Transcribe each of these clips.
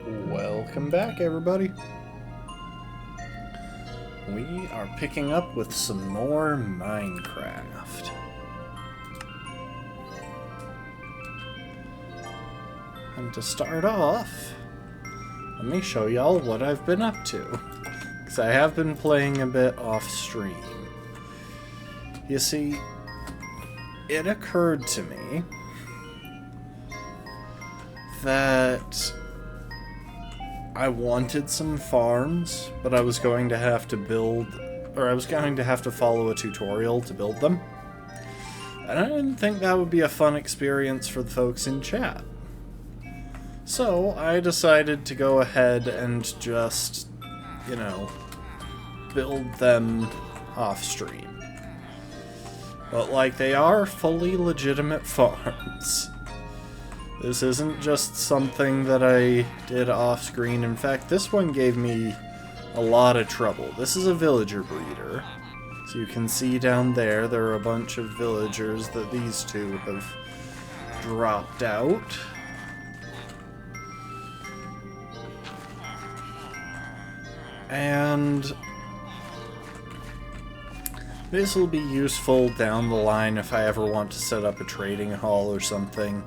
Welcome back, everybody. We are picking up with some more Minecraft. And to start off, let me show y'all what I've been up to. Because I have been playing a bit off stream. You see, it occurred to me that I wanted some farms, but I was going to have to follow a tutorial to build them. And I didn't think that would be a fun experience for the folks in chat. So I decided to go ahead and just, build them off stream. But like, they are fully legitimate farms. This isn't just something that I did off-screen. In fact, this one gave me a lot of trouble. This is a villager breeder. So you can see down there are a bunch of villagers that these two have dropped out. And this will be useful down the line if I ever want to set up a trading hall or something.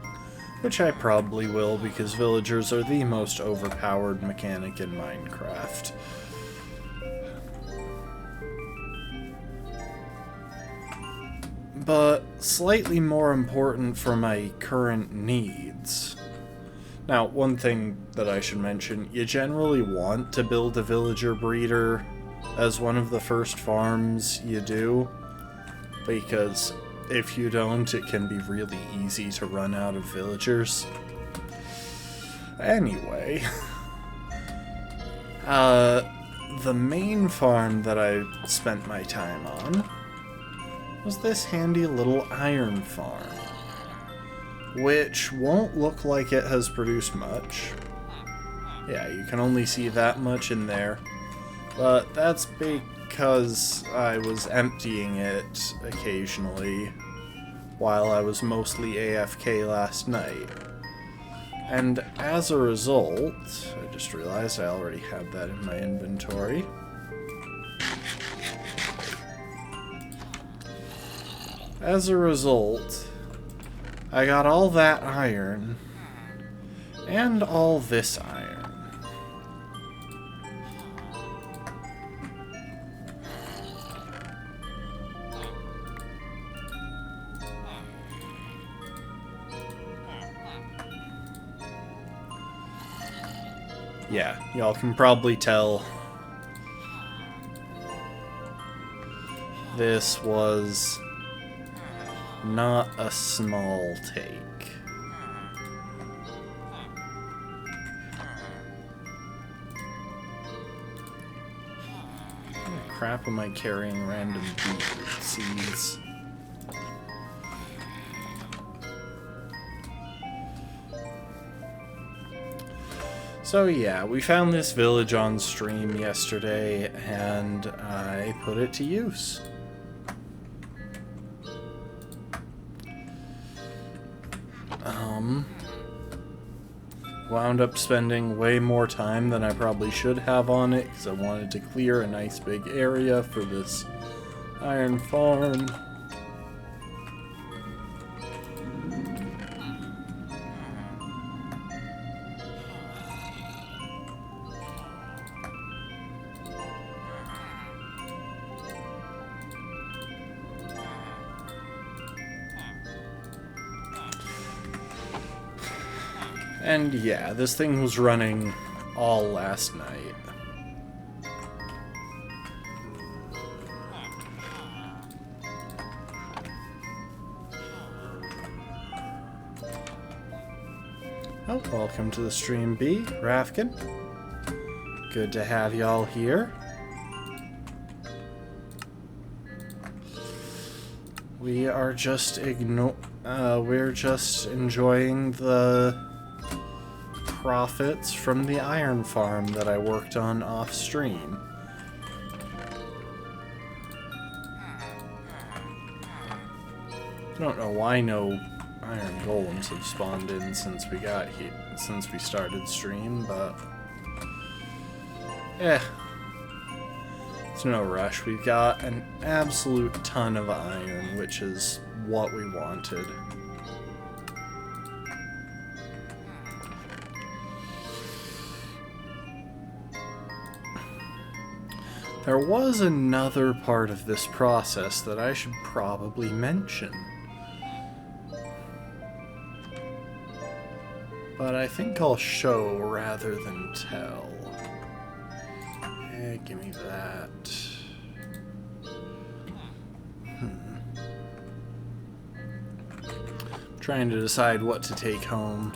Which I probably will, because villagers are the most overpowered mechanic in Minecraft. But slightly more important for my current needs. Now, one thing that I should mention, you generally want to build a villager breeder as one of the first farms you do, because if you don't, it can be really easy to run out of villagers. Anyway, the main farm that I spent my time on was this handy little iron farm, which won't look like it has produced much. Yeah, you can only see that much in there, but that's because I was emptying it occasionally while I was mostly AFK last night. And as a result, I just realized I already had that in my inventory. As a result, I got all that iron and all this iron. Yeah, y'all can probably tell this was not a small take. What the crap am I carrying random beetroot seeds? So yeah, we found this village on stream yesterday, and I put it to use. Wound up spending way more time than I probably should have on it, because I wanted to clear a nice big area for this iron farm. And yeah, this thing was running all last night. Oh, welcome to the stream, B. Rafkin. Good to have y'all here. We are just we're just enjoying the profits from the iron farm that I worked on off stream. I don't know why no iron golems have spawned in since we got here, since we started stream, but yeah, it's no rush. We've got an absolute ton of iron, which is what we wanted. There was another part of this process that I should probably mention. But I think I'll show rather than tell. Give me that. Trying to decide what to take home.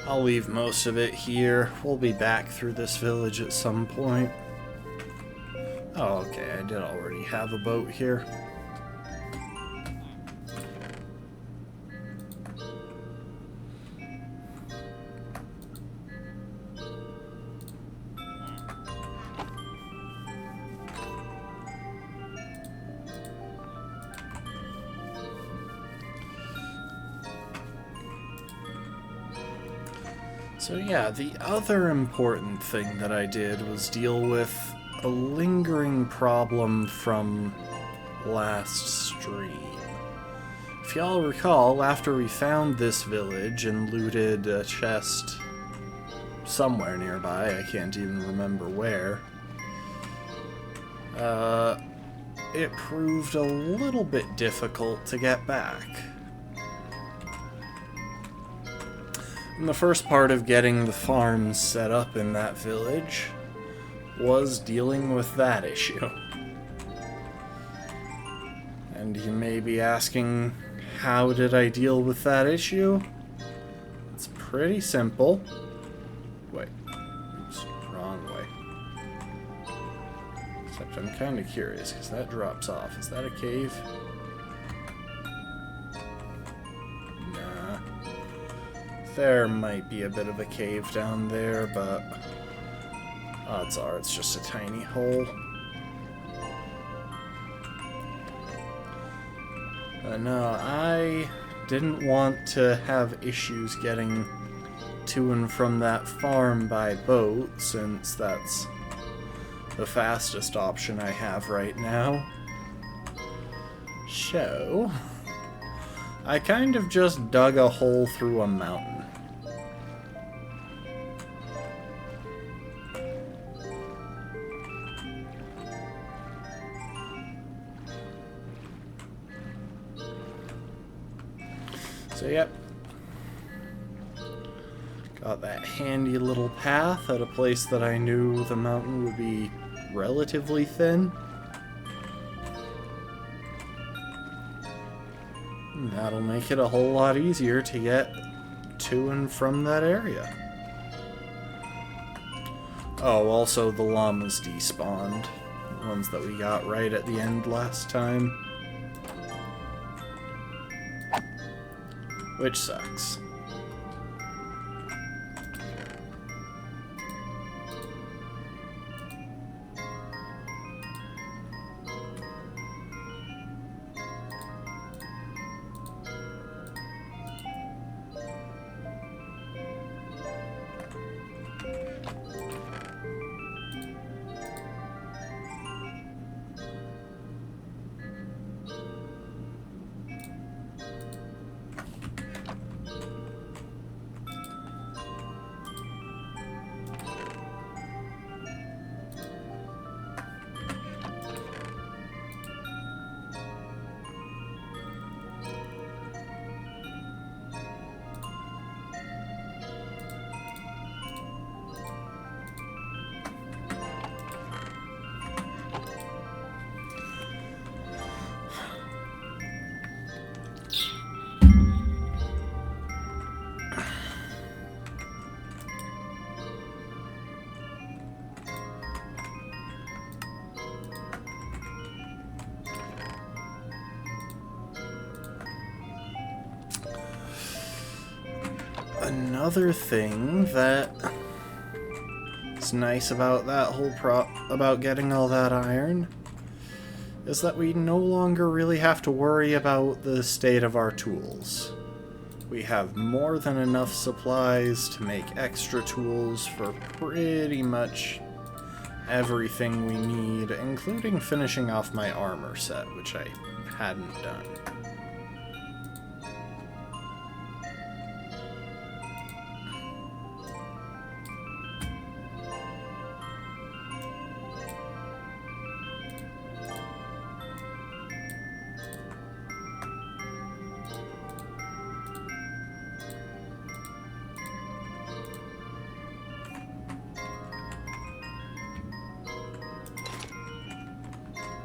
I'll leave most of it here. We'll be back through this village at some point. Oh, okay, I did already have a boat here. So yeah, the other important thing that I did was deal with a lingering problem from last stream. If y'all recall, after we found this village and looted a chest somewhere nearby, I can't even remember where, it proved a little bit difficult to get back. And the first part of getting the farms set up in that village was dealing with that issue. And you may be asking, how did I deal with that issue? It's pretty simple. Wait, oops, wrong way. Except I'm kind of curious, because that drops off. Is that a cave? There might be a bit of a cave down there, but odds are it's just a tiny hole. No, I didn't want to have issues getting to and from that farm by boat, since that's the fastest option I have right now. So I kind of just dug a hole through a mountain. So yep, got that handy little path at a place that I knew the mountain would be relatively thin. And that'll make it a whole lot easier to get to and from that area. Oh, also the llamas despawned. The ones that we got right at the end last time. Which sucks. another thing that is nice about that whole about getting all that iron is that we no longer really have to worry about the state of our tools. We have more than enough supplies to make extra tools for pretty much everything we need, including finishing off my armor set, which I hadn't done.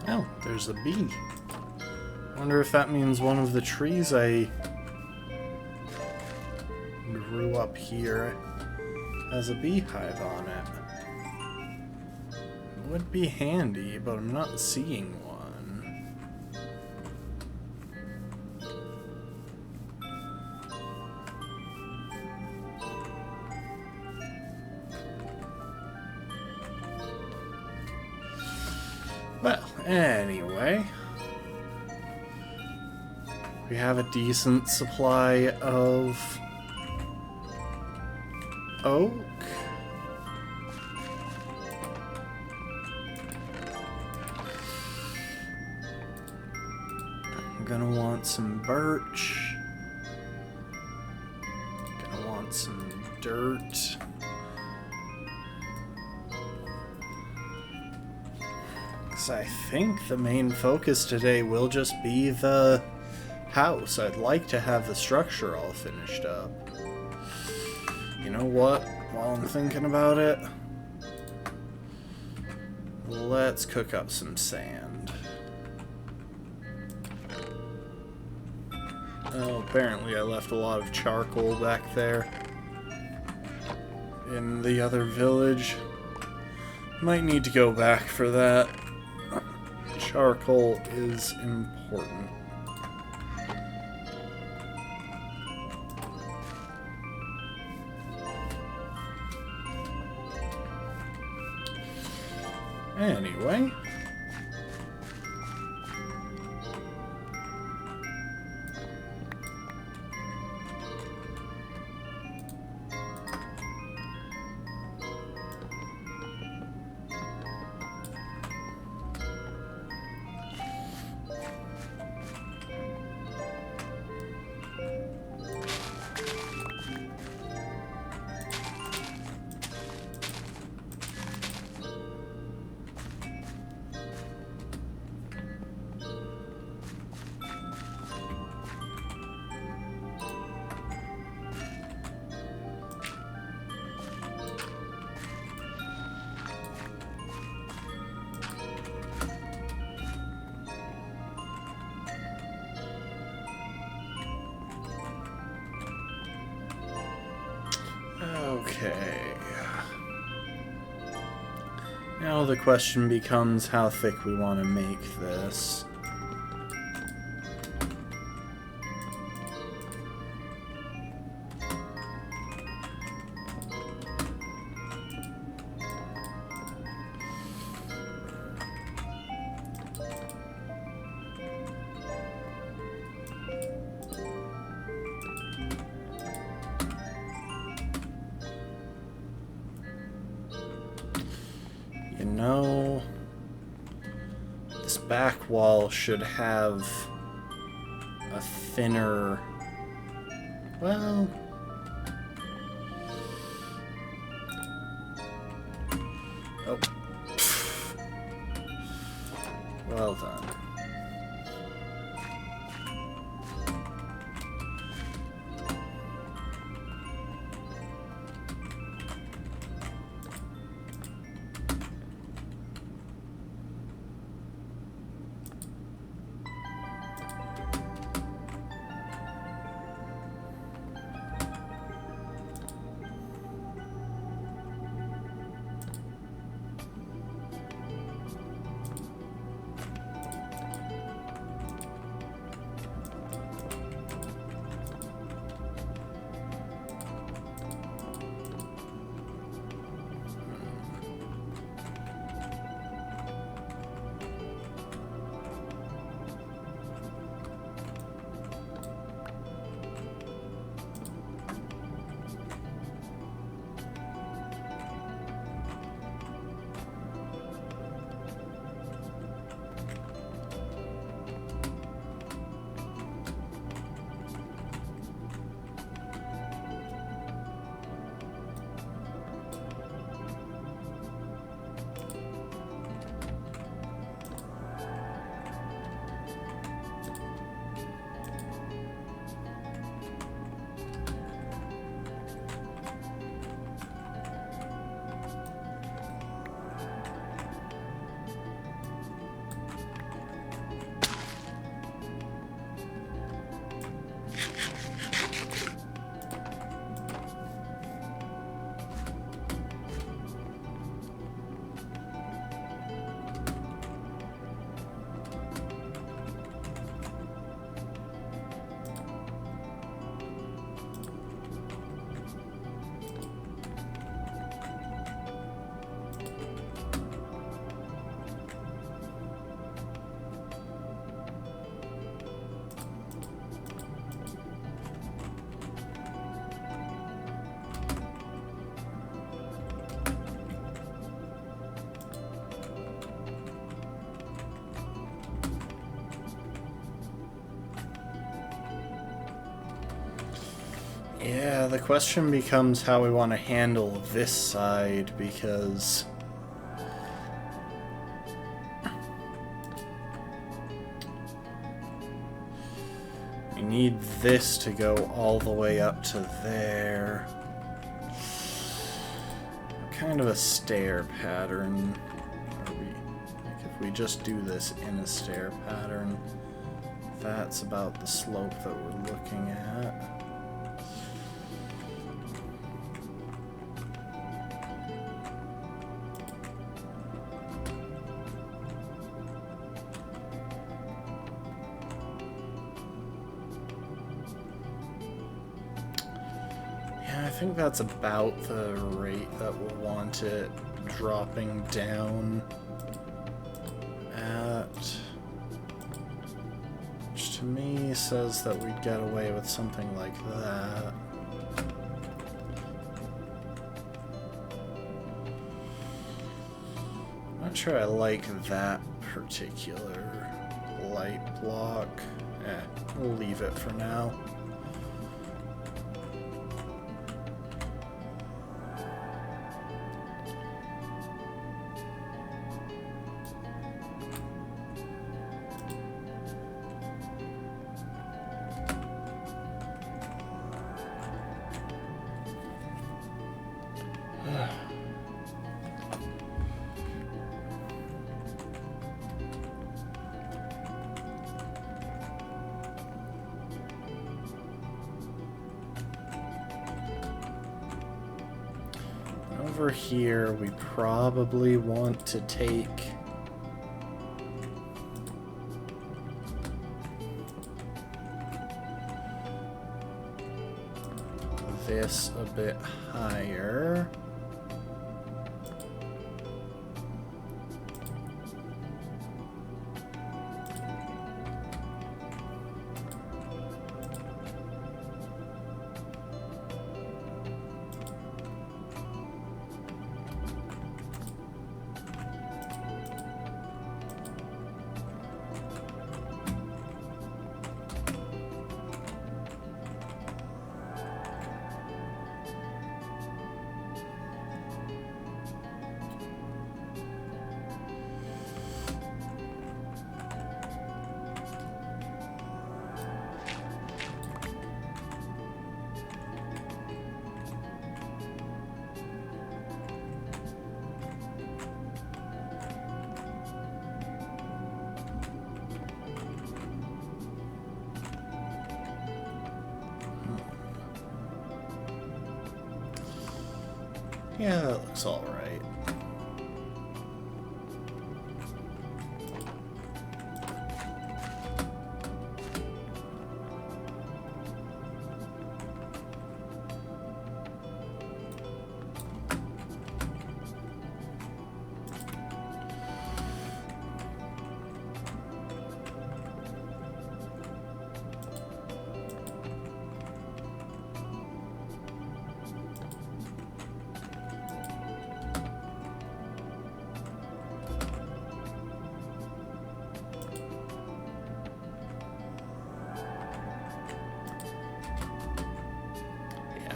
Oh, there's a bee. Wonder if that means one of the trees I grew up here has a beehive on it. Would be handy, but I'm not seeing one. Well, anyway, we have a decent supply of oak. I'm gonna want some birch. Gonna want some dirt. I think the main focus today will just be the house. I'd like to have the structure all finished up. You know what? While I'm thinking about it, let's cook up some sand. Oh, apparently I left a lot of charcoal back there in the other village. Might need to go back for that. Charcoal is important. Anyway. Okay. Now the question becomes how thick we want to make this. You know, this back wall should have a thinner, well, oh, well done. Yeah, the question becomes how we want to handle this side, because we need this to go all the way up to there. Kind of a stair pattern. Like if we just do this in a stair pattern, that's about the slope that we're looking at. I think that's about the rate that we'll want it dropping down at, which to me says that we'd get away with something like that. Not sure I like that particular light block. We'll leave it for now. Over here, we probably want to take this a bit higher. Yeah, that looks all right.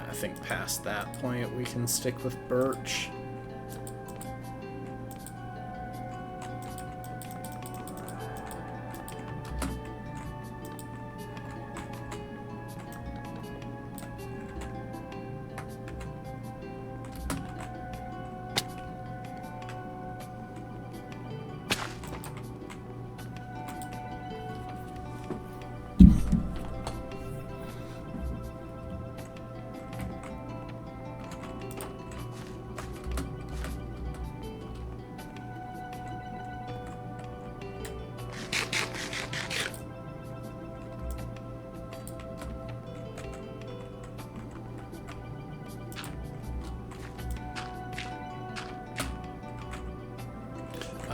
I think past that point we can stick with birch.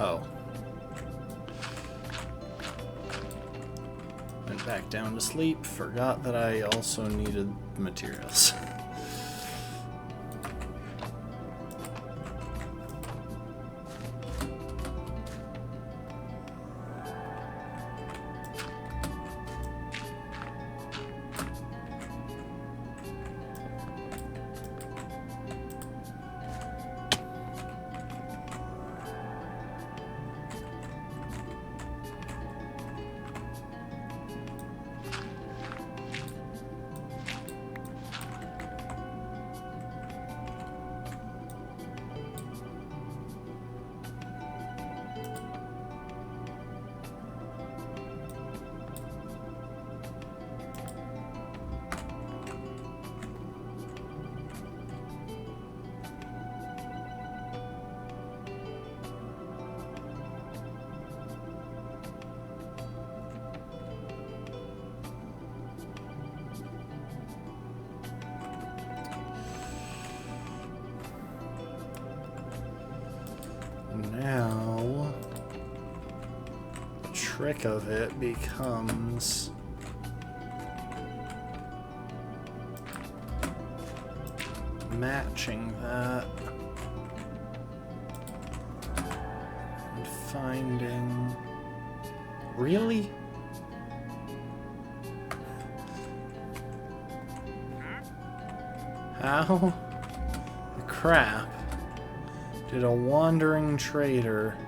Oh. Went back down to sleep, forgot that I also needed materials. trick of it becomes matching that and finding... Really? How the crap did a wandering trader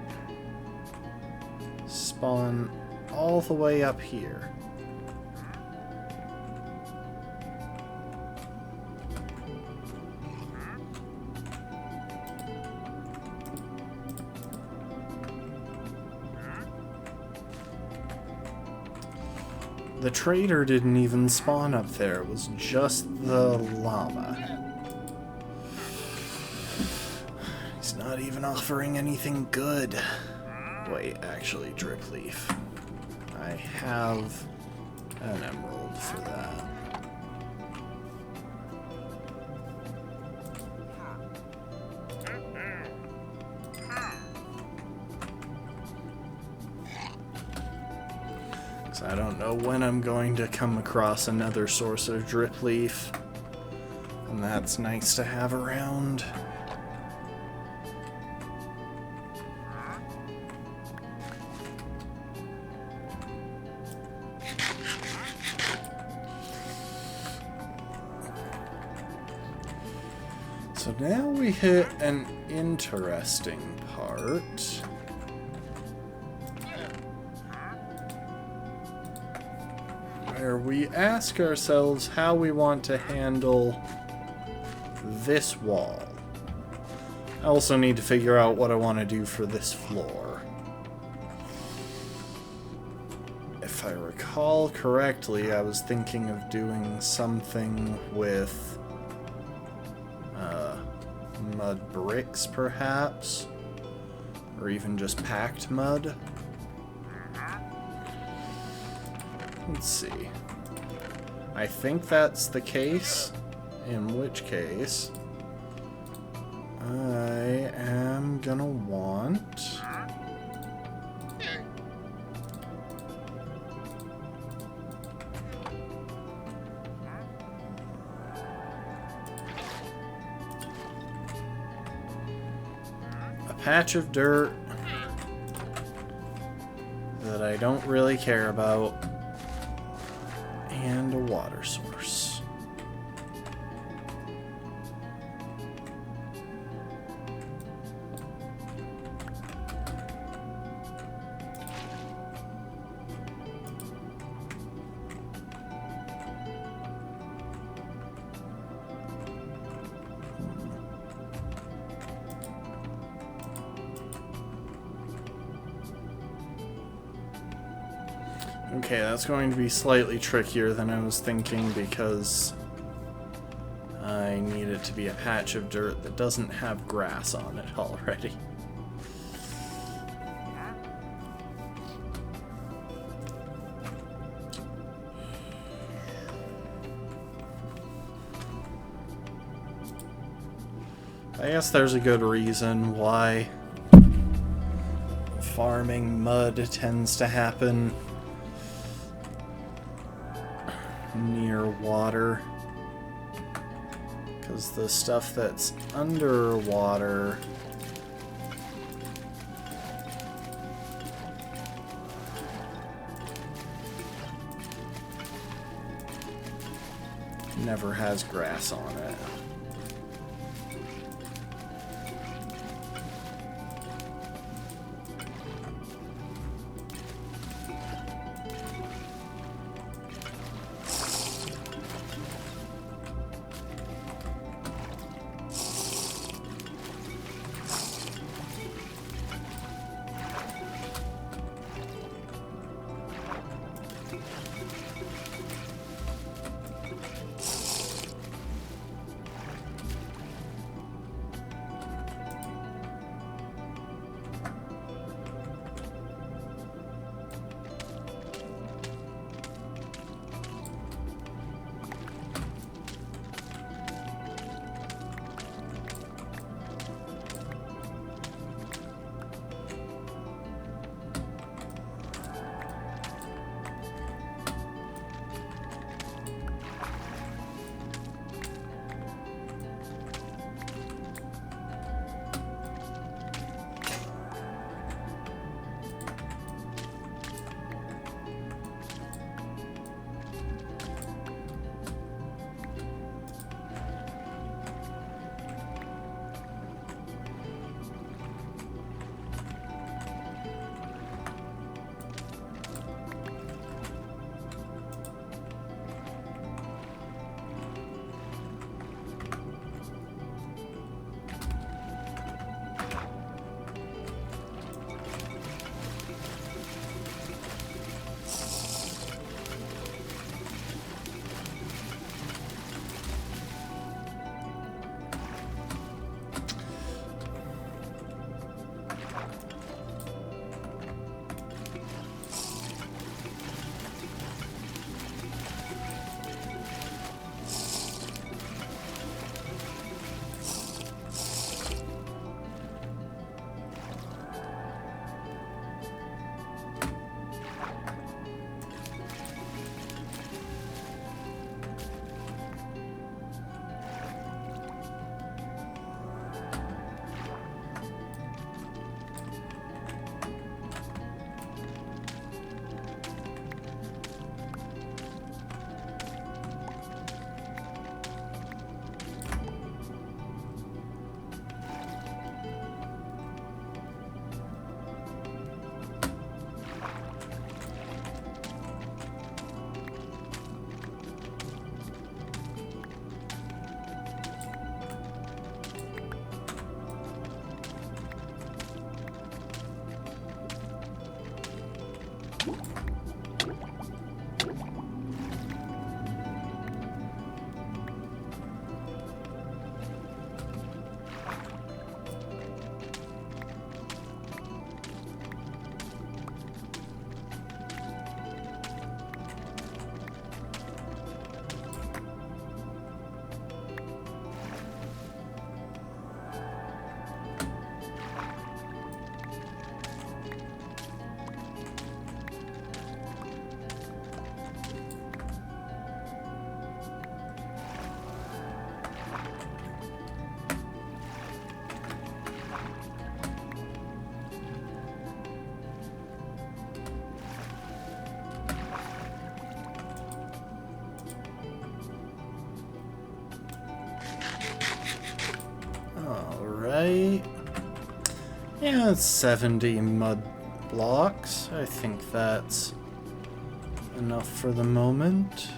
spawn all the way up here? The trader didn't even spawn up there, it was just the llama. He's not even offering anything good. Wait, actually, Dripleaf. I have an emerald for that. I don't know when I'm going to come across another source of Dripleaf, and that's nice to have around. So now we hit an interesting part. Where we ask ourselves how we want to handle this wall. I also need to figure out what I want to do for this floor. If I recall correctly, I was thinking of doing something with mud bricks, perhaps? Or even just packed mud? Let's see. I think that's the case, in which case I am gonna want a patch of dirt that I don't really care about, and a water source. Okay, that's going to be slightly trickier than I was thinking because I need it to be a patch of dirt that doesn't have grass on it already. I guess there's a good reason why farming mud tends to happen near water, because the stuff that's underwater never has grass on it. Yeah, it's 70 mud blocks. I think that's enough for the moment.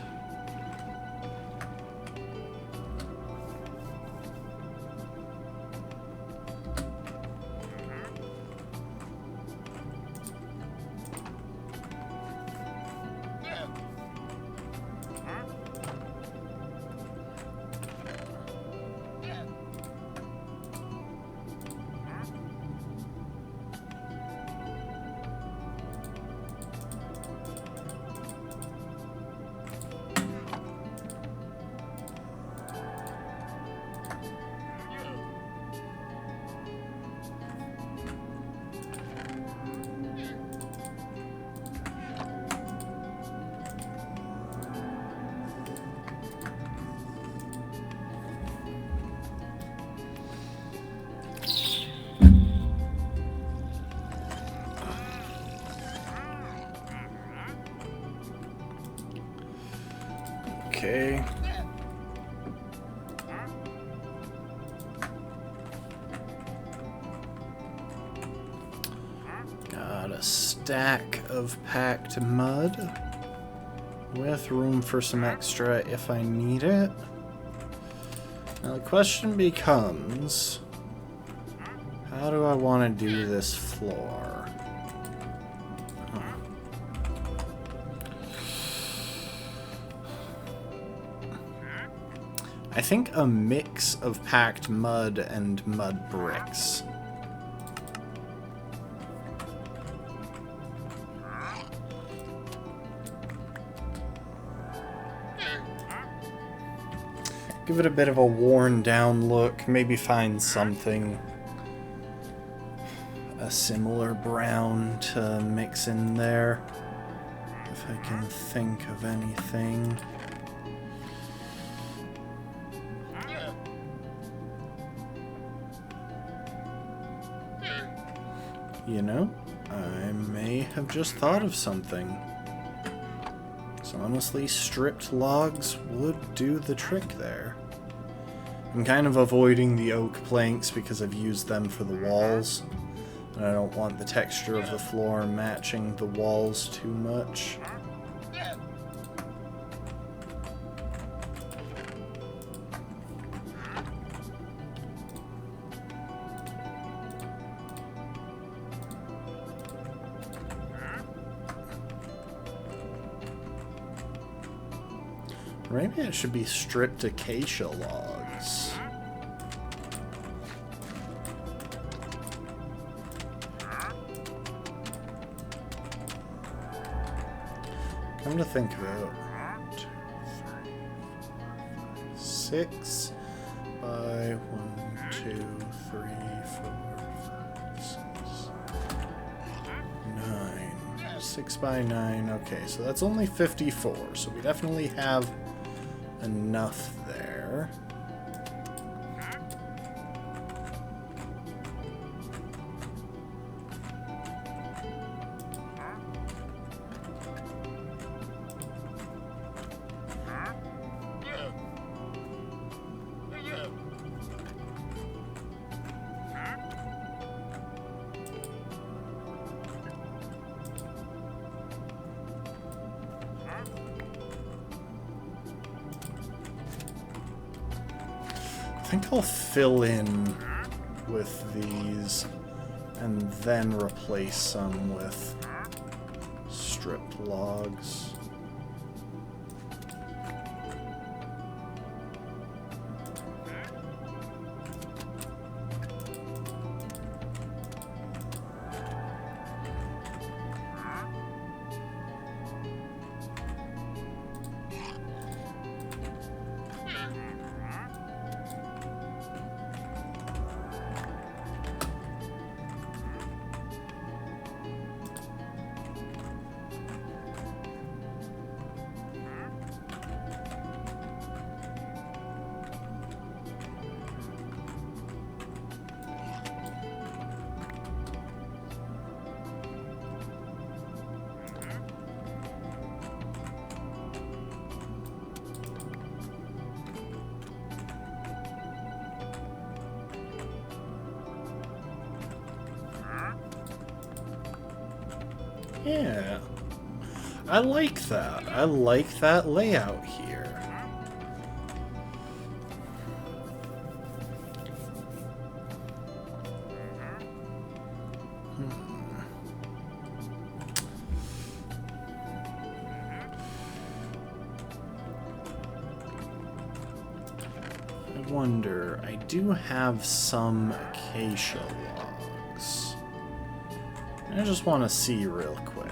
Okay. Got a stack of packed mud with room for some extra if I need it. Now the question becomes, how do I want to do this floor? I think a mix of packed mud and mud bricks. Give it a bit of a worn down look, maybe find something, a similar brown to mix in there, if I can think of anything. You know, I may have just thought of something. So honestly, stripped logs would do the trick there. I'm kind of avoiding the oak planks because I've used them for the walls, and I don't want the texture of the floor matching the walls too much. Maybe it should be stripped acacia logs. Come to think of it, 1, 2, 3, 4, 5, 6 by 1, 2, 3, 4, 5, 6, 9. 6 by 9. Okay, so that's only 54. So we definitely have enough there. I think I'll fill in with these and then replace some with stripped logs. Yeah. I like that. I like that layout here. I wonder, I do have some acacia logs. I just want to see real quick.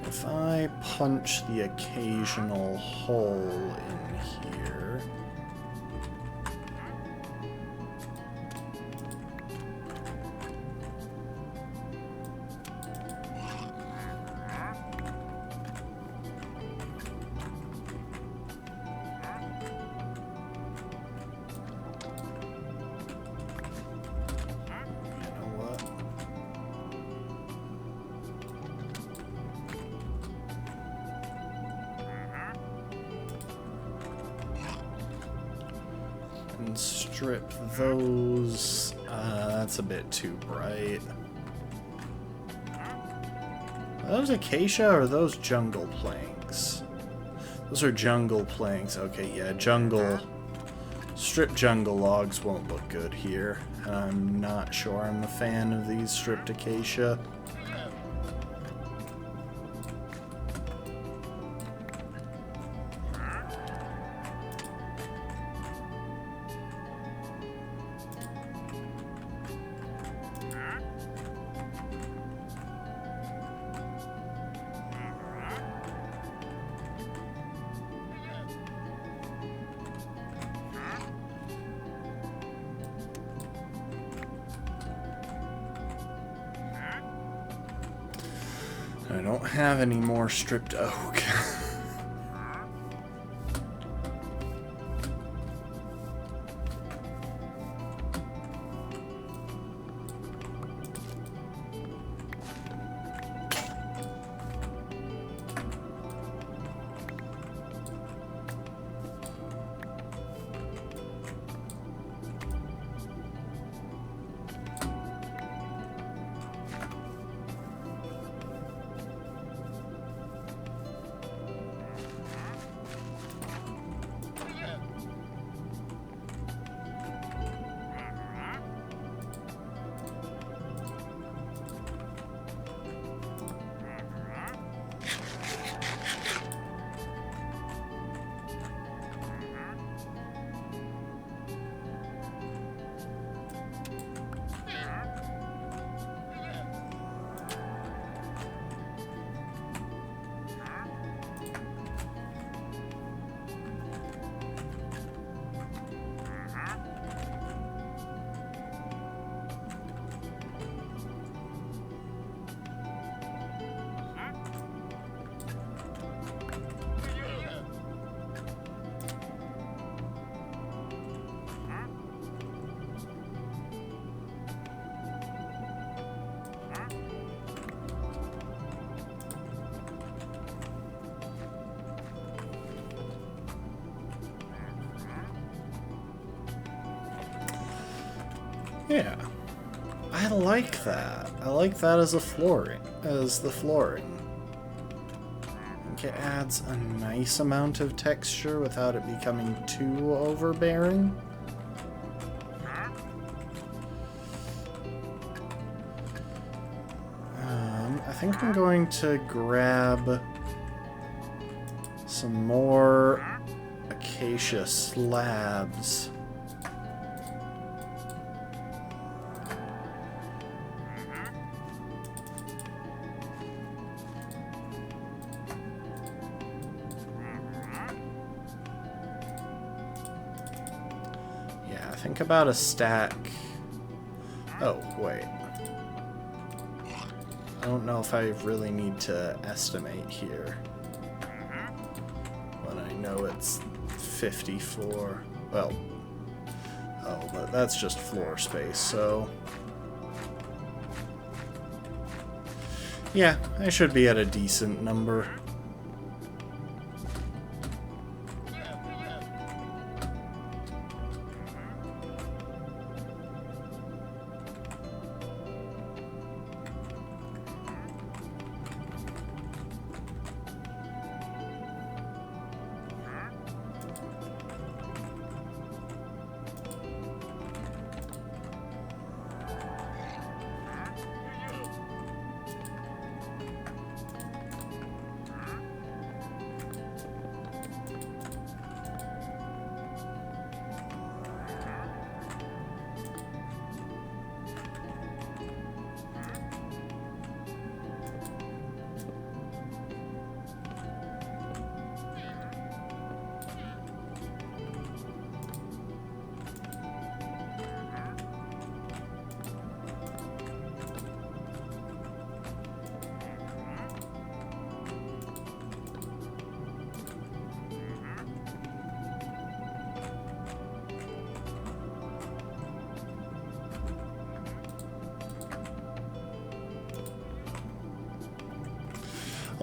If I punch the occasional hole in here... and strip those. That's a bit too bright. Are those acacia or are those jungle planks? Those are jungle planks. Okay, yeah, jungle. Stripped jungle logs won't look good here. I'm not sure I'm a fan of these stripped acacia. I don't have any more stripped oak. Yeah, I like that. I like that as a flooring, as the flooring. I think it adds a nice amount of texture without it becoming too overbearing. I think I'm going to grab some more acacia slabs. Think about a stack. Oh, wait. I don't know if I really need to estimate here. When I know it's 54. Well, oh, but that's just floor space, so... yeah, I should be at a decent number.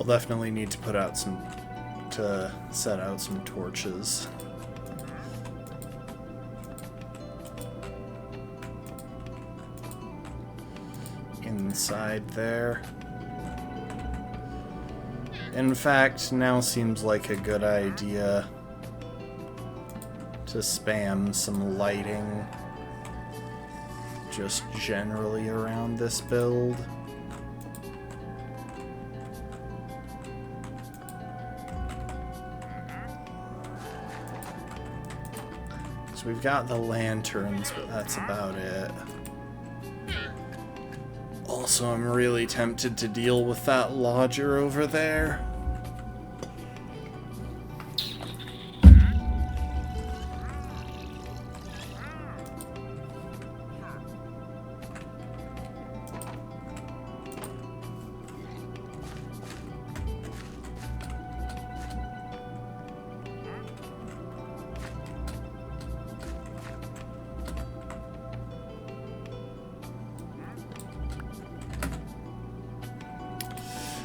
I'll definitely need to set out some torches. Inside there. In fact, now seems like a good idea to spam some lighting just generally around this build. So we've got the lanterns, but that's about it. Also, I'm really tempted to deal with that lodger over there.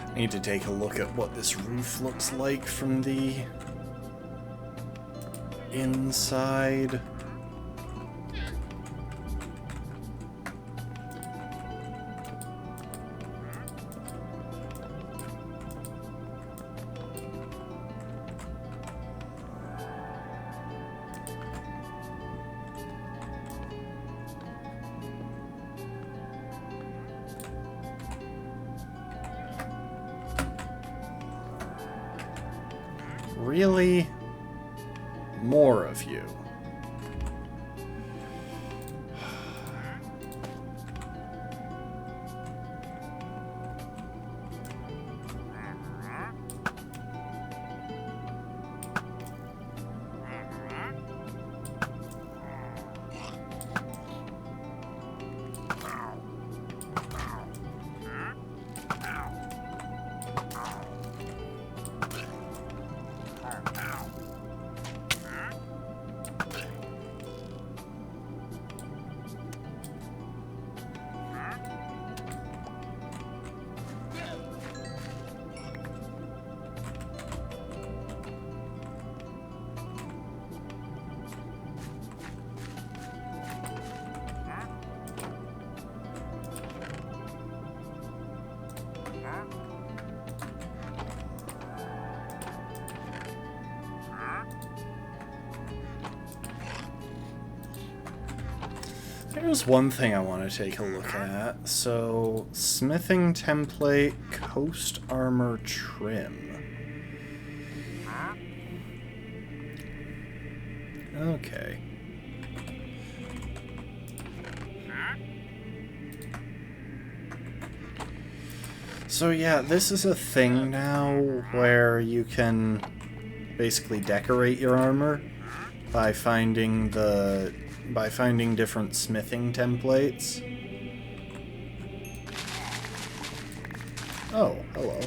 I need to take a look at what this roof looks like from the inside. Really? More of you. There's one thing I want to take a look at. So, smithing template, coast armor trim. Okay. So yeah, this is a thing now where you can basically decorate your armor by finding different smithing templates. Oh, hello.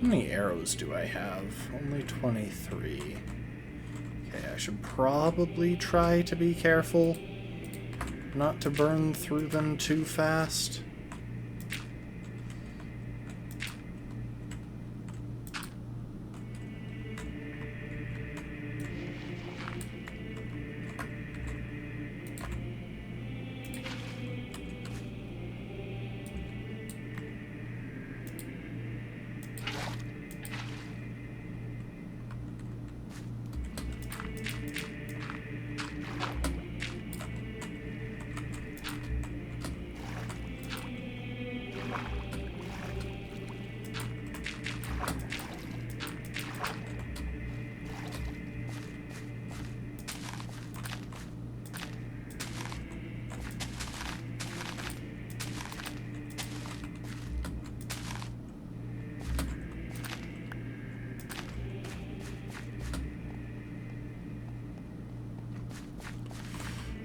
How many arrows do I have? Only 23. Okay, I should probably try to be careful not to burn through them too fast.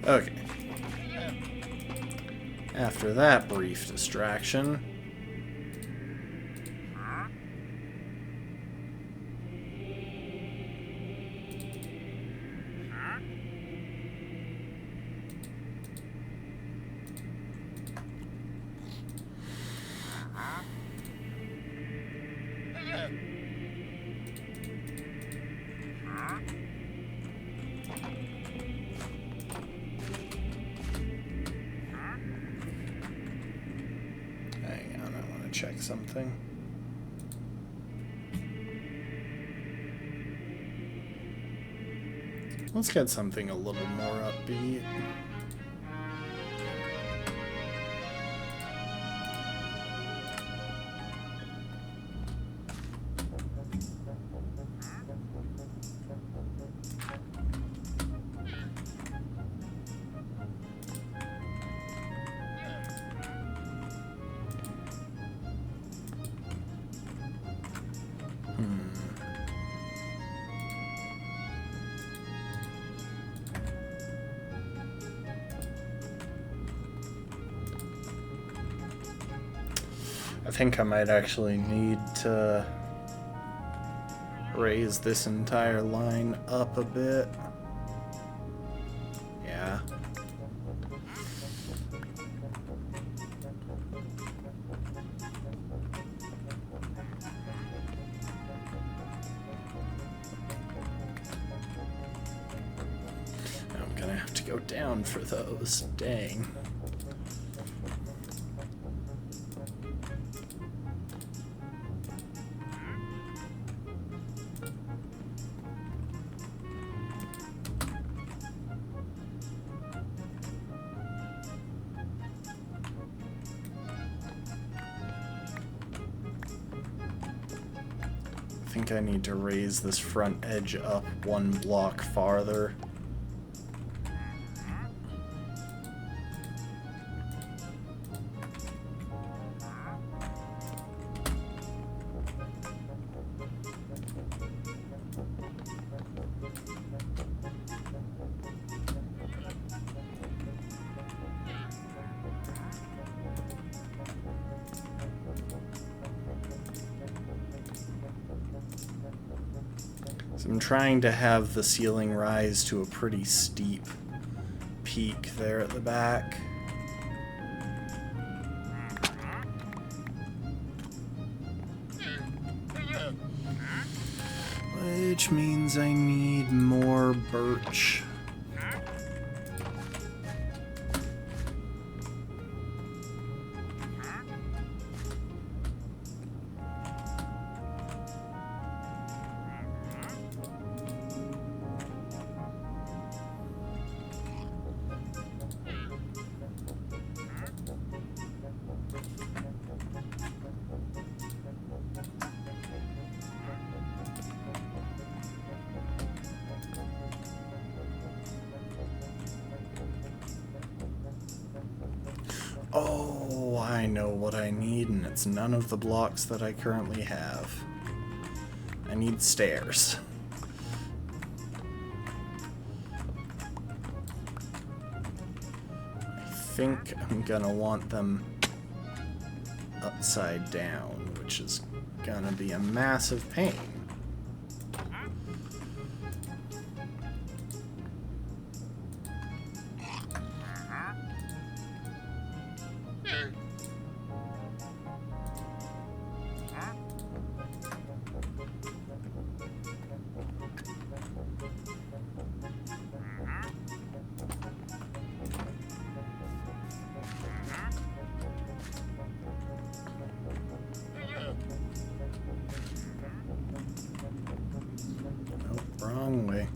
Okay. After that brief distraction... Hang on, I want to check something. Let's get something a little more upbeat. I think I might actually need to raise this entire line up a bit. Yeah. I'm gonna have to go down for those. Dang. I think I need to raise this front edge up one block farther. So I'm trying to have the ceiling rise to a pretty steep peak there at the back. Which means I need more birch. Oh, I know what I need, and it's none of the blocks that I currently have. I need stairs. I think I'm gonna want them upside down, which is gonna be a massive pain. Nope, wrong way.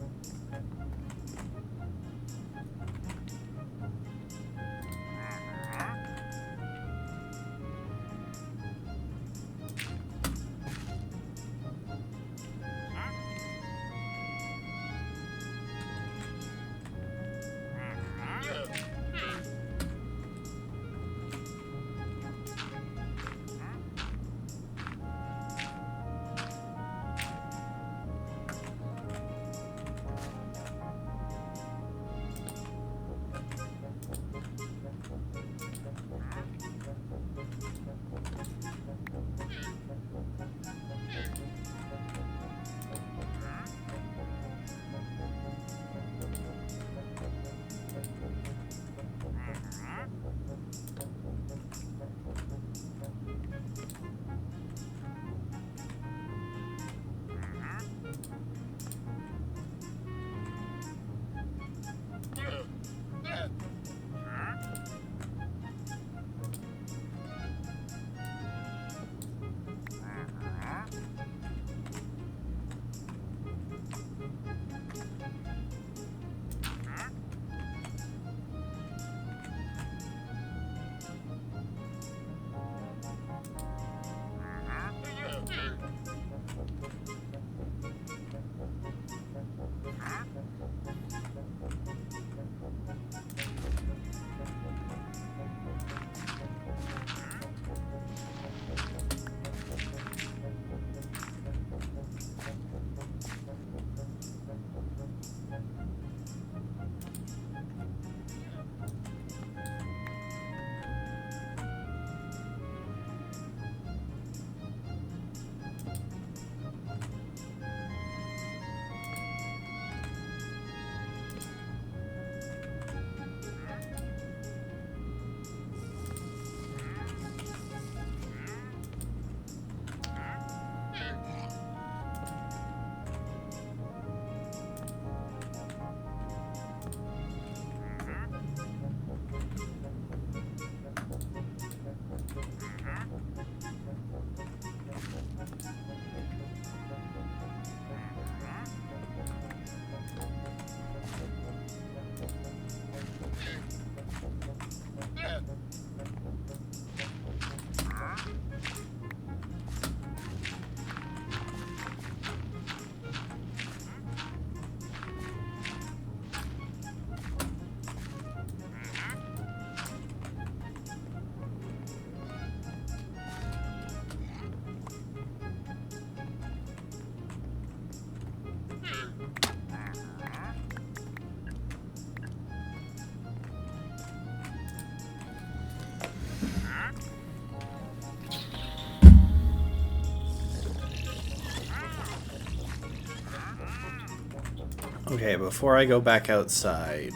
Okay, before I go back outside.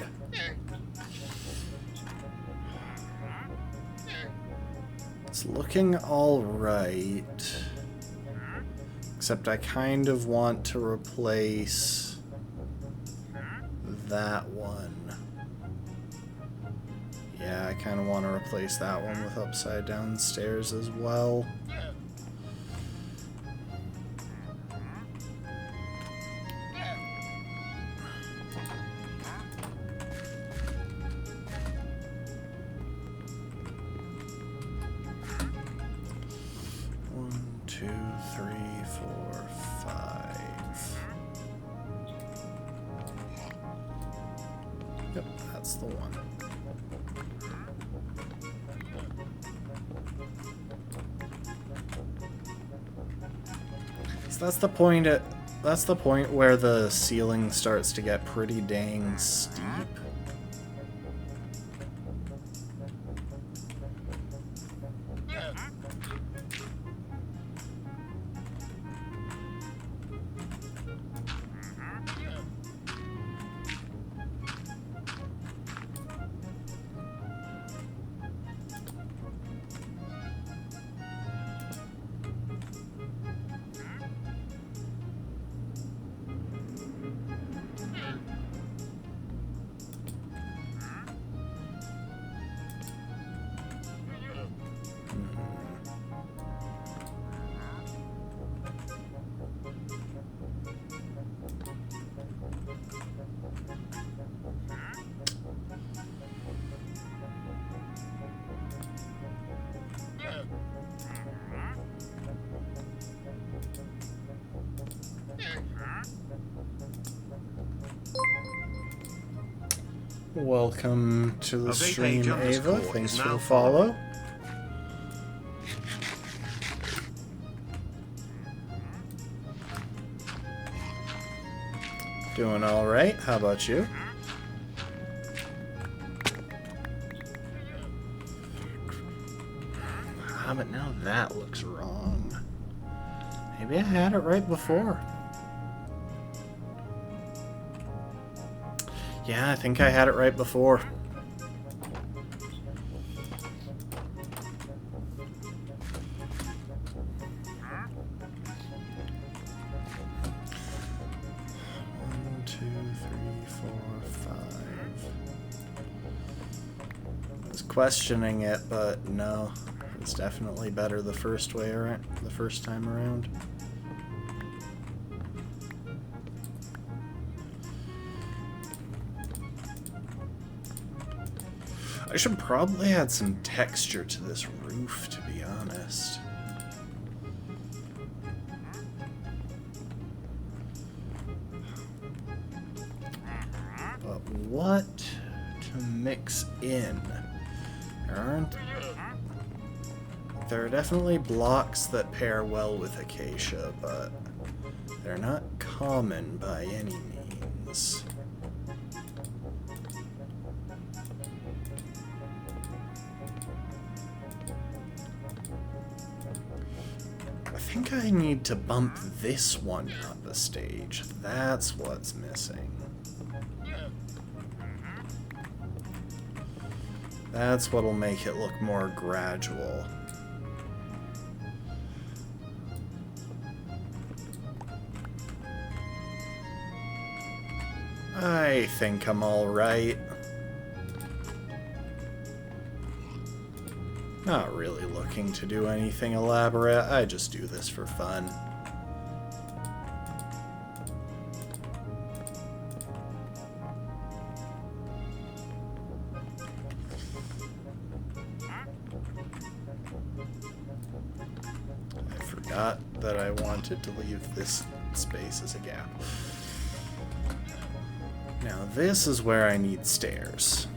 It's looking alright. Except I kind of want to replace that one. Yeah, I kind of want to replace that one with upside down stairs as well. One, two, three, four, five. Yep, that's the one. So that's the point where the ceiling starts to get pretty dang steep. Welcome to the stream, Ava. Thanks for the follow. Doing alright. How about you? Ah, but now that looks wrong. Maybe I had it right before. Yeah, I think I had it right before. One, two, three, four, five. I was questioning it, but no. It's definitely better the first way around, the first time around. I should probably add some texture to this roof, to be honest. But what to mix in? There are definitely blocks that pair well with acacia, but they're not common by any means. I think I need to bump this one up a stage. That's what's missing. That's what'll make it look more gradual. I think I'm alright. Not really looking to do anything elaborate, I just do this for fun. I forgot that I wanted to leave this space as a gap. Now this is where I need stairs.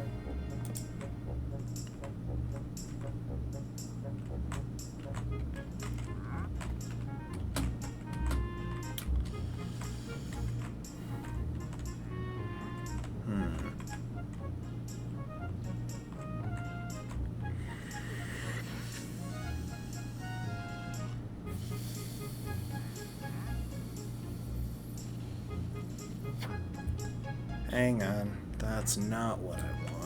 Hang on. That's not what I want.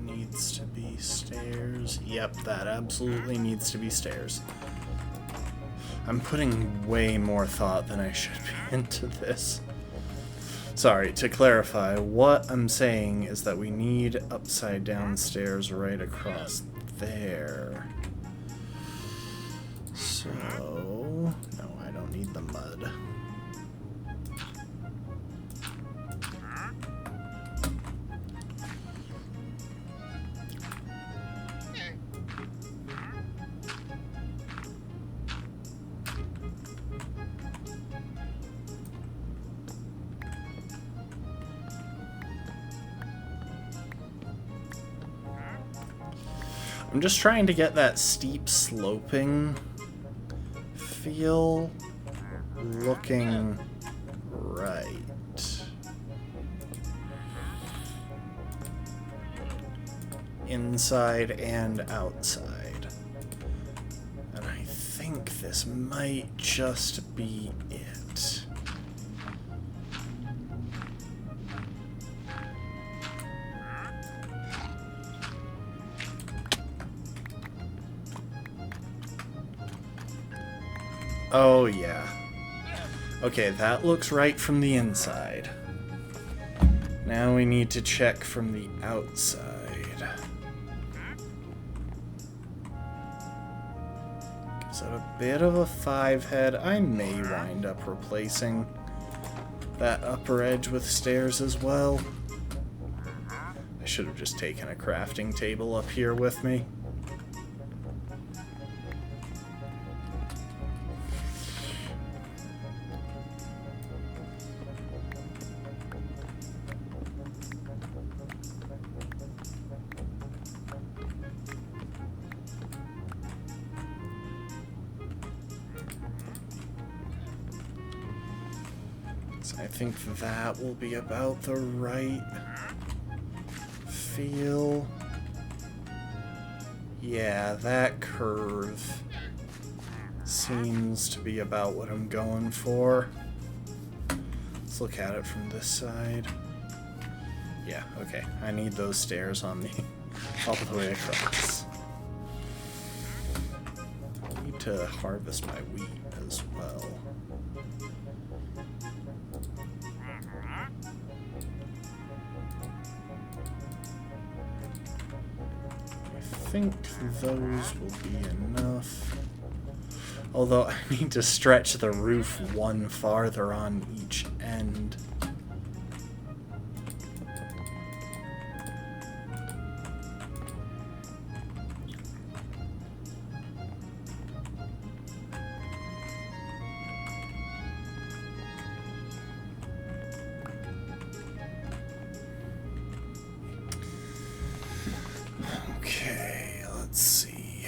Needs to be stairs. Yep, that absolutely needs to be stairs. I'm putting way more thought than I should be into this. Sorry, to clarify, what I'm saying is that we need upside down stairs right across there. So, no, I don't need the mud. I'm just trying to get that steep sloping feel looking right. Inside and outside. And I think this might just be it. Oh, yeah. Okay, that looks right from the inside. Now we need to check from the outside. Is that a bit of a 5-head? I may wind up replacing that upper edge with stairs as well. I should have just taken a crafting table up here with me. I think that will be about the right feel. Yeah, that curve seems to be about what I'm going for. Let's look at it from this side. Yeah, okay. I need those stairs on the all the way across. I need to harvest my wheat as well. I think those will be enough. Although I need to stretch the roof one farther on each end. Okay, let's see.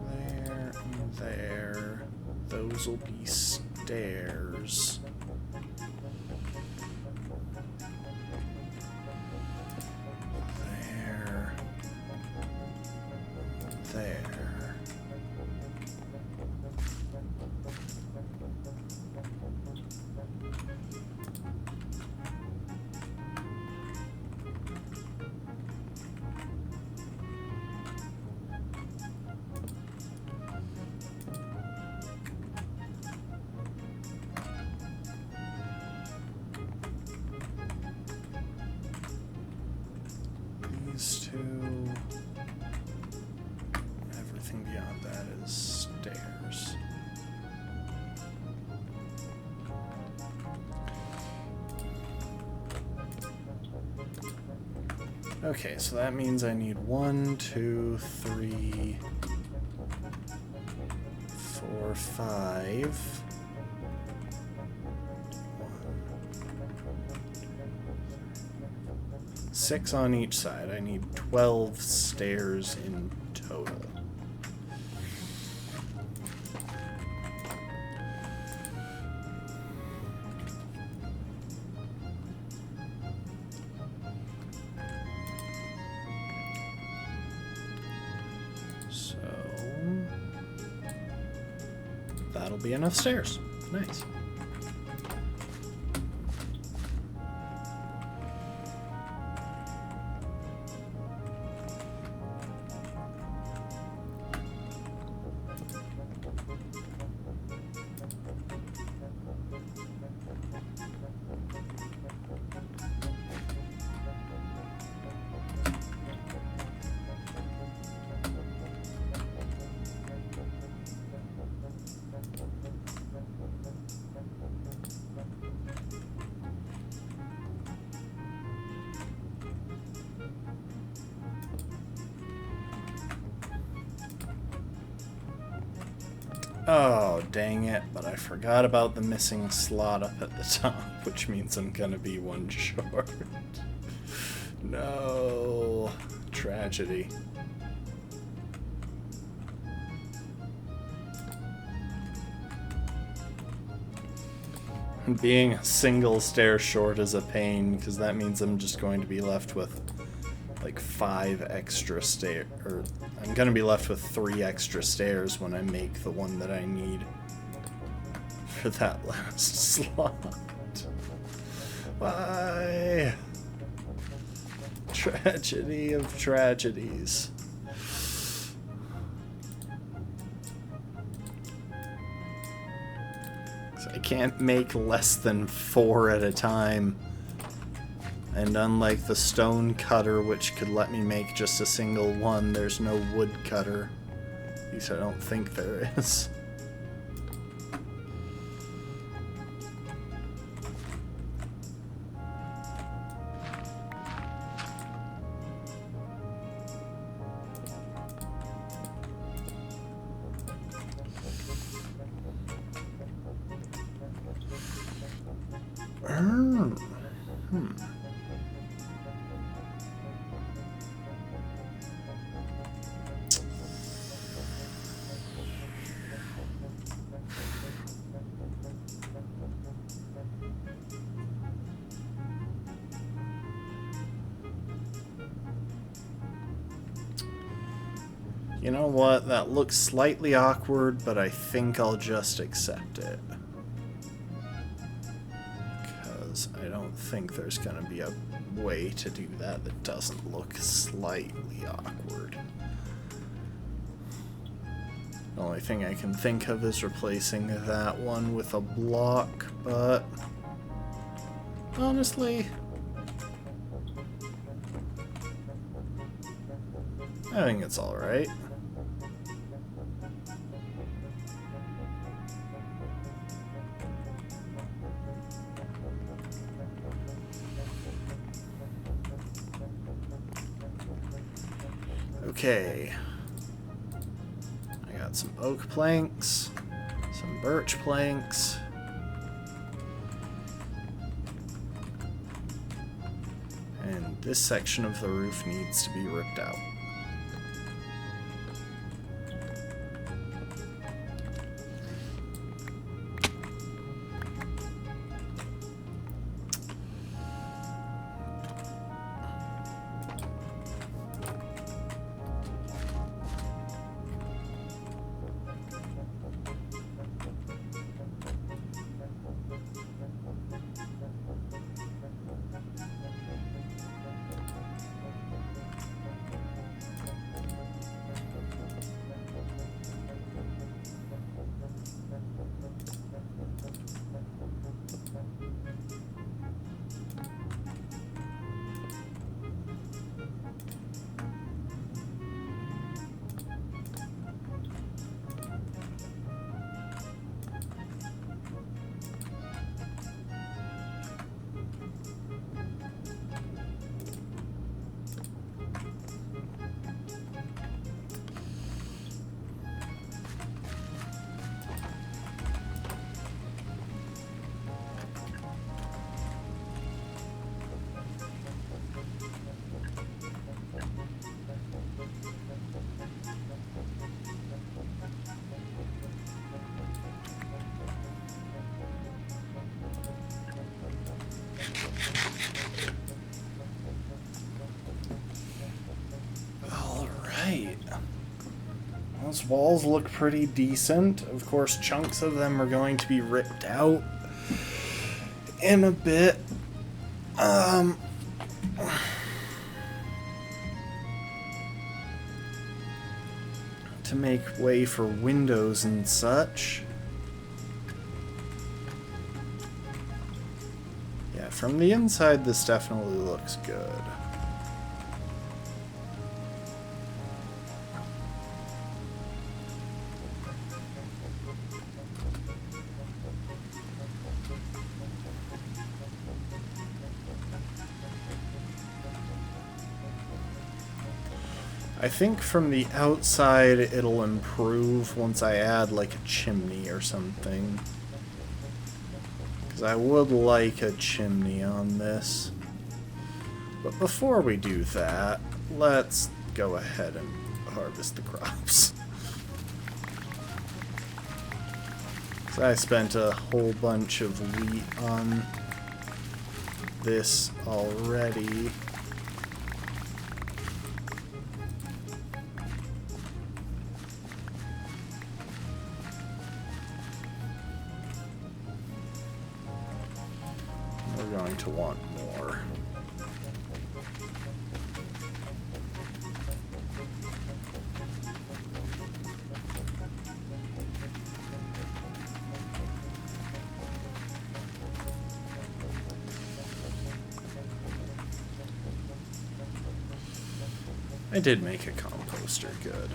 There and there. Those will be stairs. There. There. everything beyond that is stairs. Okay, so that means I need 1, 2, 3, 4, 5. 6 on each side. I need 12 stairs in total. So that'll be enough stairs. Nice. Oh, dang it, but I forgot about the missing slot up at the top, which means I'm gonna be one short. No. Tragedy. Being a single stair short is a pain, because that means I'm just going to be left with like 5 extra stairs, or I'm gonna be left with 3 extra stairs when I make the one that I need for that last slot. Why? Tragedy of tragedies. So I can't make less than 4 at a time. And unlike the stone cutter, which could let me make just a single one, there's no wood cutter. At least I don't think there is. You know what? That looks slightly awkward, but I think I'll just accept it. Because I don't think there's gonna be a way to do that that doesn't look slightly awkward. The only thing I can think of is replacing that one with a block, but honestly, I think it's alright. Okay. I got some oak planks, some birch planks. And this section of the roof needs to be ripped out. Those walls look pretty decent. Of course, chunks of them are going to be ripped out in a bit. To make way for windows and such. Yeah, from the inside, this definitely looks good. I think from the outside it'll improve once I add like a chimney or something. Because I would like a chimney on this. But before we do that, let's go ahead and harvest the crops. So I spent a whole bunch of wheat on this already. We're going to want more. I did make a composter, good.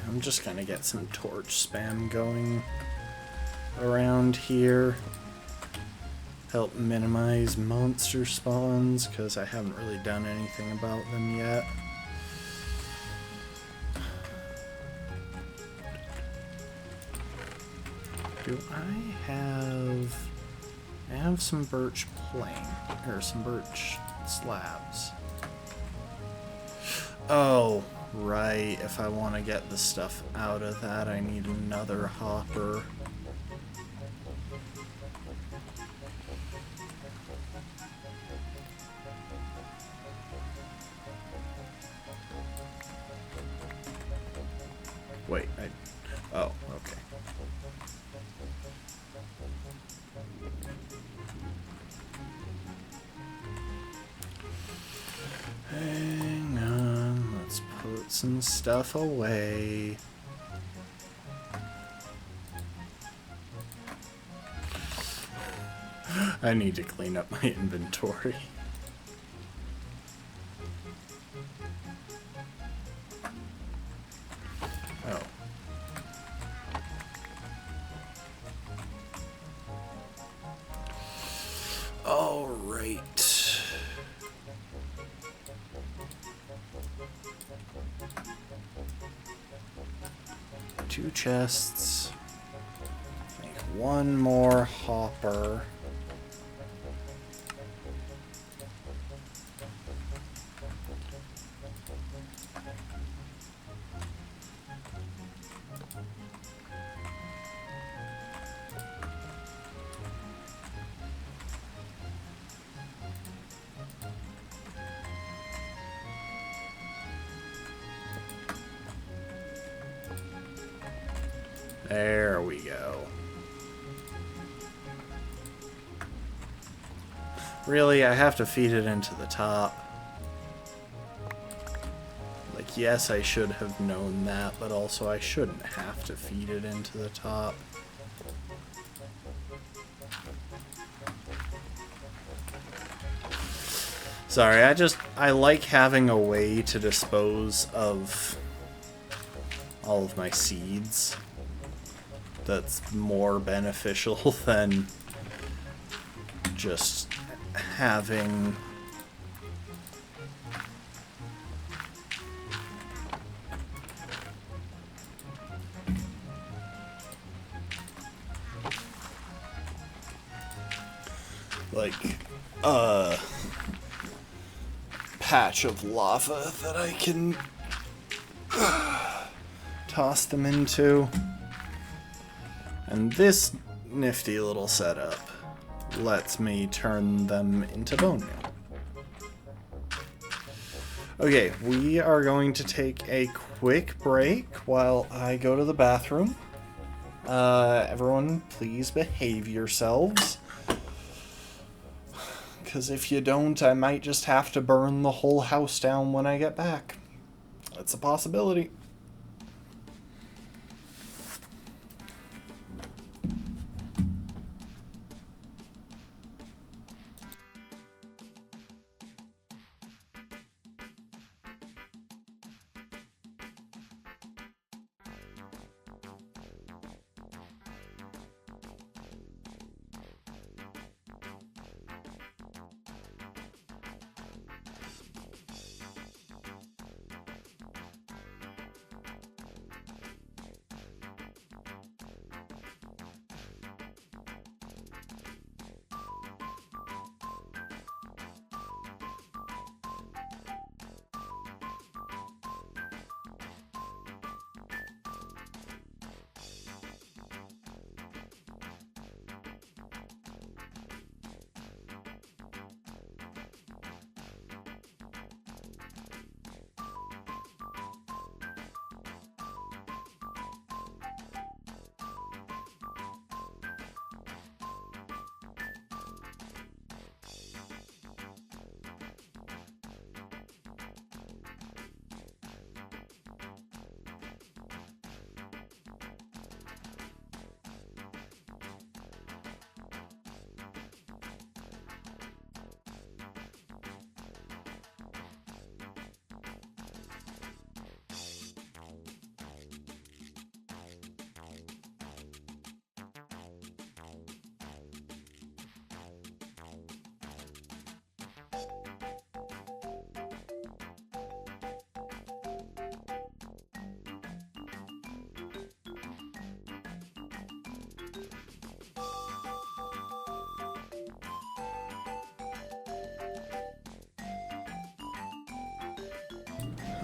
I'm just gonna get some torch spam going around here. Help minimize monster spawns, because I haven't really done anything about them yet. Do I have some birch plank, or some birch slabs? Oh, right, if I want to get the stuff out of that, I need another hopper. Wait, oh, okay. Hang on, let's put some stuff away. I need to clean up my inventory. Oh. All right. 2 chests. Make 1 more hopper. There we go. Really, I have to feed it into the top. Like, yes, I should have known that, but also I shouldn't have to feed it into the top. Sorry, I like having a way to dispose of all of my seeds. That's more beneficial than just having like a patch of lava that I can toss them into. And this nifty little setup lets me turn them into bone meal. Okay, we are going to take a quick break while I go to the bathroom. Everyone, please behave yourselves. Because if you don't, I might just have to burn the whole house down when I get back. That's a possibility.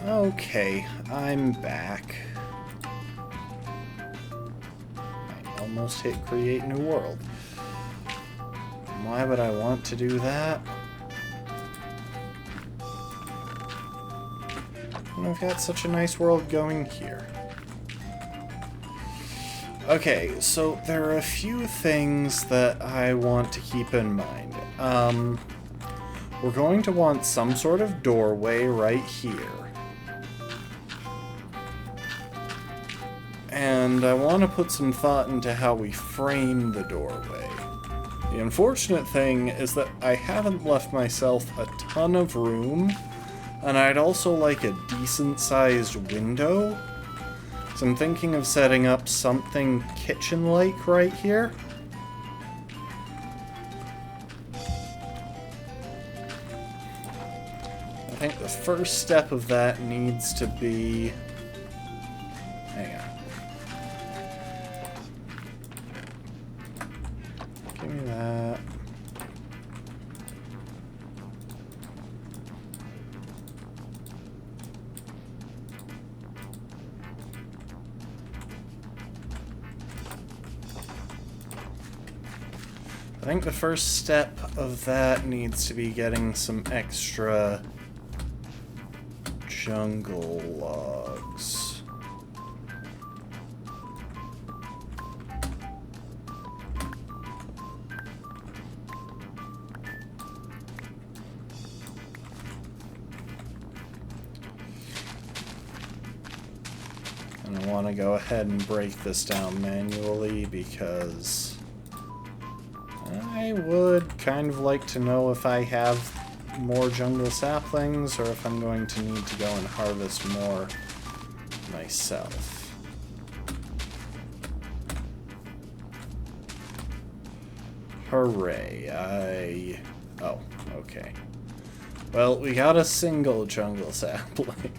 Okay, I'm back. I almost hit create new world. Why would I want to do that? And I've got such a nice world going here. Okay, so there are a few things that I want to keep in mind. We're going to want some sort of doorway right here. And I want to put some thought into how we frame the doorway. The unfortunate thing is that I haven't left myself a ton of room, and I'd also like a decent-sized window. So I'm thinking of setting up something kitchen-like right here. I think the first step of that needs to be... Hang on. I think the first step of that needs to be getting some extra jungle logs. And I want to go ahead and break this down manually because I would kind of like to know if I have more jungle saplings or if I'm going to need to go and harvest more myself. Hooray, oh, okay. Well, we got a single jungle sapling.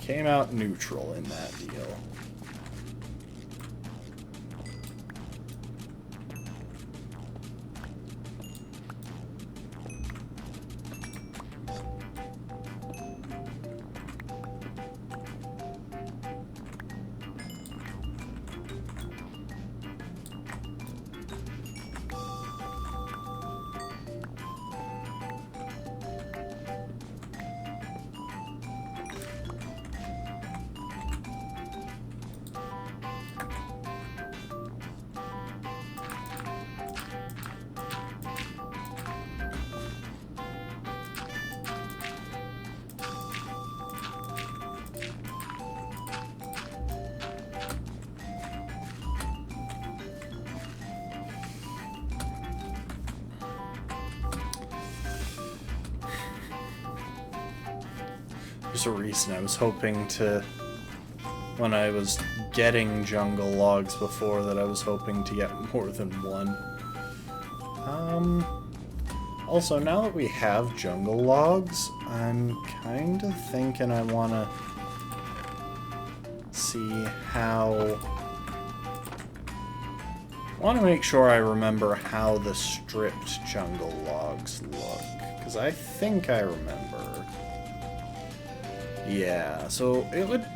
Came out neutral in that deal. There's a reason I was hoping to, when I was getting jungle logs before, that I was hoping to get more than one. Also, now that we have jungle logs, I'm kind of thinking I want to see how... I want to make sure I remember how the stripped jungle logs look, because I think I remember. Yeah, so it would...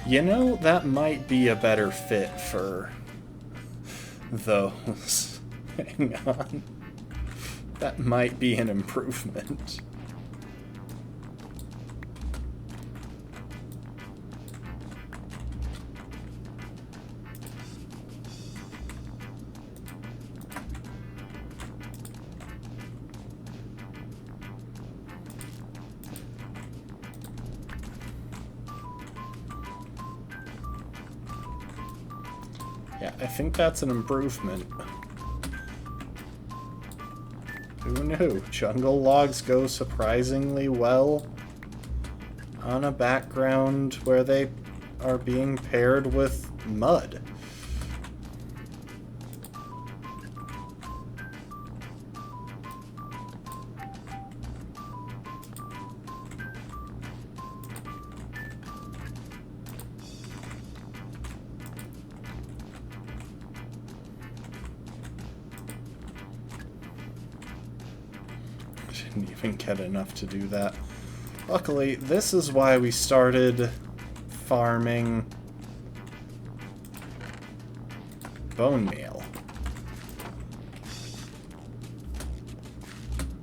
You know, that might be a better fit for those. Hang on. That might be an improvement. Yeah, I think that's an improvement. Who knew? Jungle logs go surprisingly well on a background where they are being paired with mud. Didn't even get enough to do that. Luckily, this is why we started farming bone meal.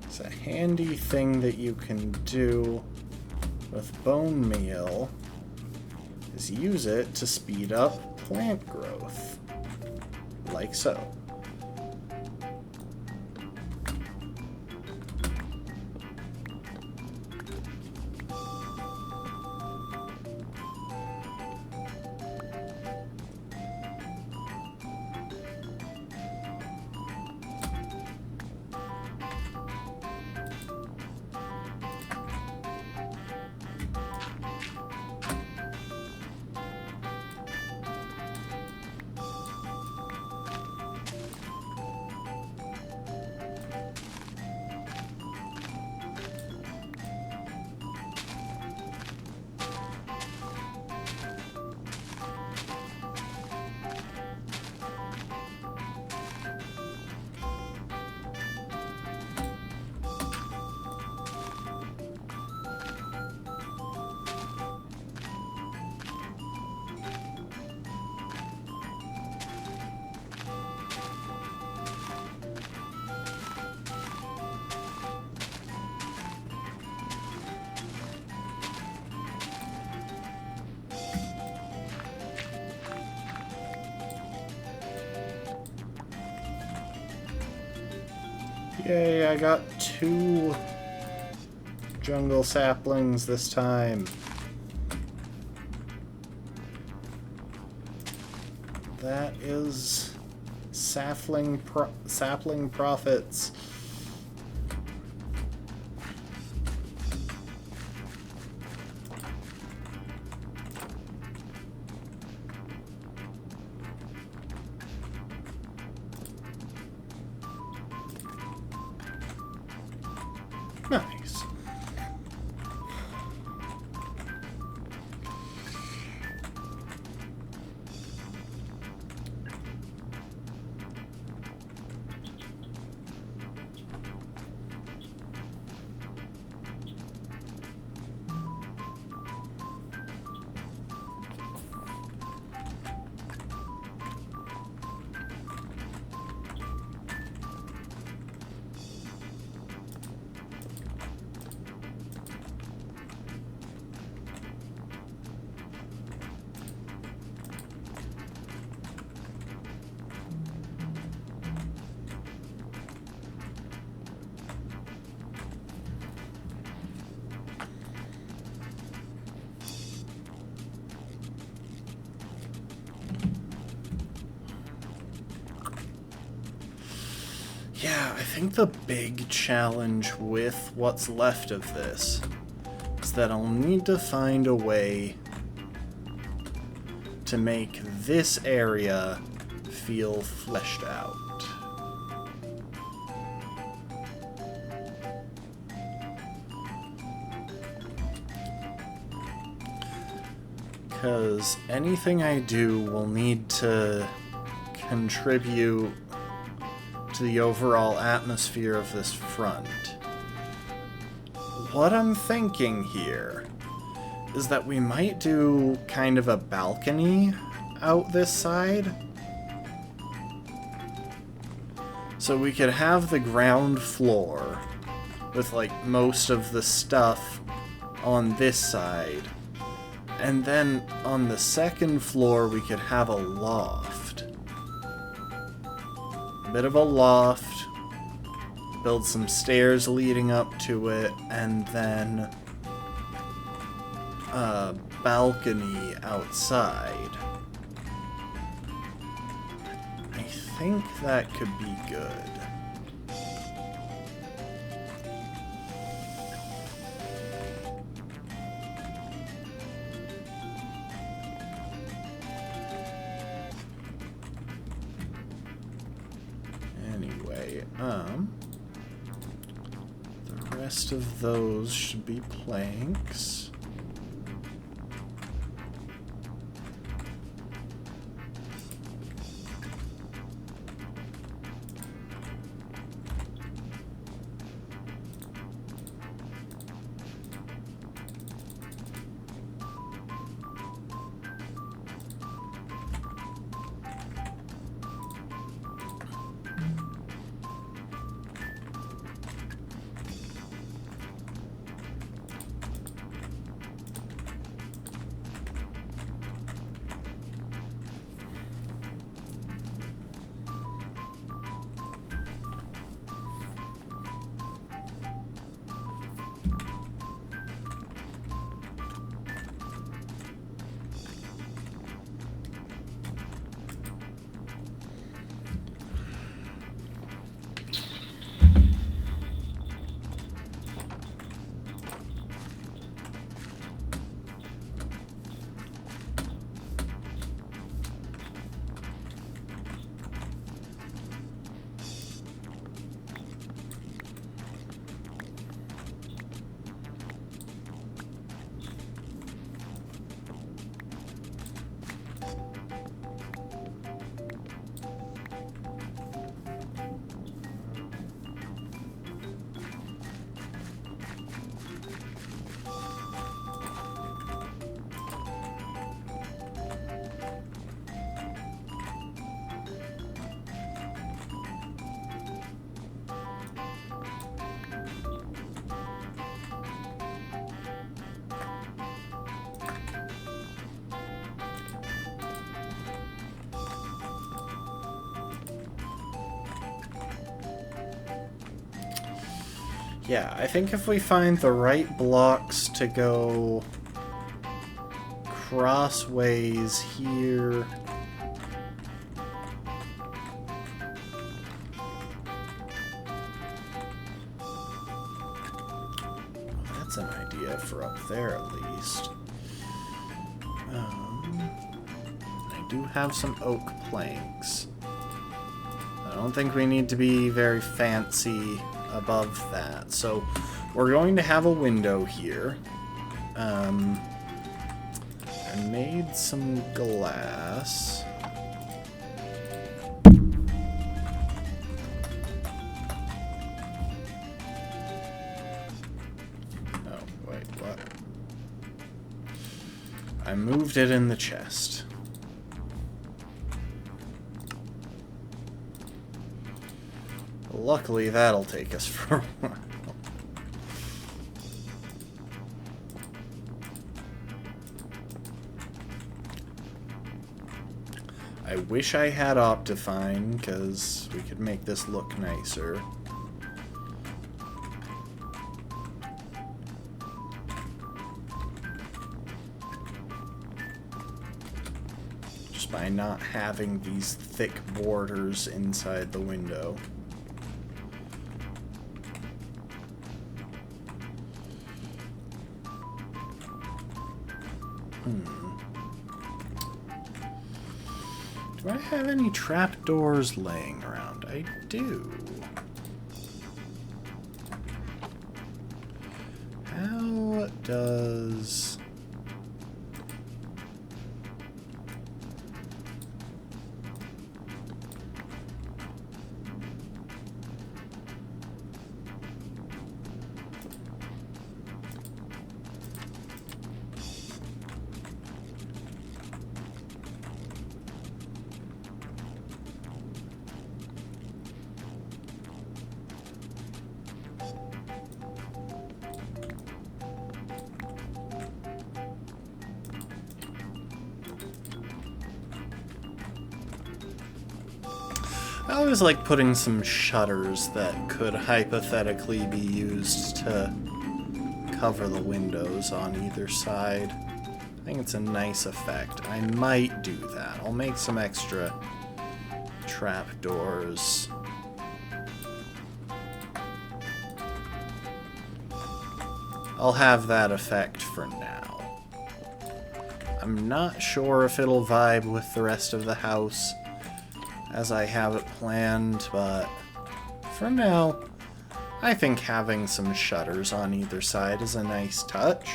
It's a handy thing that you can do with bone meal is use it to speed up plant growth, like so. Yay, I got 2 jungle saplings this time. That is sapling profits. Nice. Yeah, I think the big challenge with what's left of this is that I'll need to find a way to make this area feel fleshed out. Because anything I do will need to contribute to the overall atmosphere of this front. What I'm thinking here is that we might do kind of a balcony out this side. So we could have the ground floor with like most of the stuff on this side. And then on the second floor we could have a loft. Bit of a loft, build some stairs leading up to it, and then a balcony outside. I think that could be good. The rest of those should be planks. Yeah, I think if we find the right blocks to go crossways here... That's an idea for up there, at least. I do have some oak planks. I don't think we need to be very fancy above that. So we're going to have a window here. I made some glass. Oh, wait, what? I moved it in the chest. Luckily, that'll take us for a while. I wish I had Optifine, because we could make this look nicer. Just by not having these thick borders inside the window. Do I have any trapdoors laying around? I do. How does... I always like putting some shutters that could hypothetically be used to cover the windows on either side. I think it's a nice effect. I might do that. I'll make some extra trapdoors. I'll have that effect for now. I'm not sure if it'll vibe with the rest of the house as I have it planned, but for now, I think having some shutters on either side is a nice touch.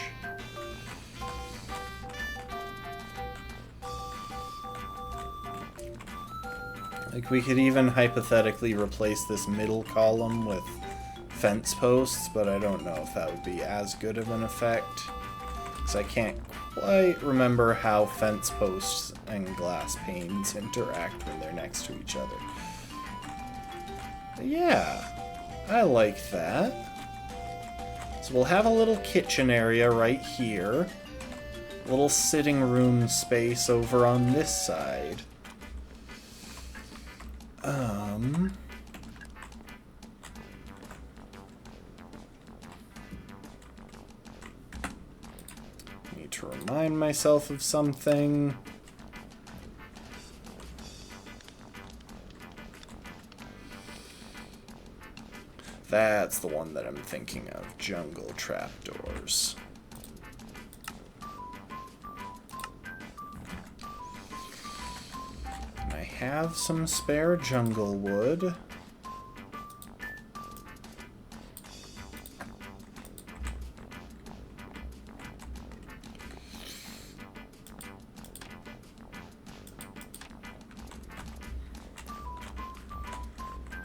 Like, we could even hypothetically replace this middle column with fence posts, but I don't know if that would be as good of an effect, because I can't quite remember how fence posts and glass panes interact when they're next to each other. But yeah, I like that. So we'll have a little kitchen area right here. A little sitting room space over on this side. Need to remind myself of something. That's the one that I'm thinking of, jungle trapdoors. And I have some spare jungle wood.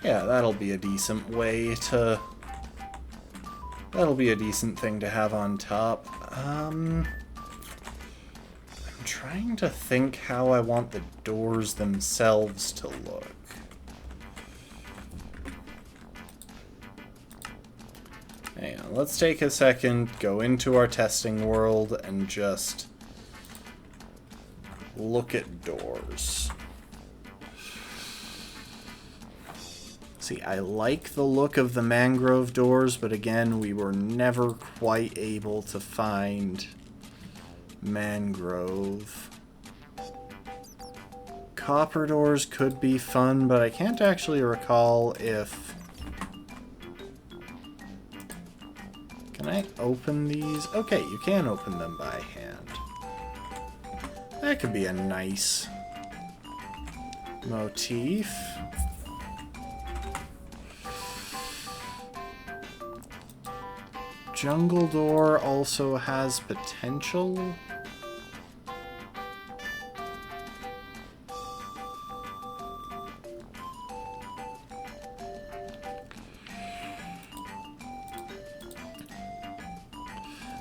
Yeah, that'll be a decent way to... That'll be a decent thing to have on top. I'm trying to think how I want the doors themselves to look. Hang on, let's take a second, go into our testing world, and just look at doors. See, I like the look of the mangrove doors, but again, we were never quite able to find mangrove. Copper doors could be fun, but I can't actually recall if... Can I open these? Okay, you can open them by hand. That could be a nice motif. Jungle door also has potential.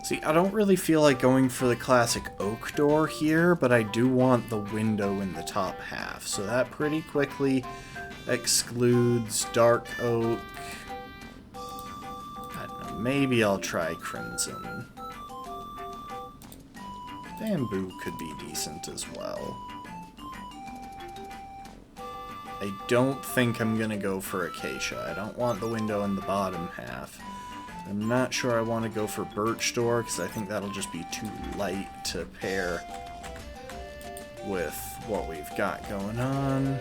See, I don't really feel like going for the classic oak door here, but I do want the window in the top half. So that pretty quickly excludes dark oak. I don't know, maybe I'll try crimson. Bamboo could be decent as well. I don't think I'm gonna go for acacia. I don't want the window in the bottom half. I'm not sure I want to go for birch door, because I think that'll just be too light to pair with what we've got going on.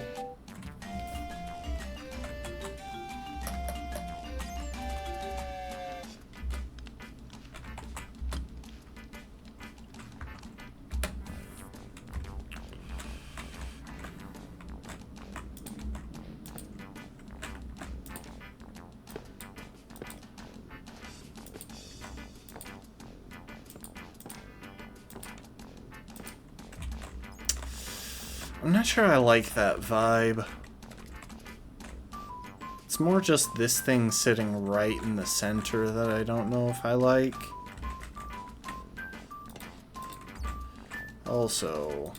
I'm not sure I like that vibe. It's more just this thing sitting right in the center that I don't know if I like. Also...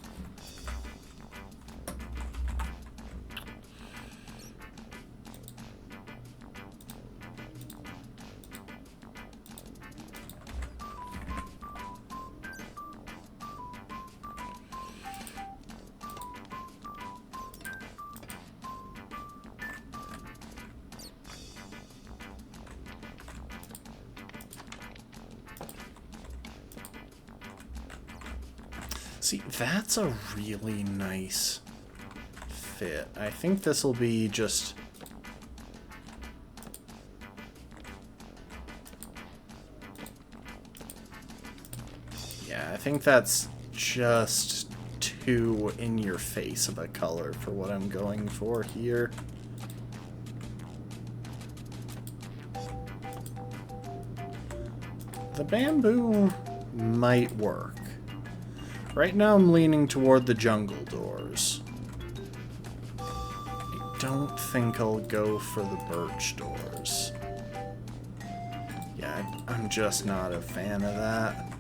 See, that's a really nice fit. I think this will be just... Yeah, I think that's just too in your face of a color for what I'm going for here. The bamboo might work. Right now I'm leaning toward the jungle doors. I don't think I'll go for the birch doors. Yeah, I'm just not a fan of that.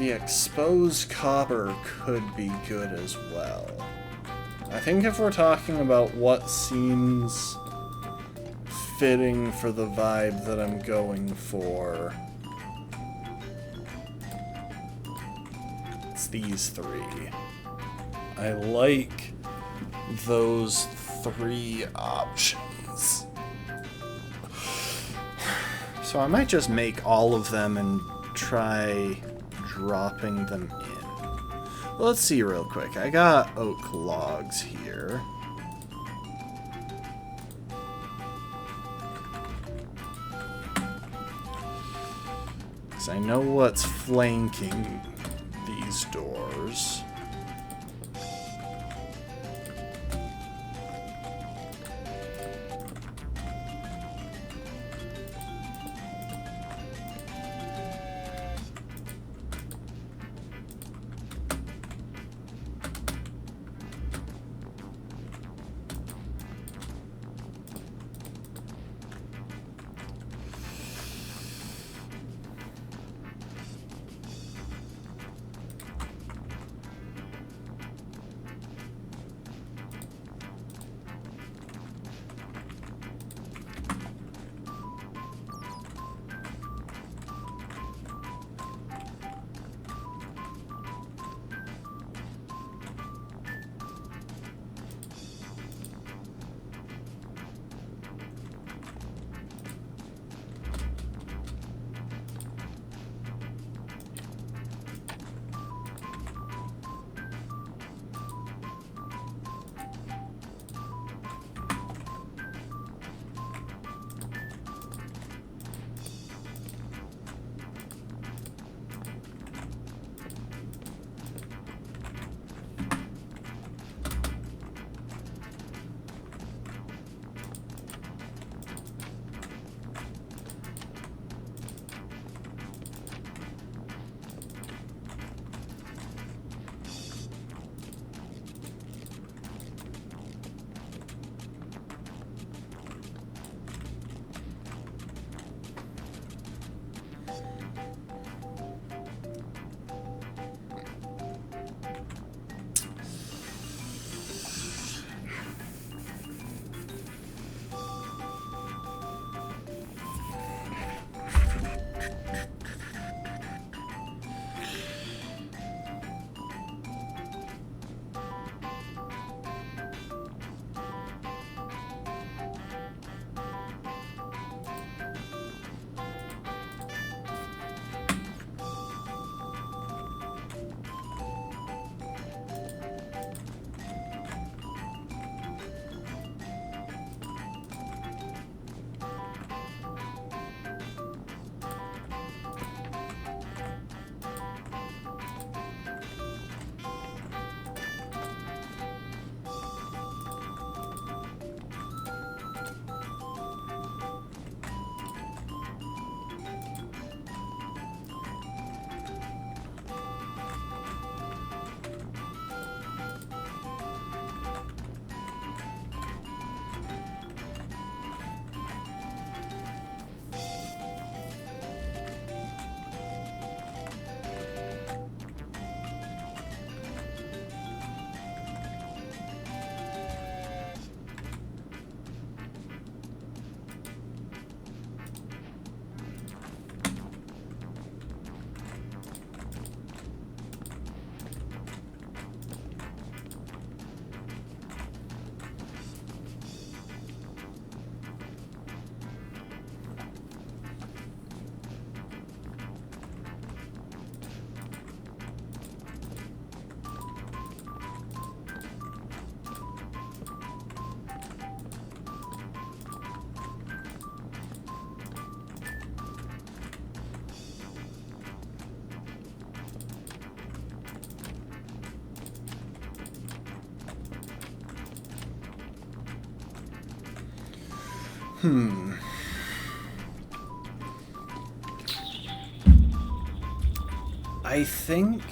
The exposed copper could be good as well. I think if we're talking about what seems fitting for the vibe that I'm going for, it's these three. I like those three options. So I might just make all of them and try dropping them in. Let's see real quick. I got oak logs here. So I know what's flanking these doors. I think,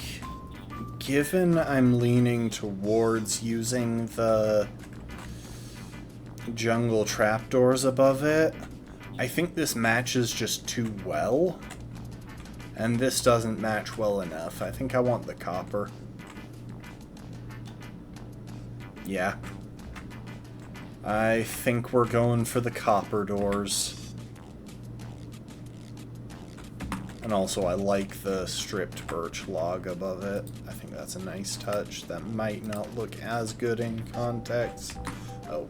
given I'm leaning towards using the jungle trapdoors above it, I think this matches just too well. And this doesn't match well enough. I think I want the copper. Yeah. I think we're going for the copper doors. And also, I like the stripped birch log above it. I think that's a nice touch. That might not look as good in context. Oh.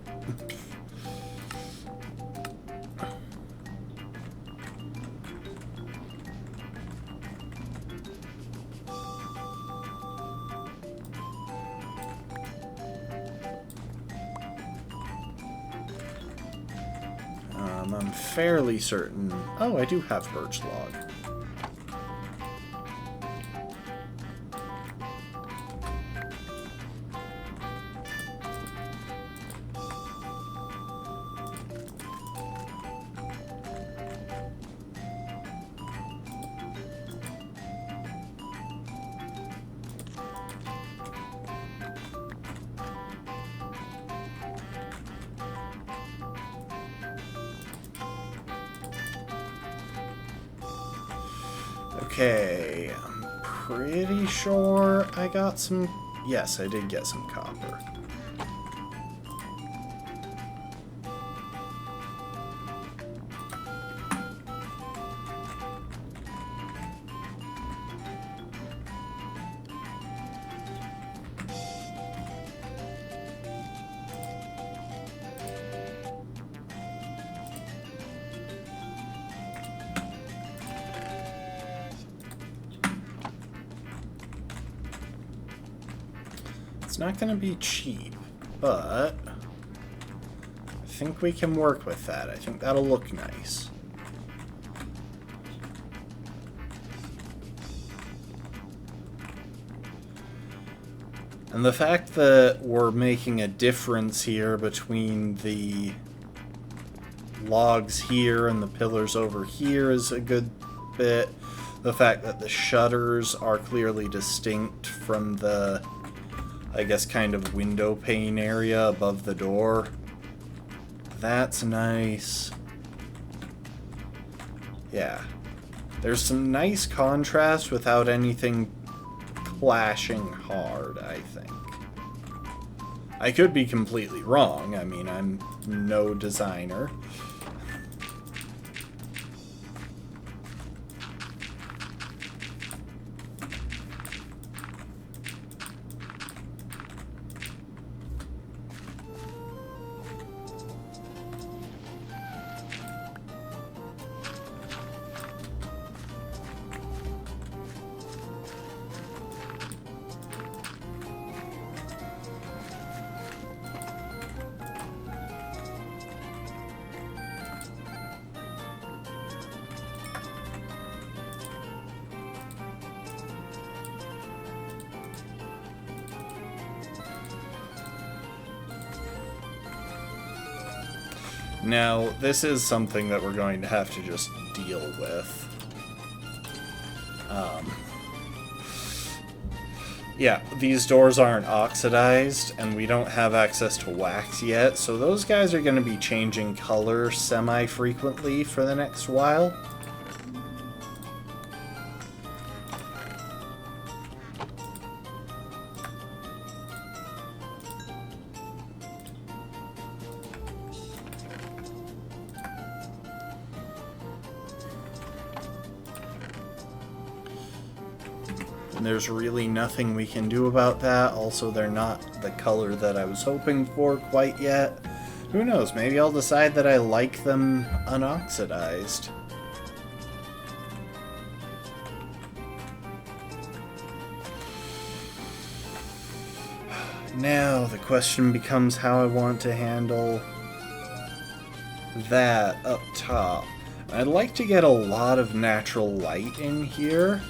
I'm fairly certain... Oh, I do have birch log. Okay, I'm pretty sure I got some... Yes, I did get some copper. It's not going to be cheap, but I think we can work with that. I think that'll look nice. And the fact that we're making a difference here between the logs here and the pillars over here is a good bit. The fact that the shutters are clearly distinct from the, I guess, kind of window pane area above the door. That's nice. Yeah. There's some nice contrast without anything clashing hard, I think. I could be completely wrong. I mean, I'm no designer. Now, this is something that we're going to have to just deal with. Yeah, these doors aren't oxidized, and we don't have access to wax yet, so those guys are going to be changing color semi-frequently for the next while. There's really nothing we can do about that. Also, they're not the color that I was hoping for quite yet. Who knows? Maybe I'll decide that I like them unoxidized. Now, the question becomes how I want to handle that up top. I'd like to get a lot of natural light in here.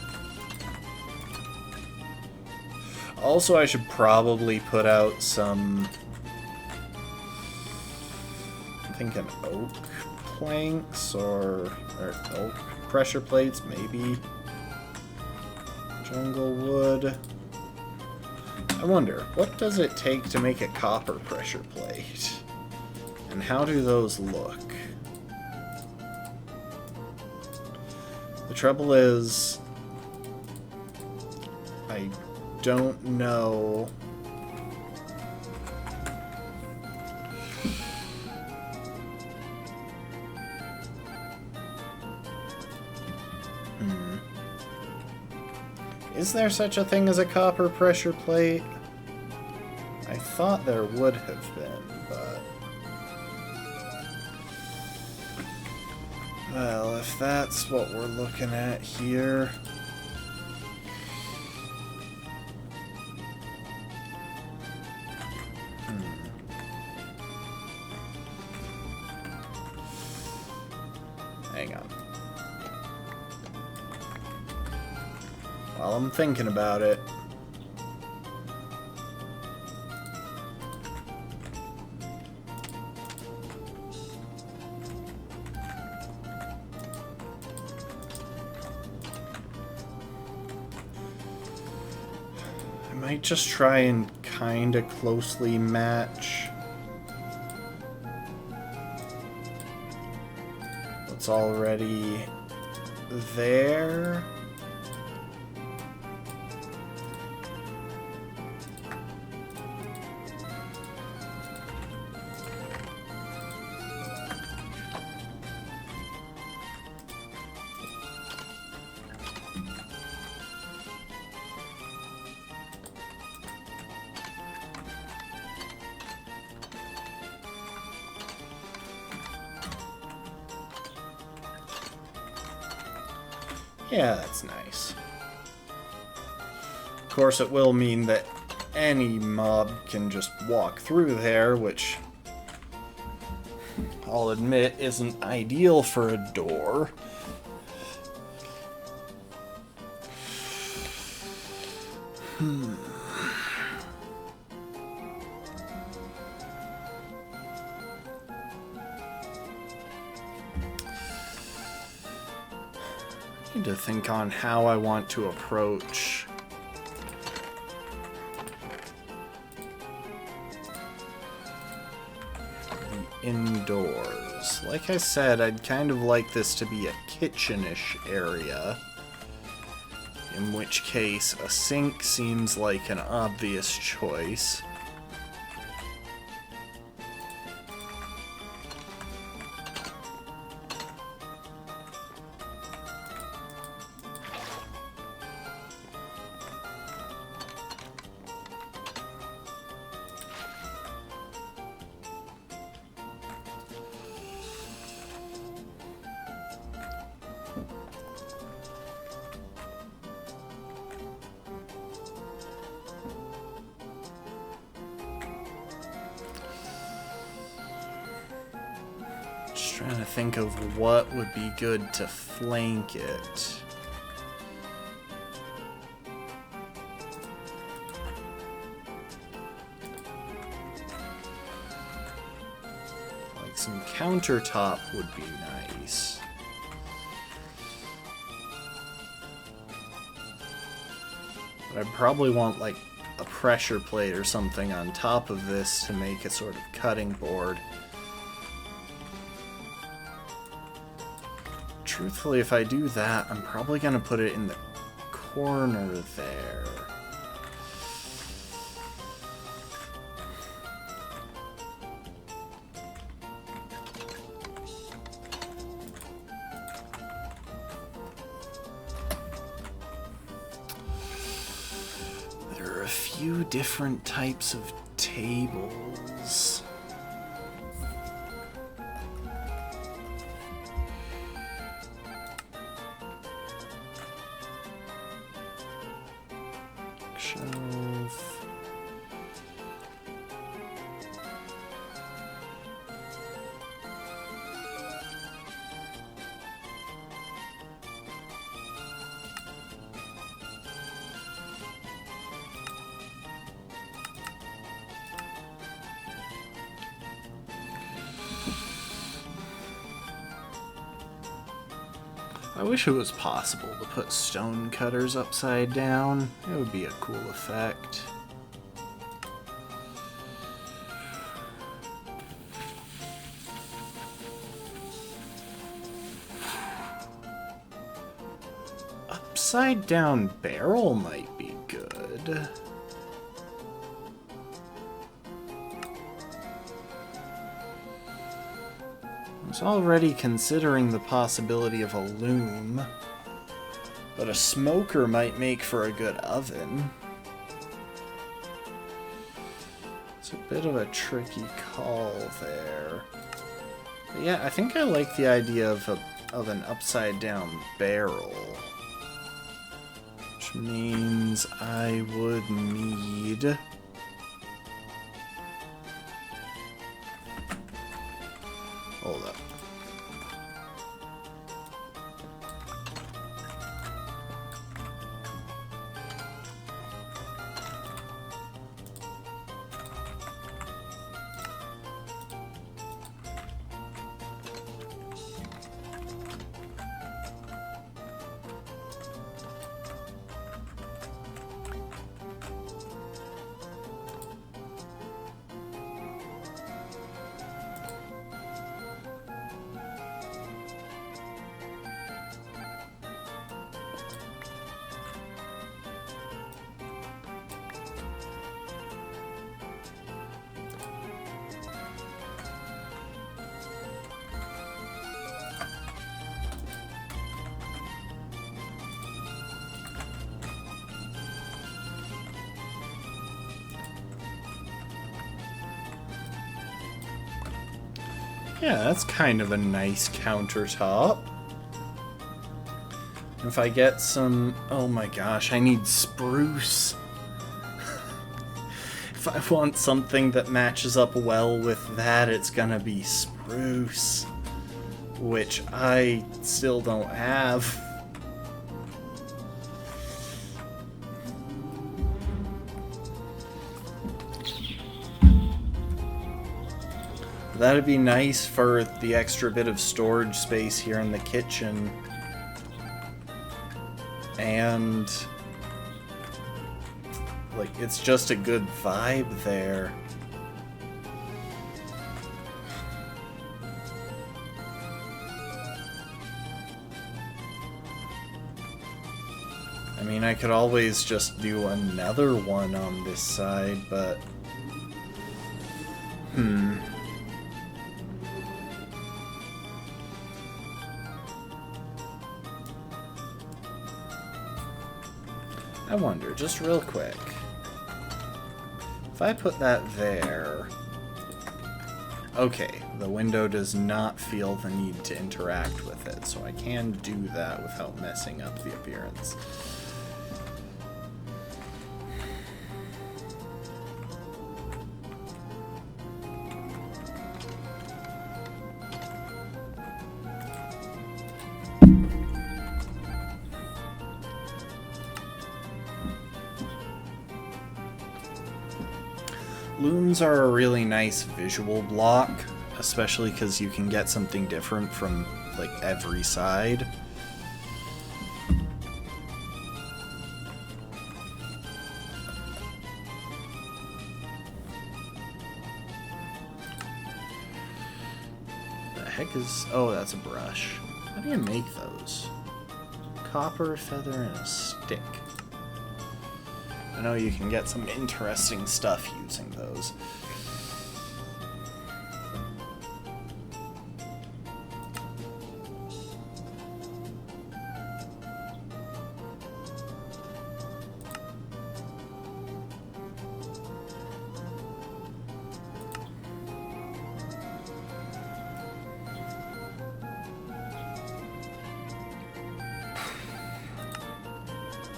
Also, I should probably put out some thinking oak planks or oak pressure plates, maybe. Jungle wood. I wonder, what does it take to make a copper pressure plate? And how do those look? The trouble is, I don't know. Is there such a thing as a copper pressure plate? I thought there would have been, but... Well, if that's what we're looking at here... Hang on. While I'm thinking about it... I might just try and kinda closely match what's already there. Yeah, that's nice. Of course, it will mean that any mob can just walk through there, which I'll admit isn't ideal for a door. To think on how I want to approach the indoors. Like I said, I'd kind of like this to be a kitchenish area, in which case a sink seems like an obvious choice. Trying to think of what would be good to flank it. Like some countertop would be nice. But I'd probably want like a pressure plate or something on top of this to make a sort of cutting board. Truthfully, if I do that, I'm probably going to put it in the corner there. There are a few different types of tables. Shelf. I wish it was possible to put stone cutters upside down. It would be a cool effect. Upside down barrel might be good. I was already considering the possibility of a loom, but a smoker might make for a good oven. It's a bit of a tricky call there. But yeah, I think I like the idea of an upside down barrel. Which means I would need... Hold up. Yeah, that's kind of a nice countertop. If I get some... Oh my gosh, I need spruce. If I want something that matches up well with that, it's gonna be spruce. Which I still don't have. That'd be nice for the extra bit of storage space here in the kitchen. And... like, it's just a good vibe there. I mean, I could always just do another one on this side, but... I wonder, just real quick, if I put that there... Okay, the window does not feel the need to interact with it, so I can do that without messing up the appearance. Looms are a really nice visual block, especially because you can get something different from, like, every side. The heck is... Oh, that's a brush. How do you make those? Copper, feather, and a stick. I know you can get some interesting stuff using those.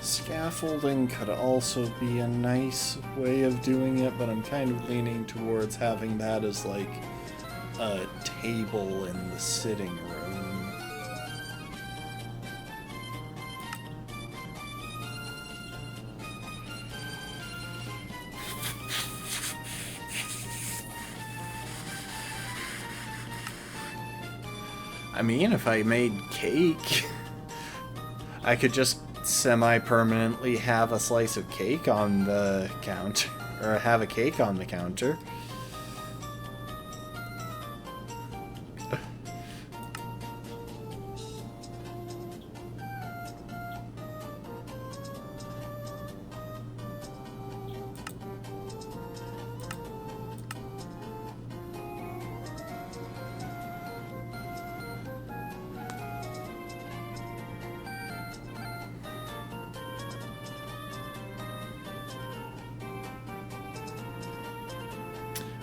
Scaffolding could also be a nice way of doing it, but I'm kind of leaning towards having that as like a table in the sitting room. I mean, if I made cake... I could just semi-permanently have a slice of cake on the counter, or have a cake on the counter.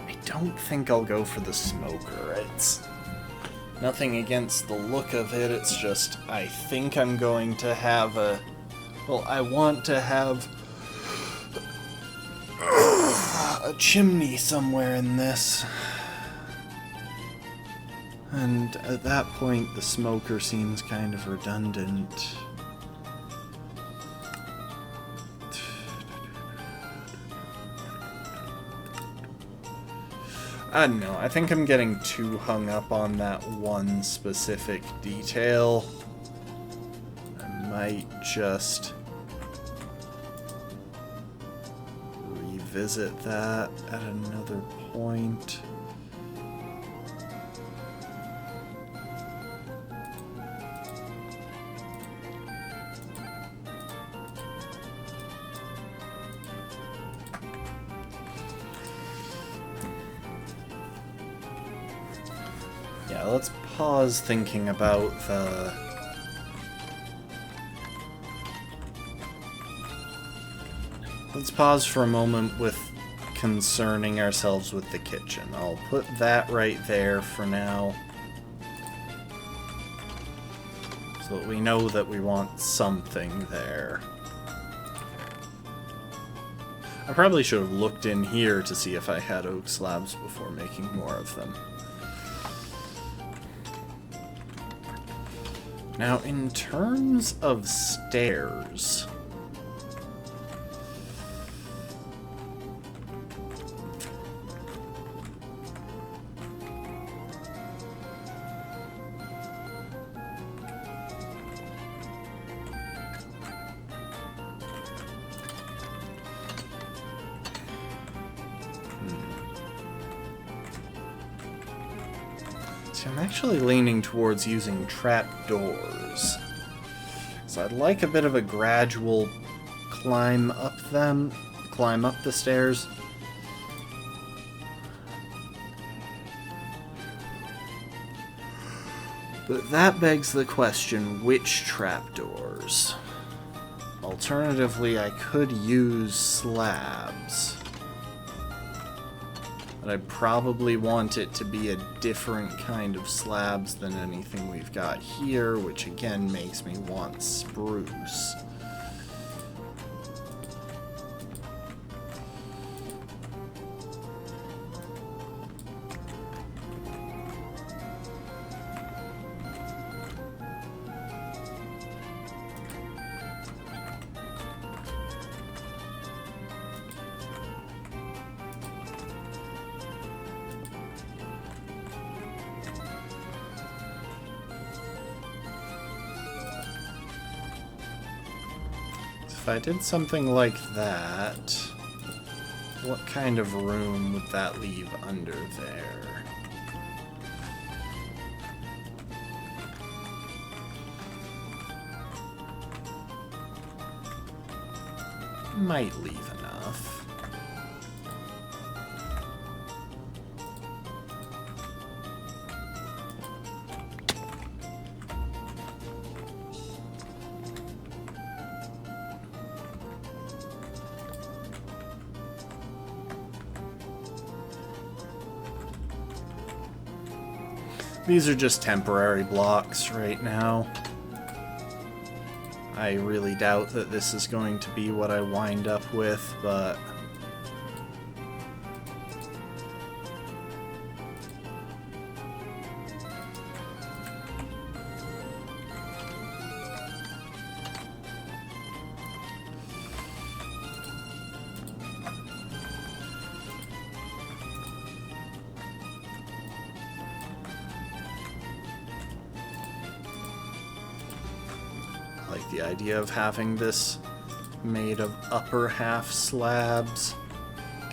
I don't think I'll go for the smoker. It's nothing against the look of it, it's just I think I'm going to have a... Well, I want to have a chimney somewhere in this. And at that point, the smoker seems kind of redundant. I don't know, I think I'm getting too hung up on that one specific detail. I might just revisit that at another point. Yeah, let's pause thinking about the... Let's pause for a moment with concerning ourselves with the kitchen. I'll put that right there for now. So that we know that we want something there. I probably should have looked in here to see if I had oak slabs before making more of them. Now, in terms of stairs... I'm actually leaning towards using trapdoors. So I'd like a bit of a gradual climb up the stairs. But that begs the question, which trapdoors? Alternatively, I could use slabs. But I probably want it to be a different kind of slabs than anything we've got here, which again makes me want spruce. If I did something like that, what kind of room would that leave under there? Might leave enough. These are just temporary blocks right now. I really doubt that this is going to be what I wind up with, but... Like the idea of having this made of upper half slabs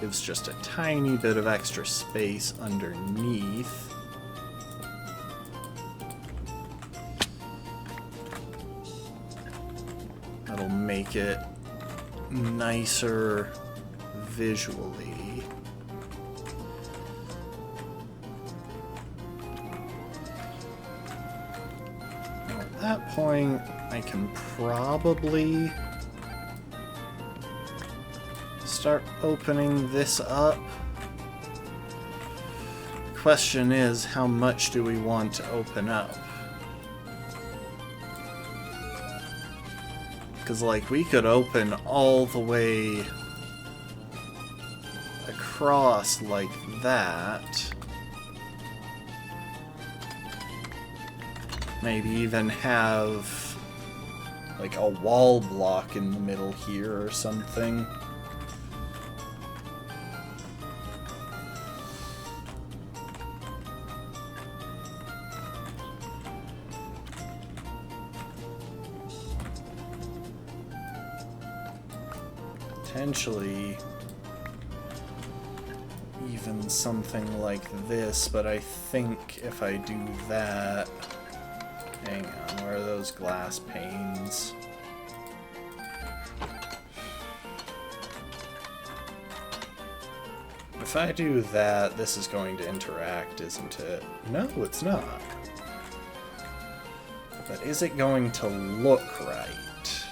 gives just a tiny bit of extra space underneath. That'll make it nicer visually. Now at that point, I can probably start opening this up. The question is, how much do we want to open up? Because, like, we could open all the way across like that. Maybe even have, like, a wall block in the middle here or something. Potentially even something like this, but I think if I do that... Hang on, where are those glass panes? If I do that, this is going to interact, isn't it? No, it's not. But is it going to look right?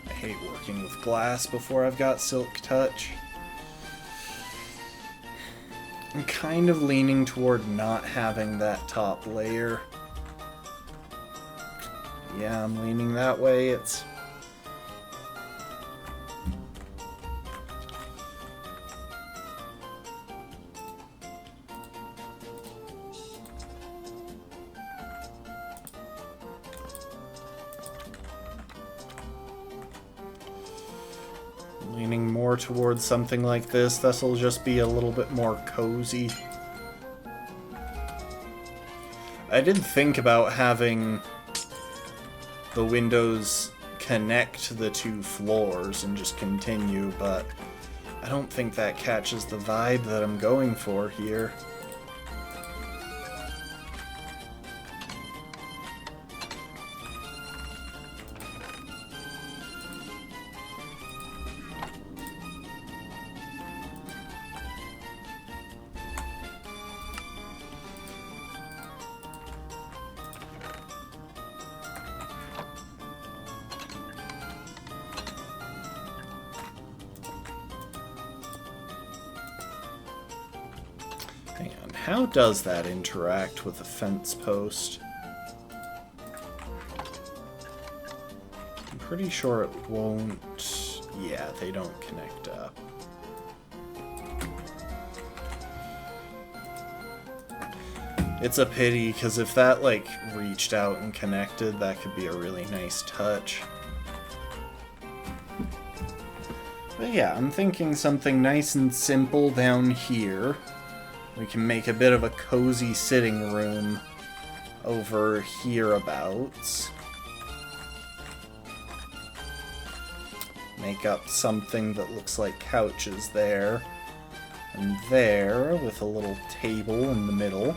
I hate working with glass before I've got Silk Touch. I'm kind of leaning toward not having that top layer. Yeah, I'm leaning that way. It's... leaning more towards something like this. This'll just be a little bit more cozy. I did think about having the windows connect the two floors and just continue, but I don't think that catches the vibe that I'm going for here. Hang on, how does that interact with a fence post? I'm pretty sure it won't... Yeah, they don't connect up. It's a pity, because if that, like, reached out and connected, that could be a really nice touch. But yeah, I'm thinking something nice and simple down here. We can make a bit of a cozy sitting room over hereabouts. Make up something that looks like couches there. And there, with a little table in the middle.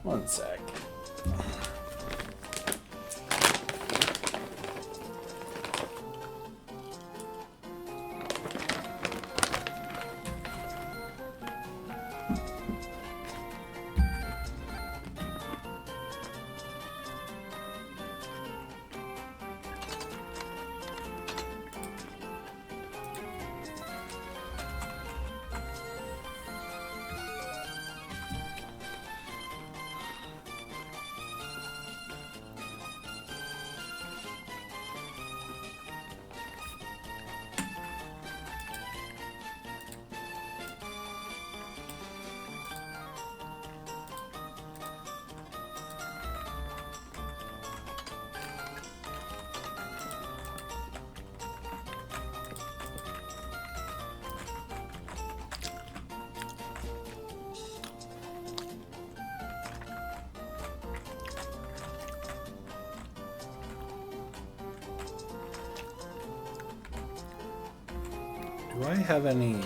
One sec. Do I have any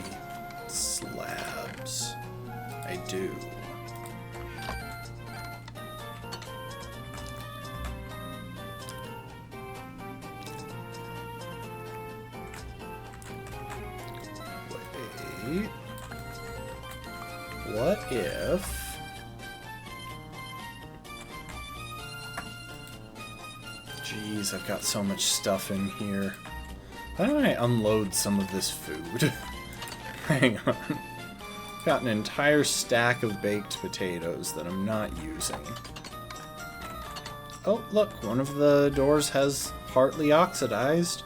slabs? I do. Wait. What if... Jeez, I've got so much stuff in here. Why don't I unload some of this food? Hang on. Got an entire stack of baked potatoes that I'm not using. Oh, look, one of the doors has partly oxidized.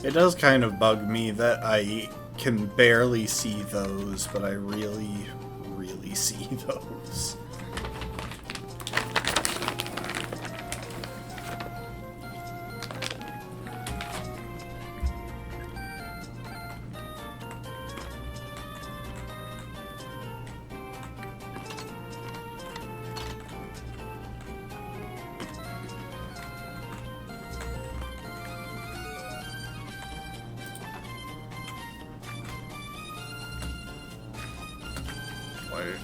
It does kind of bug me that I can barely see those, but I really, really see those. Wait.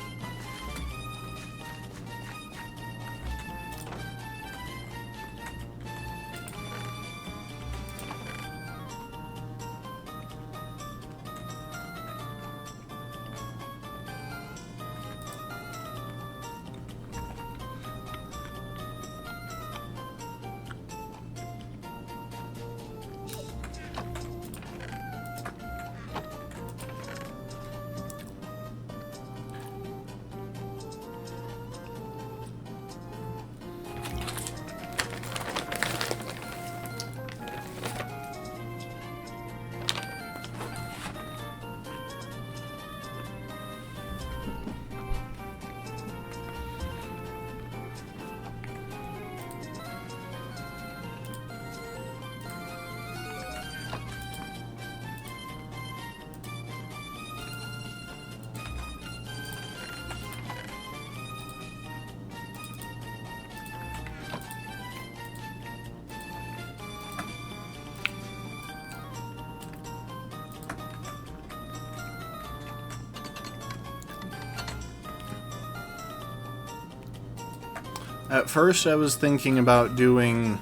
At first I was thinking about doing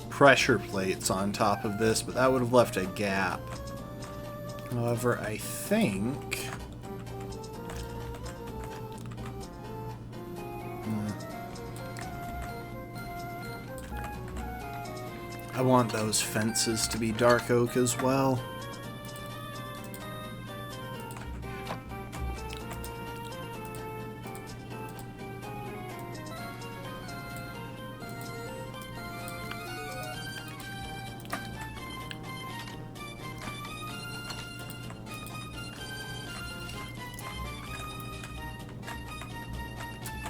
pressure plates on top of this, but that would have left a gap. However, I think I want those fences to be dark oak as well.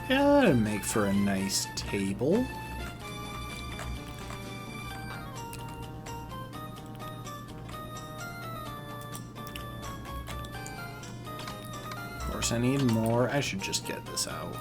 Yeah, that'd make for a nice table. Of course, I need more. I should just get this out.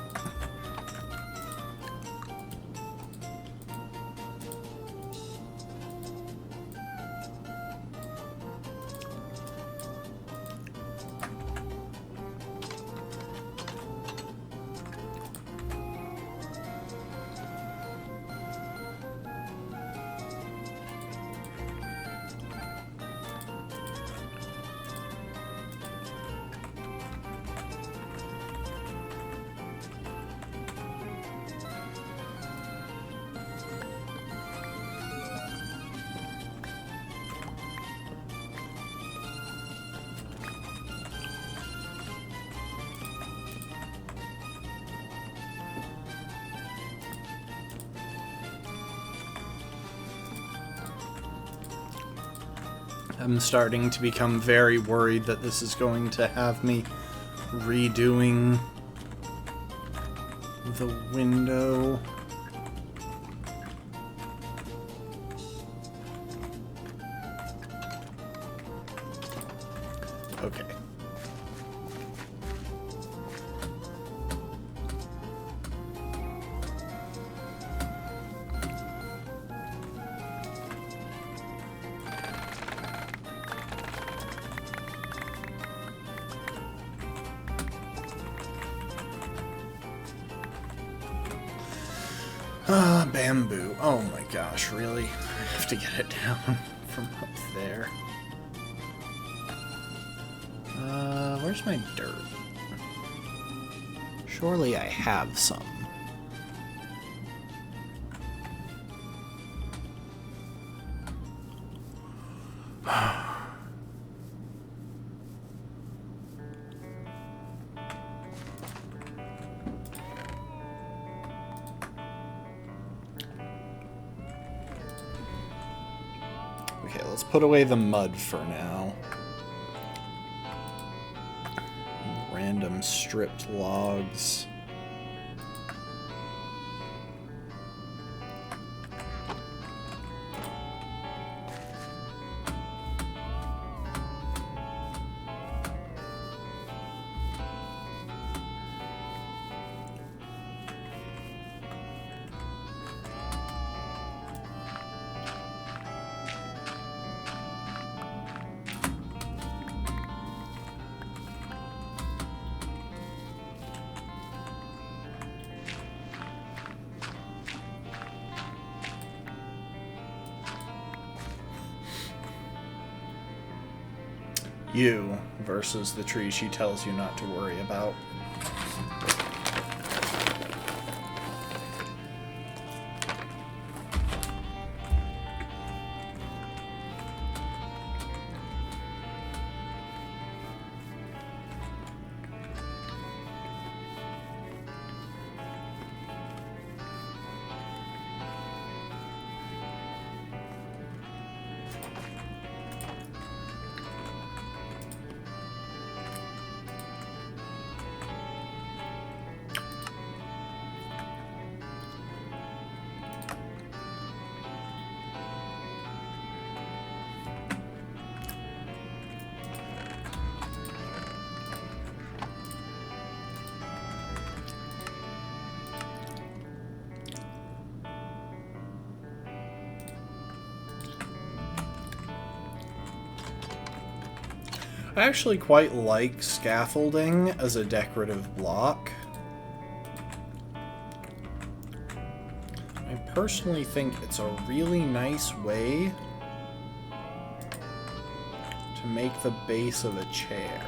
I'm starting to become very worried that this is going to have me redoing the window. Okay. Bamboo. Oh my gosh, really? I have to get it down from up there. Where's my dirt? Surely I have some. Okay, let's put away the mud for now. Random stripped logs. You versus the tree she tells you not to worry about. I actually quite like scaffolding as a decorative block. I personally think it's a really nice way to make the base of a chair.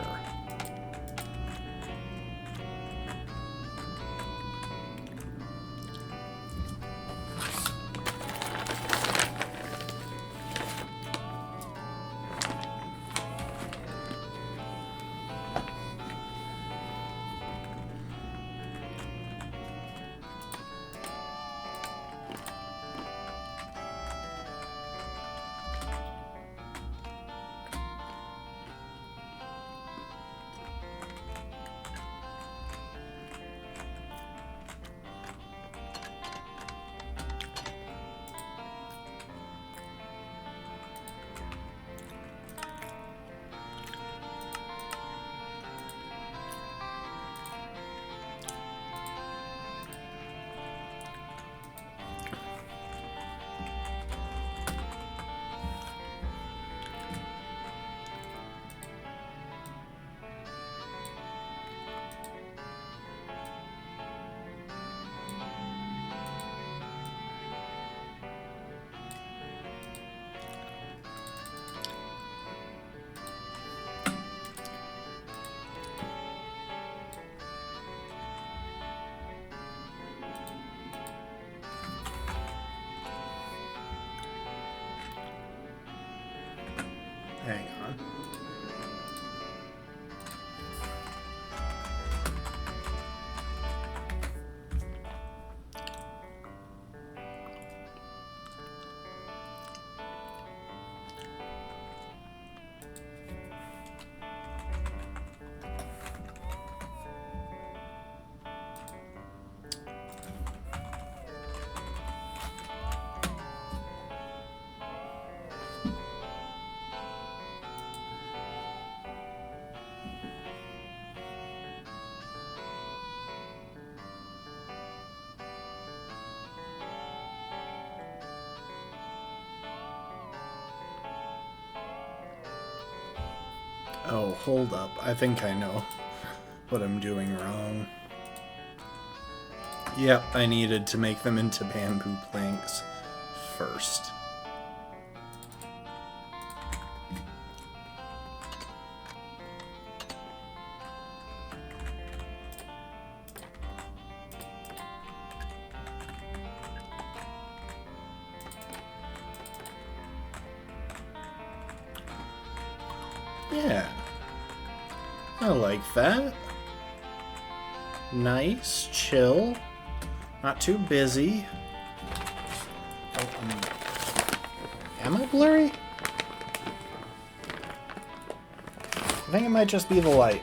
Oh, hold up. I think I know what I'm doing wrong. Yep, I needed to make them into bamboo planks first. Yeah. I like that. Nice, chill. Not too busy. Oh, am I blurry? I think it might just be the light.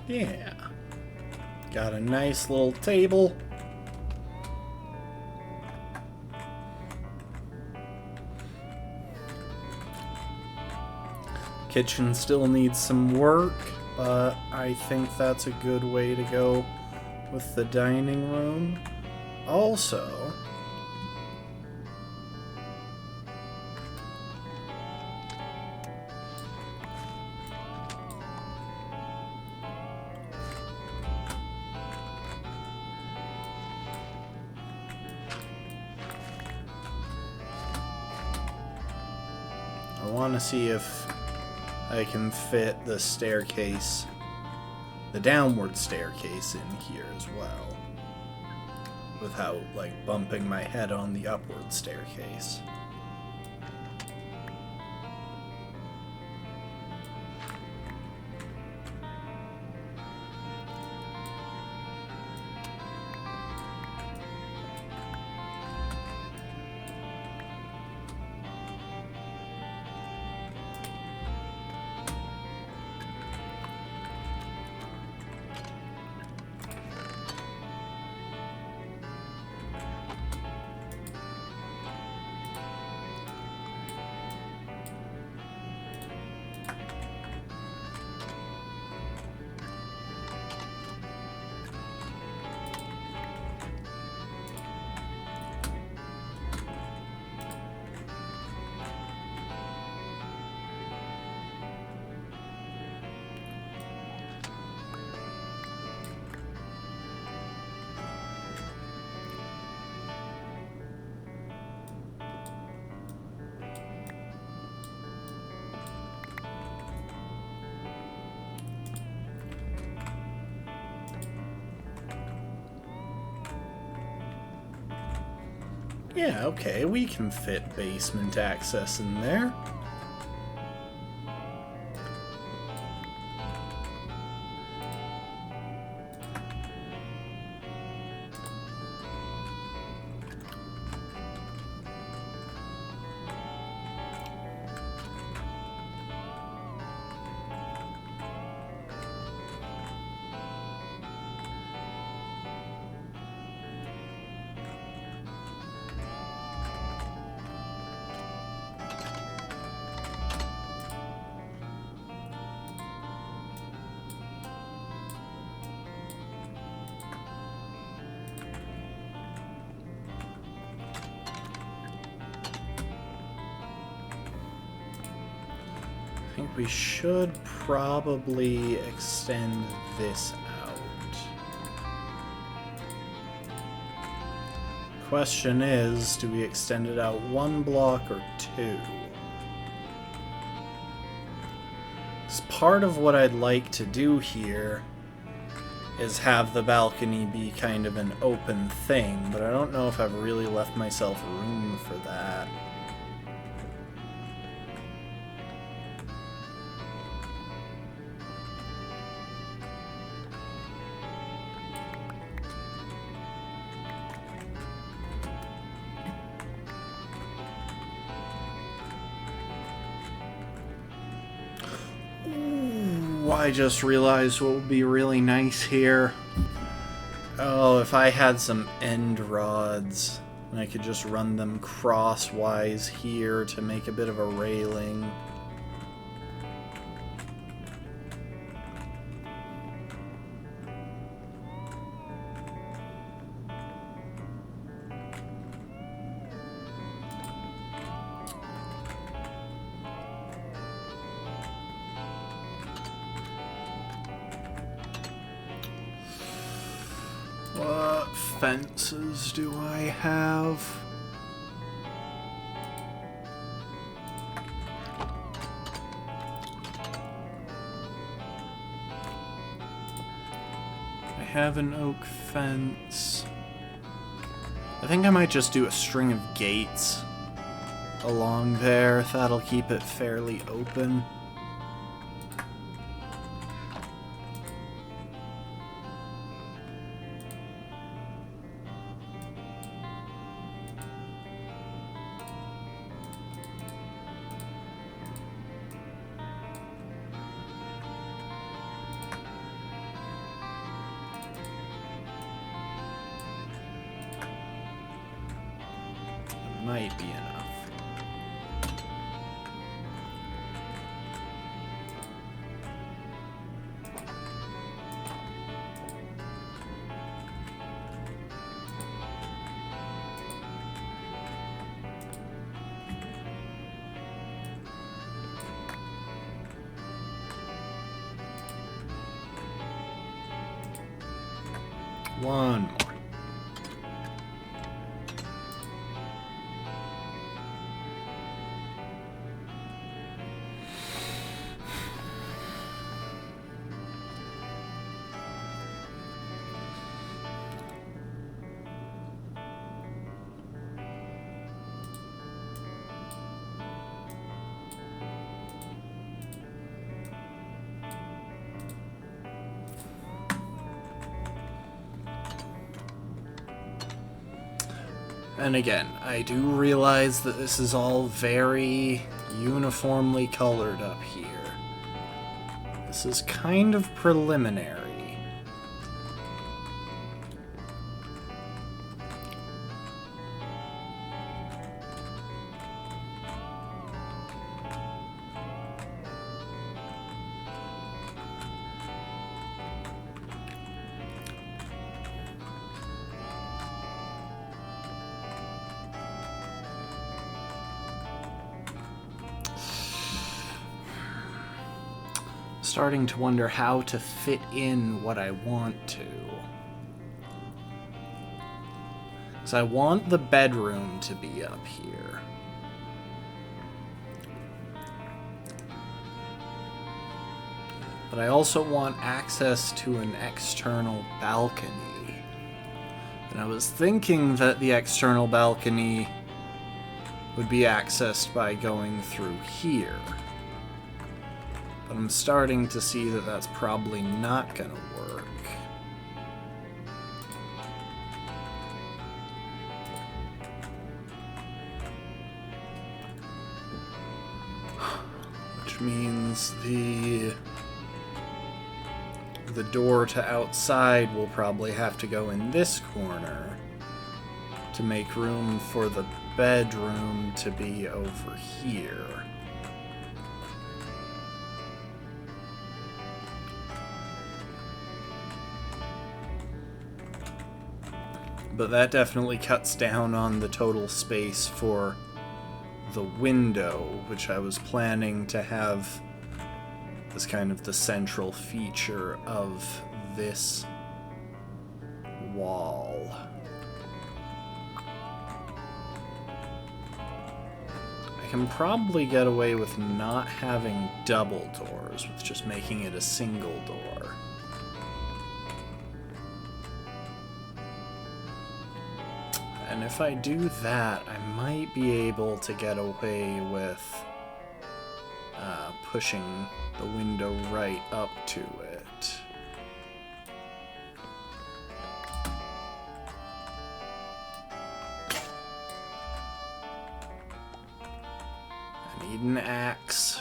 Yeah. Got a nice little table. Kitchen still needs some work, but I think that's a good way to go with the dining room. Also, I want to see if I can fit the staircase, the downward staircase in here as well, without, like, bumping my head on the upward staircase. Yeah, okay, we can fit basement access in there. I think we should probably extend this out. Question is, do we extend it out 1 block or 2? 'Cause part of what I'd like to do here is have the balcony be kind of an open thing, but I don't know if I've really left myself room for that. I just realized what would be really nice here. Oh, if I had some end rods, and I could just run them crosswise here to make a bit of a railing. What fences do I have? I have an oak fence. I think I might just do a string of gates along there. That'll keep it fairly open. Might be enough. One more. And again, I do realize that this is all very uniformly colored up here. This is kind of preliminary. Starting to wonder how to fit in what I want to. Because I want the bedroom to be up here. But I also want access to an external balcony. And I was thinking that the external balcony would be accessed by going through here. But I'm starting to see that that's probably not gonna work. Which means the door to outside will probably have to go in this corner to make room for the bedroom to be over here. But that definitely cuts down on the total space for the window, which I was planning to have as kind of the central feature of this wall. I can probably get away with not having double doors, with just making it a single door. And if I do that, I might be able to get away with pushing the window right up to it. I need an axe.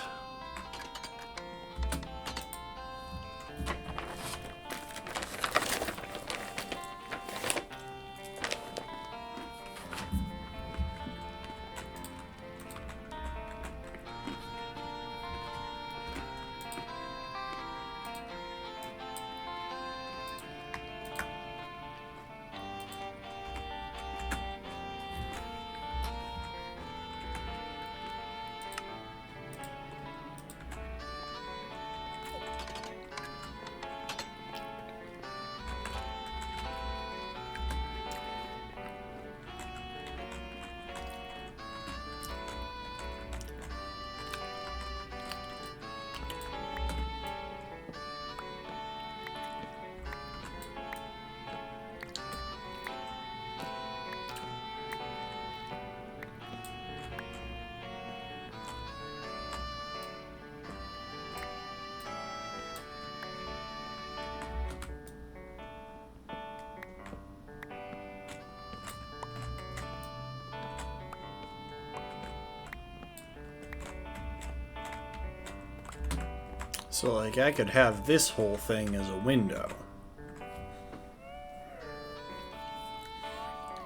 So, like, I could have this whole thing as a window.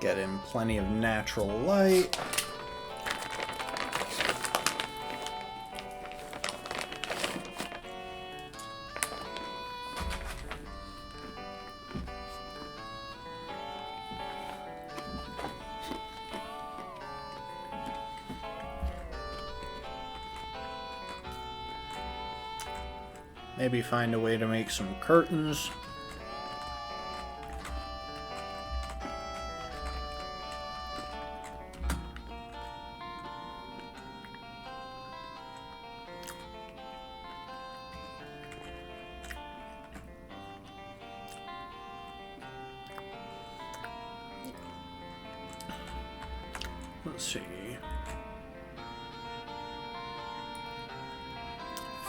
Get in plenty of natural light. Maybe find a way to make some curtains. Let's see.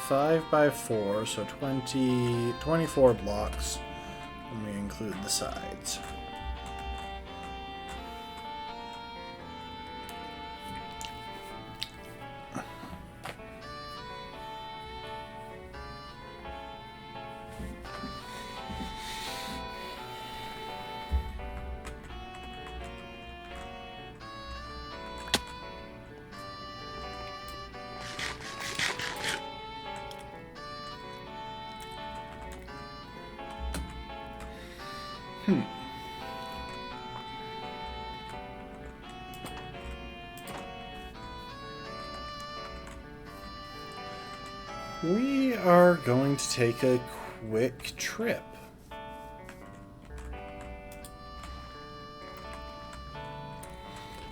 5 by 4, so 24 blocks when we include the sides. We are going to take a quick trip.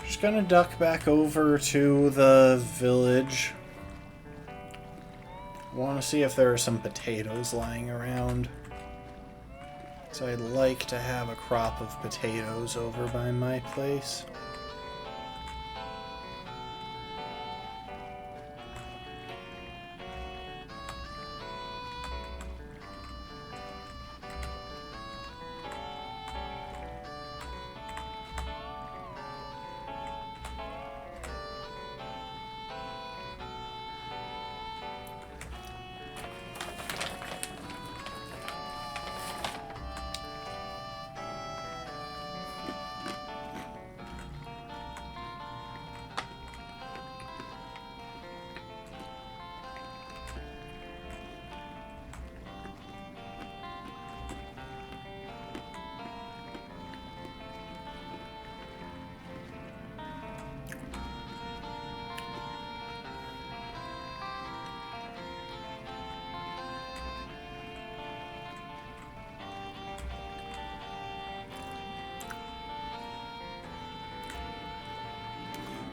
Just gonna duck back over to the village. Want to see if there are some potatoes lying around. So I'd like to have a crop of potatoes over by my place.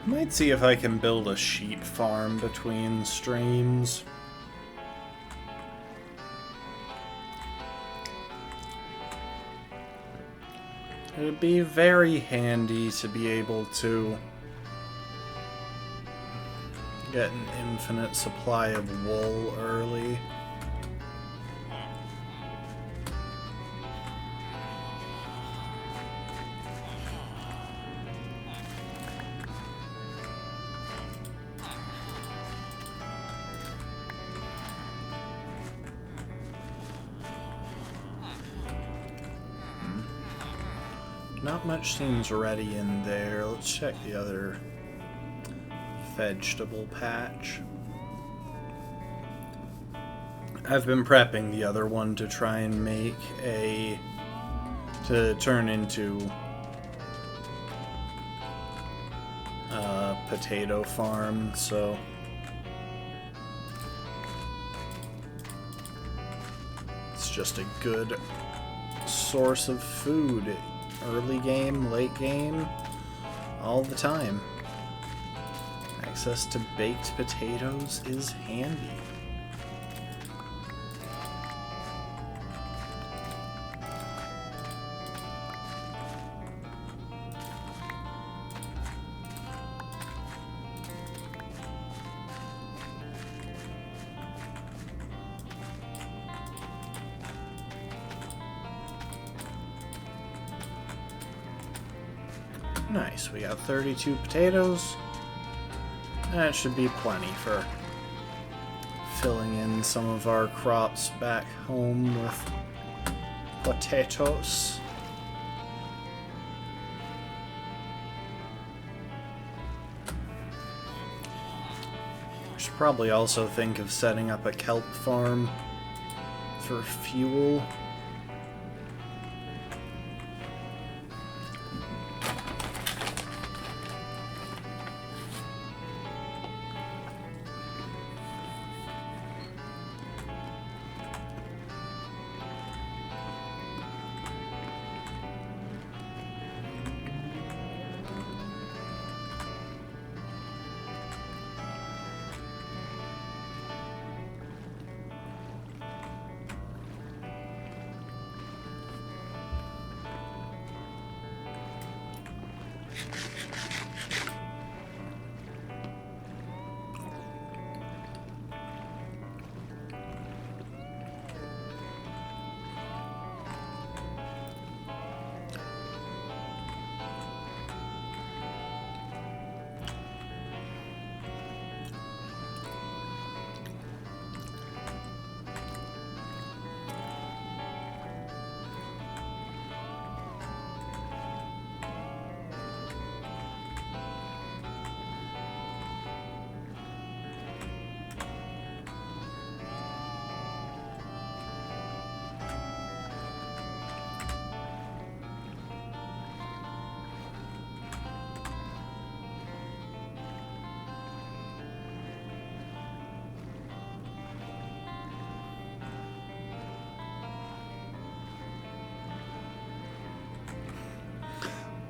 Might see if I can build a sheep farm between streams. It would be very handy to be able to get an infinite supply of wool early. Not much seems ready in there. Let's check the other vegetable patch. I've been prepping the other one to try and make to turn into a potato farm, so it's just a good source of food. Early game, late game, all the time. Access to baked potatoes is handy. Nice, we got 32 potatoes. That should be plenty for filling in some of our crops back home with potatoes. I should probably also think of setting up a kelp farm for fuel.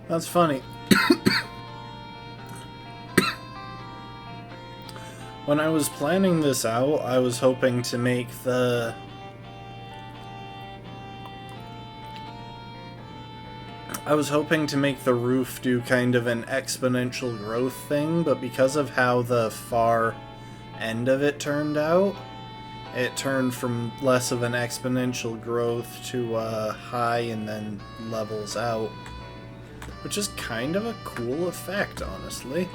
That's funny. When I was planning this out, I was hoping to make the I was hoping to make the roof do kind of an exponential growth thing, but because of how the far end of it turned out, it turned from less of an exponential growth to high and then levels out. Which is kind of a cool effect, honestly.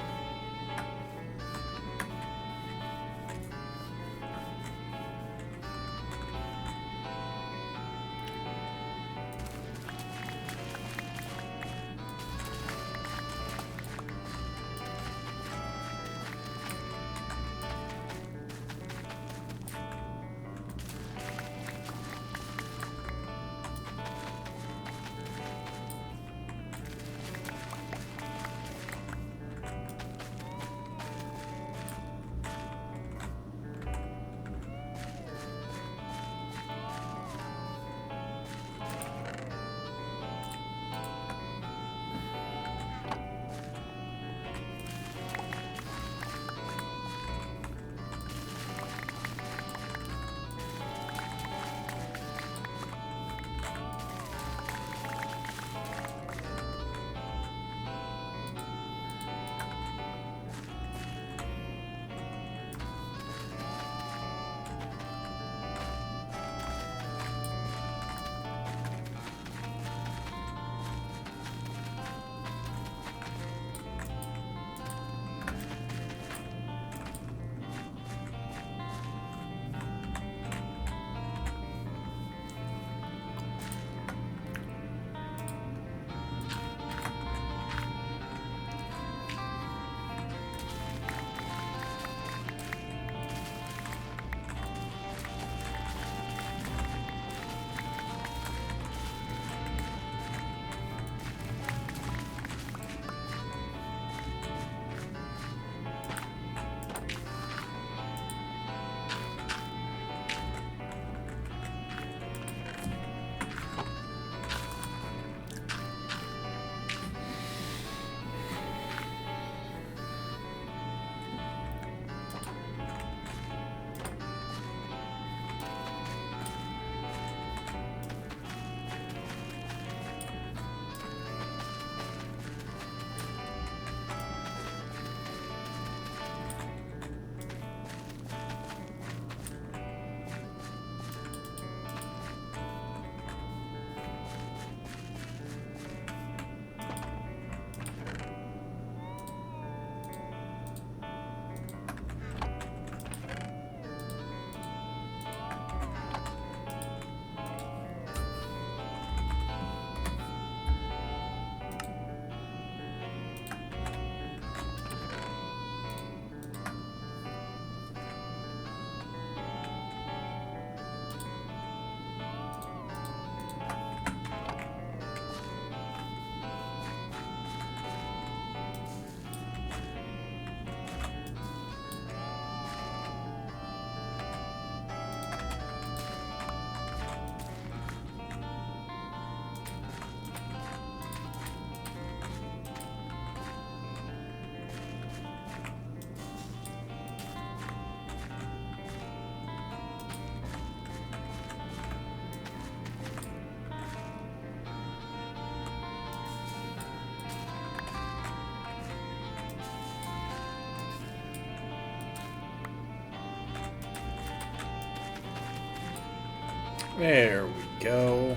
There we go.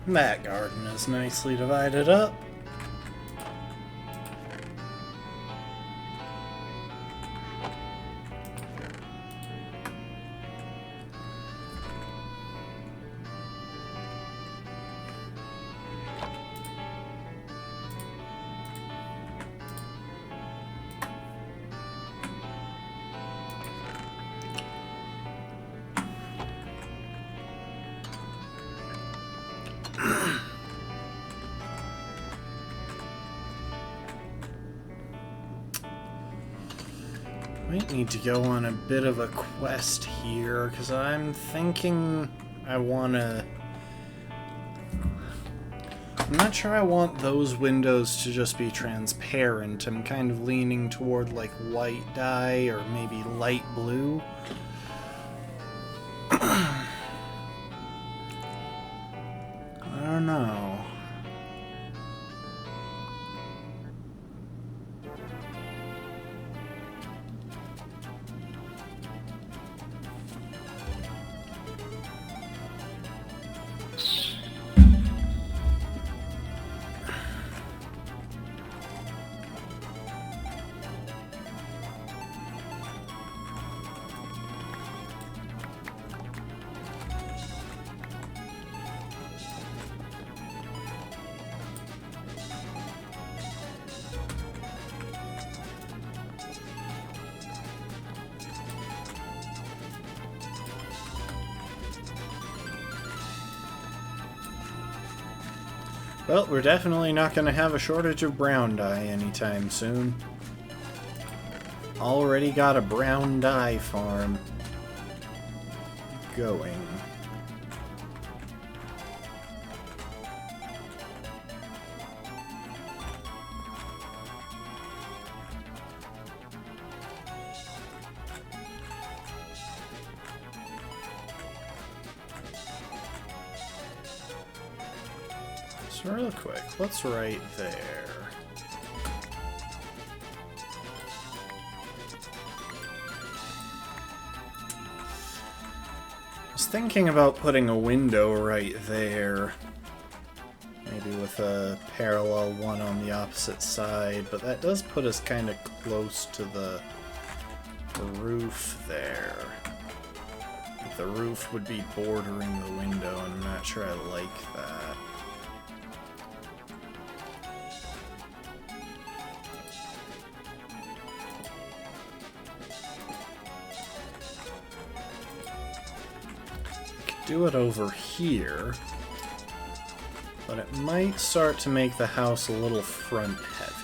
That garden is nicely divided up. Might need to go on a bit of a quest here, because I'm thinking I'm not sure I want those windows to just be transparent. I'm kind of leaning toward like white dye or maybe light blue. I don't Well, we're definitely not going to have a shortage of brown dye anytime soon. Already got a brown dye farm going. So real quick, what's right there? I was thinking about putting a window right there. Maybe with a parallel one on the opposite side, but that does put us kind of close to the roof there. Like the roof would be bordering the window, and I'm not sure I like that. Do it over here, but it might start to make the house a little front heavy.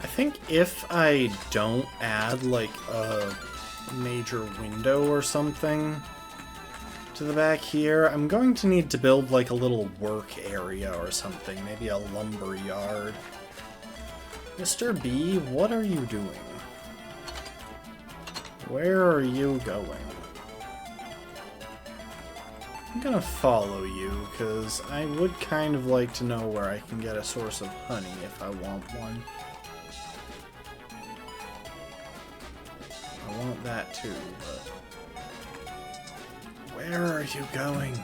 I think if I don't add like a major window or something to the back here, I'm going to need to build like a little work area or something, maybe a lumber yard. Mr. B, what are you doing? Where are you going? I'm gonna follow you, because I would kind of like to know where I can get a source of honey if I want one. I want that too, but... Where are you going?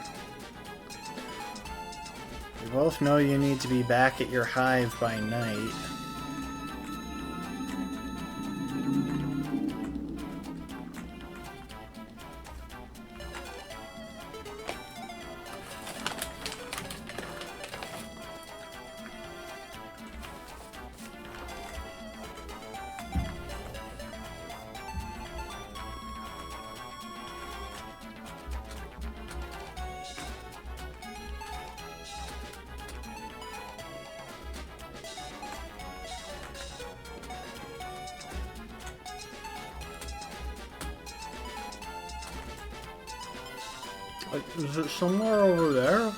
We both know you need to be back at your hive by night. Like, is it somewhere over there?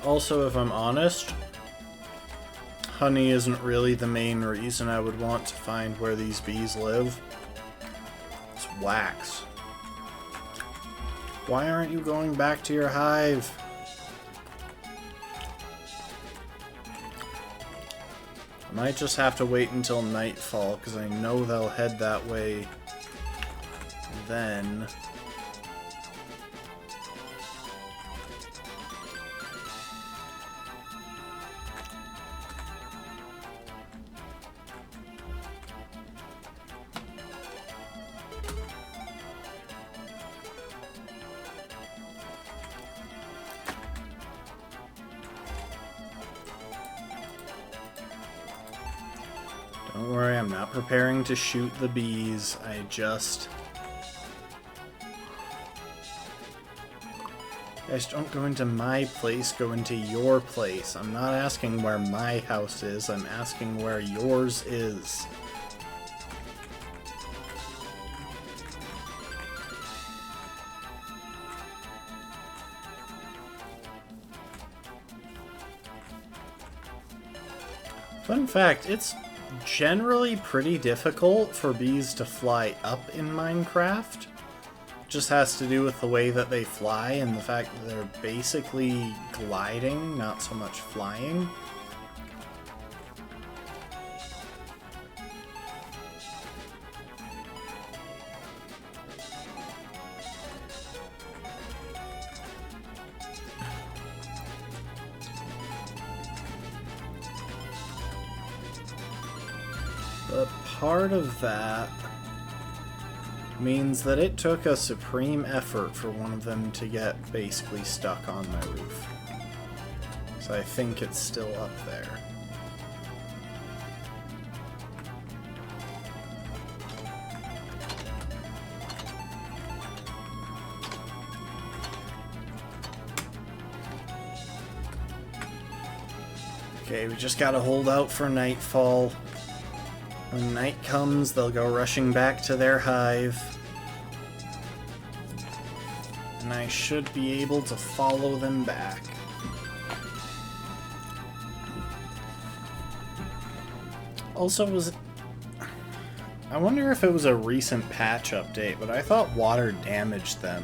Also, if I'm honest, honey isn't really the main reason I would want to find where these bees live. It's wax. Why aren't you going back to your hive? I might just have to wait until nightfall, because I know they'll head that way then. Don't worry, I'm not preparing to shoot the bees. I just... Guys, don't go into my place, go into your place. I'm not asking where my house is, I'm asking where yours is. Fun fact, it's generally pretty difficult for bees to fly up in Minecraft, just has to do with the way that they fly and the fact that they're basically gliding, not so much flying. But part of that means that it took a supreme effort for one of them to get basically stuck on my roof. So I think it's still up there. Okay, we just gotta hold out for nightfall. When night comes, they'll go rushing back to their hive. And I should be able to follow them back. Also, I wonder if it was a recent patch update, but I thought water damaged them.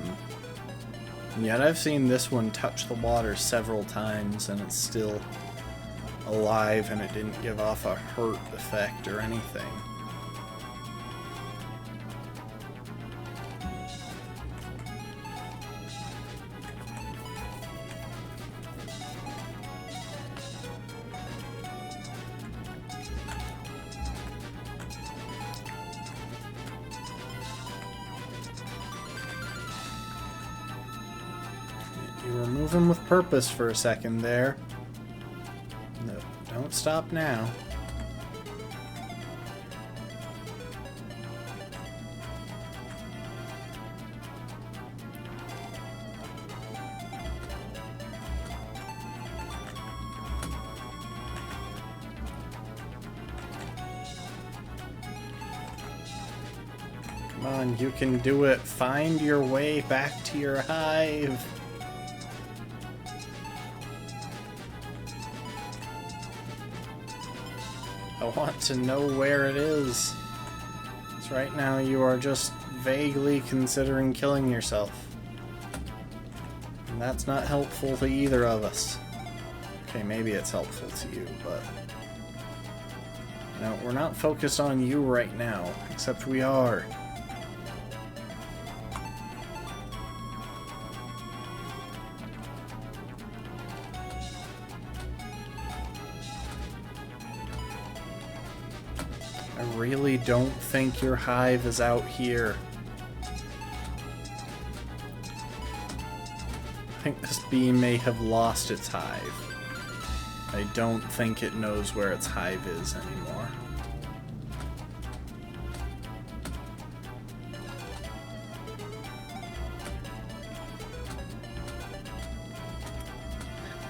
And yet I've seen this one touch the water several times and it's still alive and it didn't give off a hurt effect or anything. You were moving with purpose for a second there. No, don't stop now. Come on, you can do it. Find your way back to your hive. I want to know where it is. Because right now you are just vaguely considering killing yourself. And that's not helpful to either of us. Okay, maybe it's helpful to you, but... No, we're not focused on you right now, except we are. I really don't think your hive is out here. I think this bee may have lost its hive. I don't think it knows where its hive is anymore.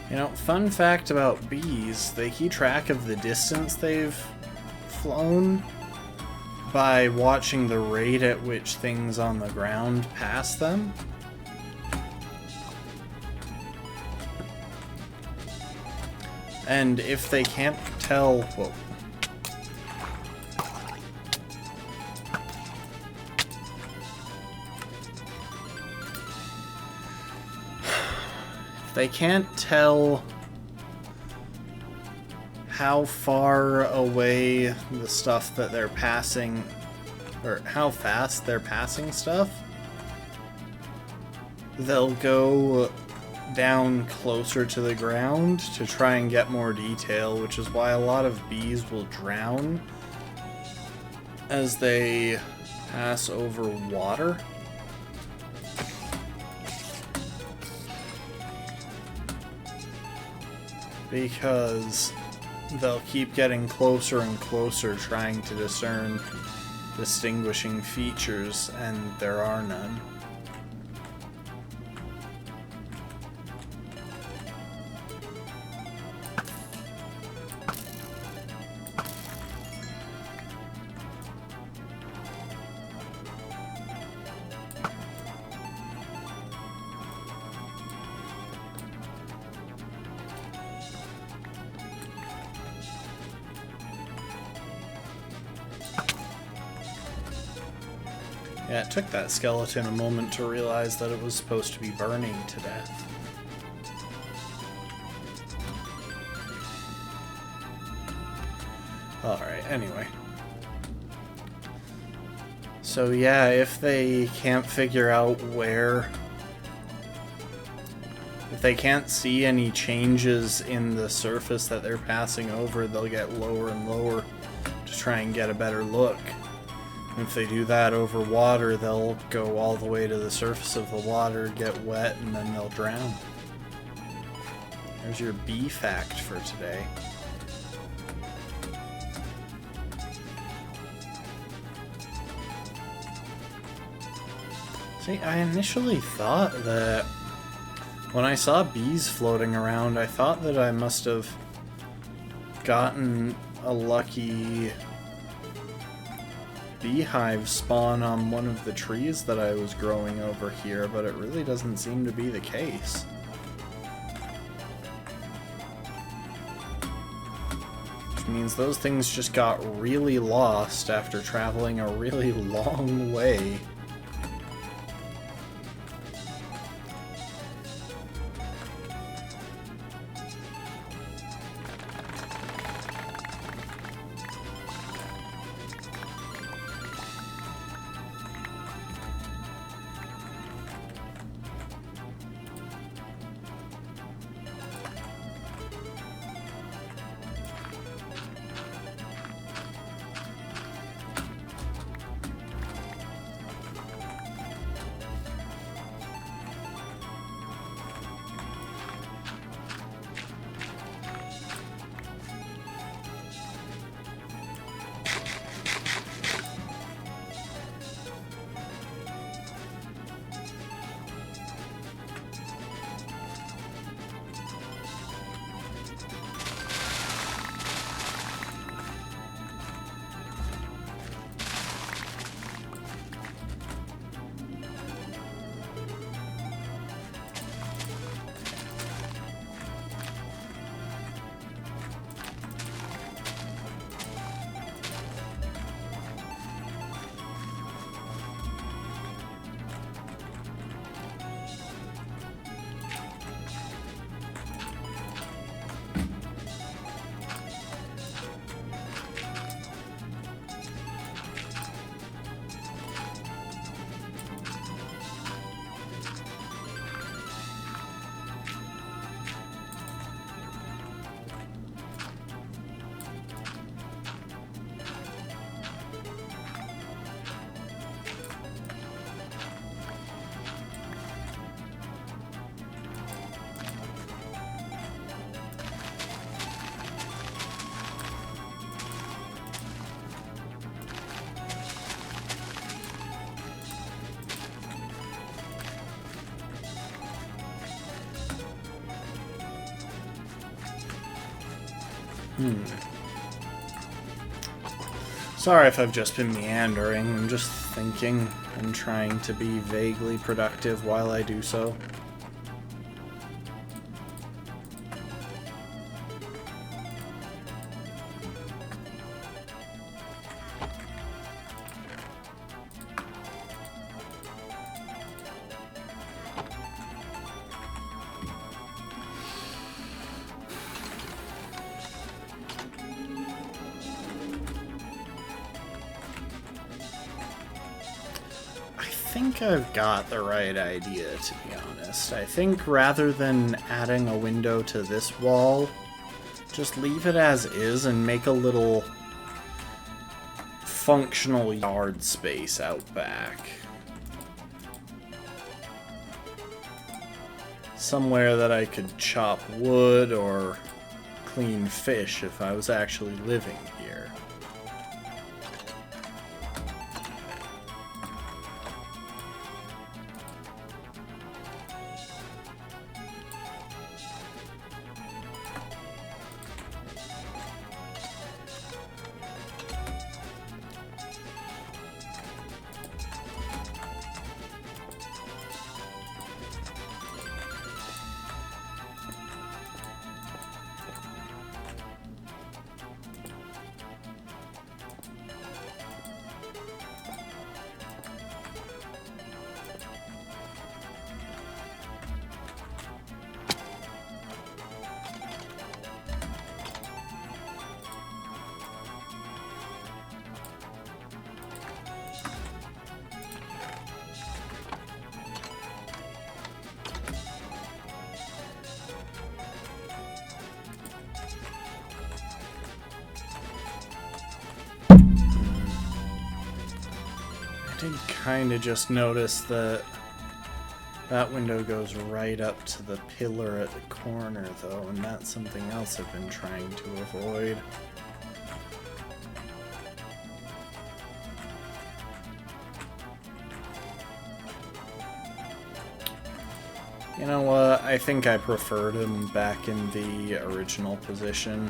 You know, fun fact about bees, they keep track of the distance they've flown by watching the rate at which things on the ground pass them. And if they can't tell, whoa. If they can't tell how far away the stuff that they're passing, or how fast they're passing stuff, they'll go down closer to the ground to try and get more detail, which is why a lot of bees will drown as they pass over water. Because they'll keep getting closer and closer trying to discern distinguishing features, and there are none. Yeah, it took that skeleton a moment to realize that it was supposed to be burning to death. Alright, anyway. So yeah, if they can't figure out where... If they can't see any changes in the surface that they're passing over, they'll get lower and lower to try and get a better look. And if they do that over water, they'll go all the way to the surface of the water, get wet, and then they'll drown. There's your bee fact for today. See, I initially thought that when I saw bees floating around, I thought that I must have gotten a lucky beehive spawn on one of the trees that I was growing over here, but it really doesn't seem to be the case. Which means those things just got really lost after traveling a really long way. Sorry if I've just been meandering. I'm just thinking and trying to be vaguely productive while I do so. I think I've got the right idea, to be honest. I think rather than adding a window to this wall, just leave it as is and make a little functional yard space out back. Somewhere that I could chop wood or clean fish if I was actually living here. I did kind of just notice that that window goes right up to the pillar at the corner, though, and that's something else I've been trying to avoid. You know what? I think I preferred him back in the original position.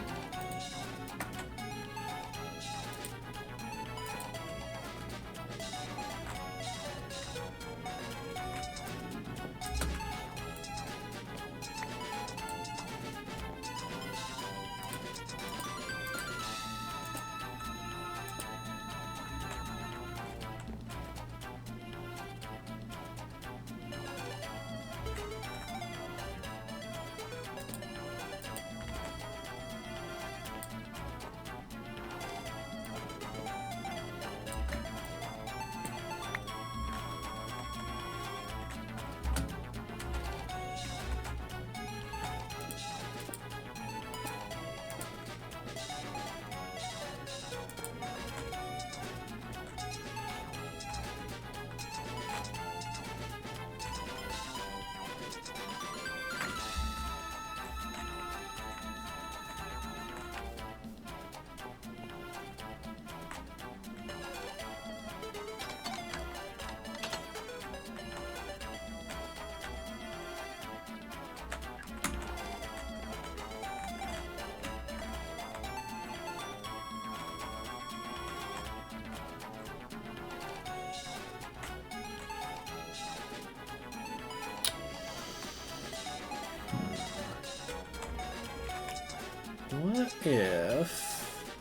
What if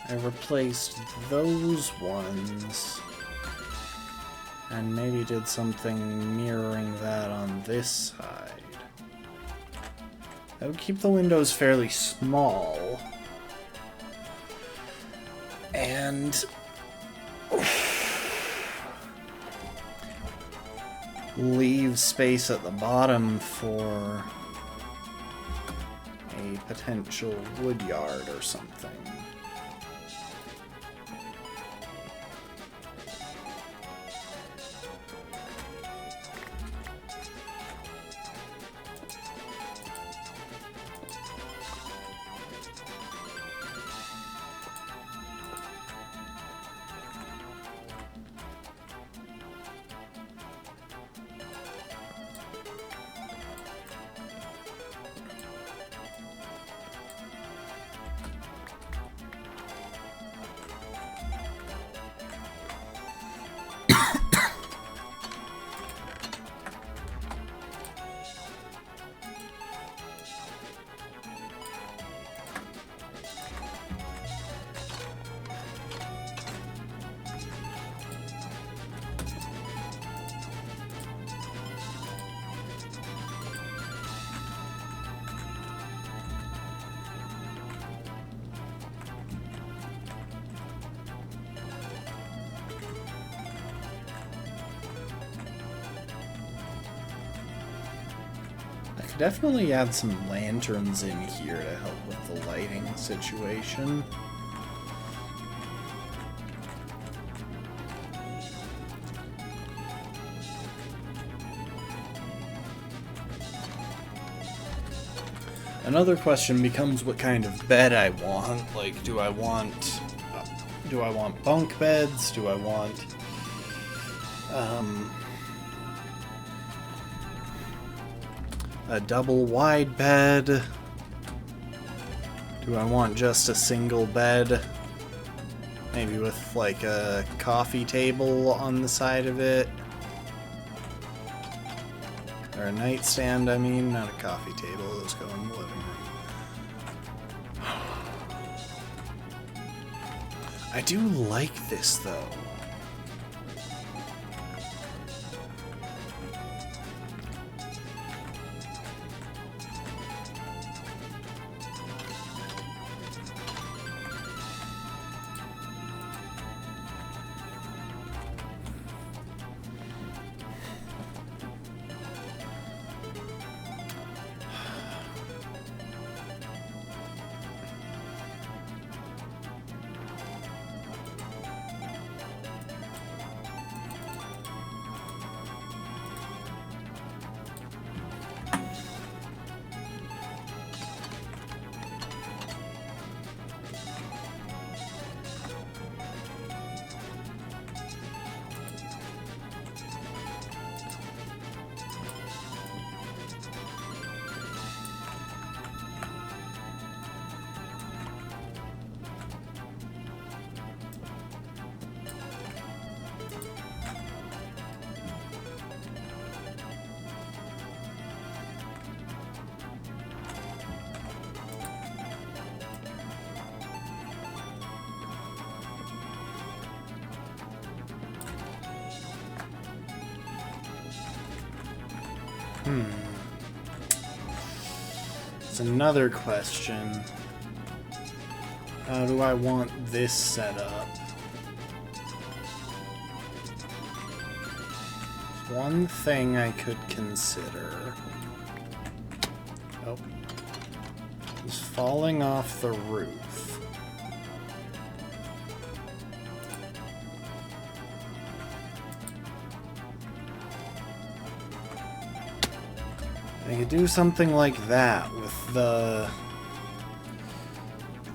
I replaced those ones and maybe did something mirroring that on this side? That would keep the windows fairly small and leave space at the bottom for a potential wood yard or something. Definitely add some lanterns in here to help with the lighting situation. Another question becomes what kind of bed I want. Like, do I want bunk beds? Do I want a double wide bed? Do I want just a single bed? Maybe with like a coffee table on the side of it? Or a nightstand, I mean, not a coffee table. Let's go in the living room. I do like this though. It's another question. How do I want this set up? One thing I could consider. Oh. Is falling off the roof. I could do something like that with the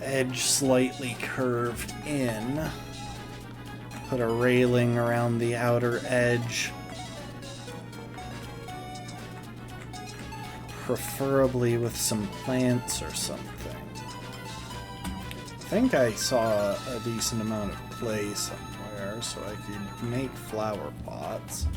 edge slightly curved in. Put a railing around the outer edge. Preferably with some plants or something. I think I saw a decent amount of clay somewhere, so I could make flower pots.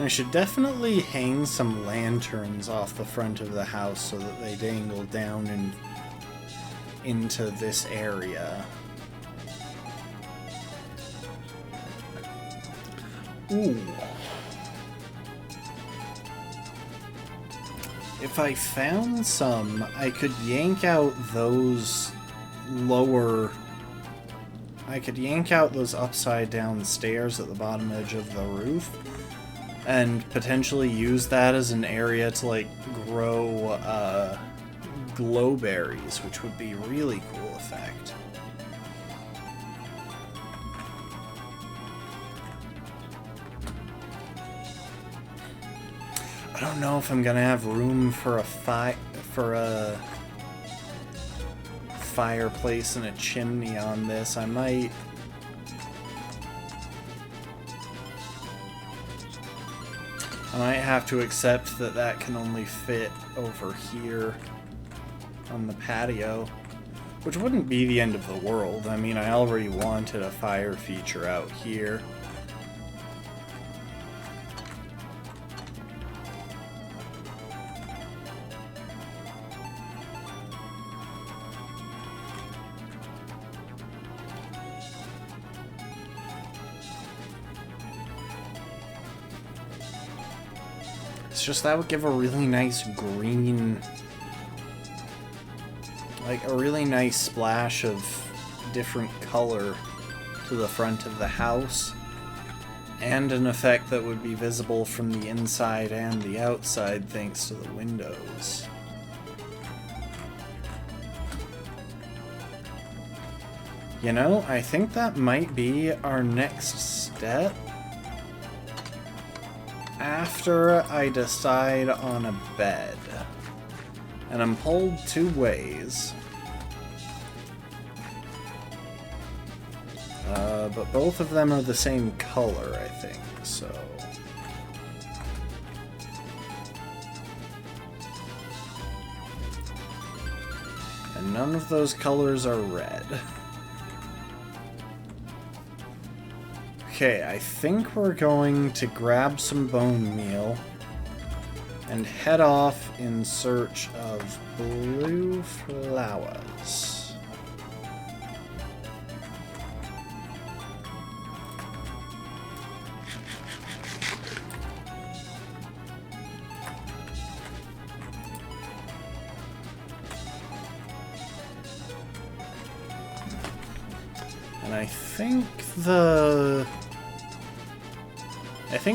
I should definitely hang some lanterns off the front of the house so that they dangle down and into this area. Ooh. If I found some, I could yank out those lower... I could yank out those upside down stairs at the bottom edge of the roof and potentially use that as an area to, like, grow glowberries, which would be a really cool effect. I don't know if I'm gonna have room for a fireplace and a chimney on this. I might... have to accept that that can only fit over here on the patio, which wouldn't be the end of the world. I mean, I already wanted a fire feature out here. It's just that would give a really nice green, like a really nice splash of different color to the front of the house, and an effect that would be visible from the inside and the outside thanks to the windows. You know, I think that might be our next step. After I decide on a bed, and I'm pulled two ways, but both of them are the same color, I think, so... And none of those colors are red. Okay, I think we're going to grab some bone meal and head off in search of blue flowers. And I think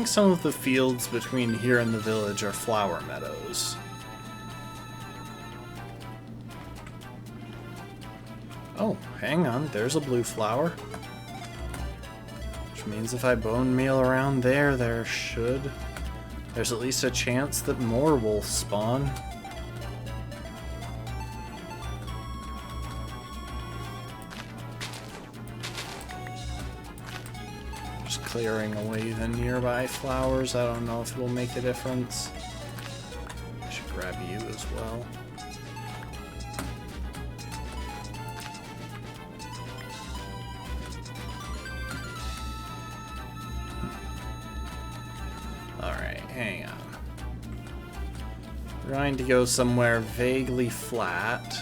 some of the fields between here and the village are flower meadows. Oh, hang on, there's a blue flower. Which means if I bone meal around there, there's at least a chance that more will spawn. Clearing away the nearby flowers. I don't know if it'll make a difference. I should grab you as well. Alright, hang on. We're going to go somewhere vaguely flat.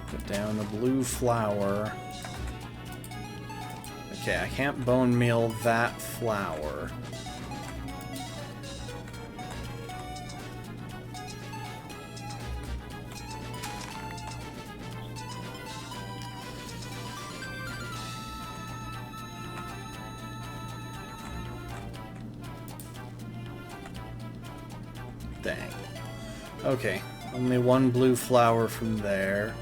Put down a blue flower. Okay, I can't bone meal that flower. Dang. Okay, only one blue flower from there.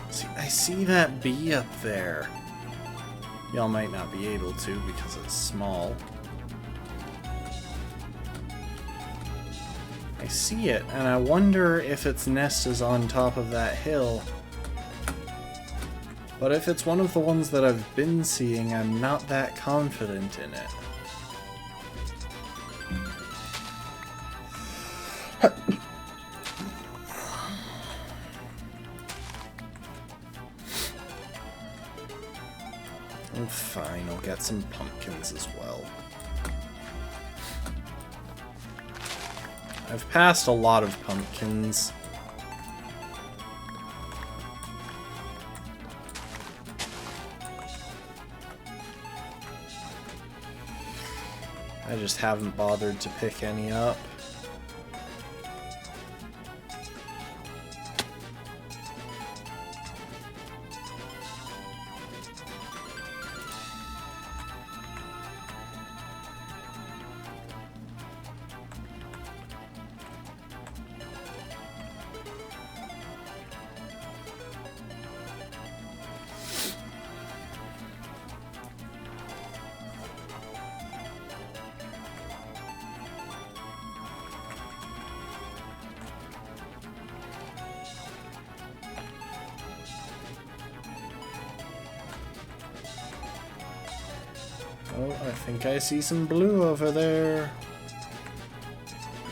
See, I see that bee up there. Y'all might not be able to because it's small. I see it, and I wonder if its nest is on top of that hill. But if it's one of the ones that I've been seeing, I'm not that confident in it. Oh, fine, I'll get some pumpkins as well. I've passed a lot of pumpkins. I just haven't bothered to pick any up. Oh, I think I see some blue over there.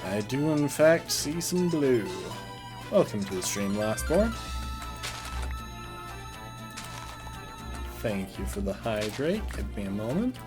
I do, in fact, see some blue. Welcome to the stream, Lastborn. Thank you for the hydrate. Give me a moment.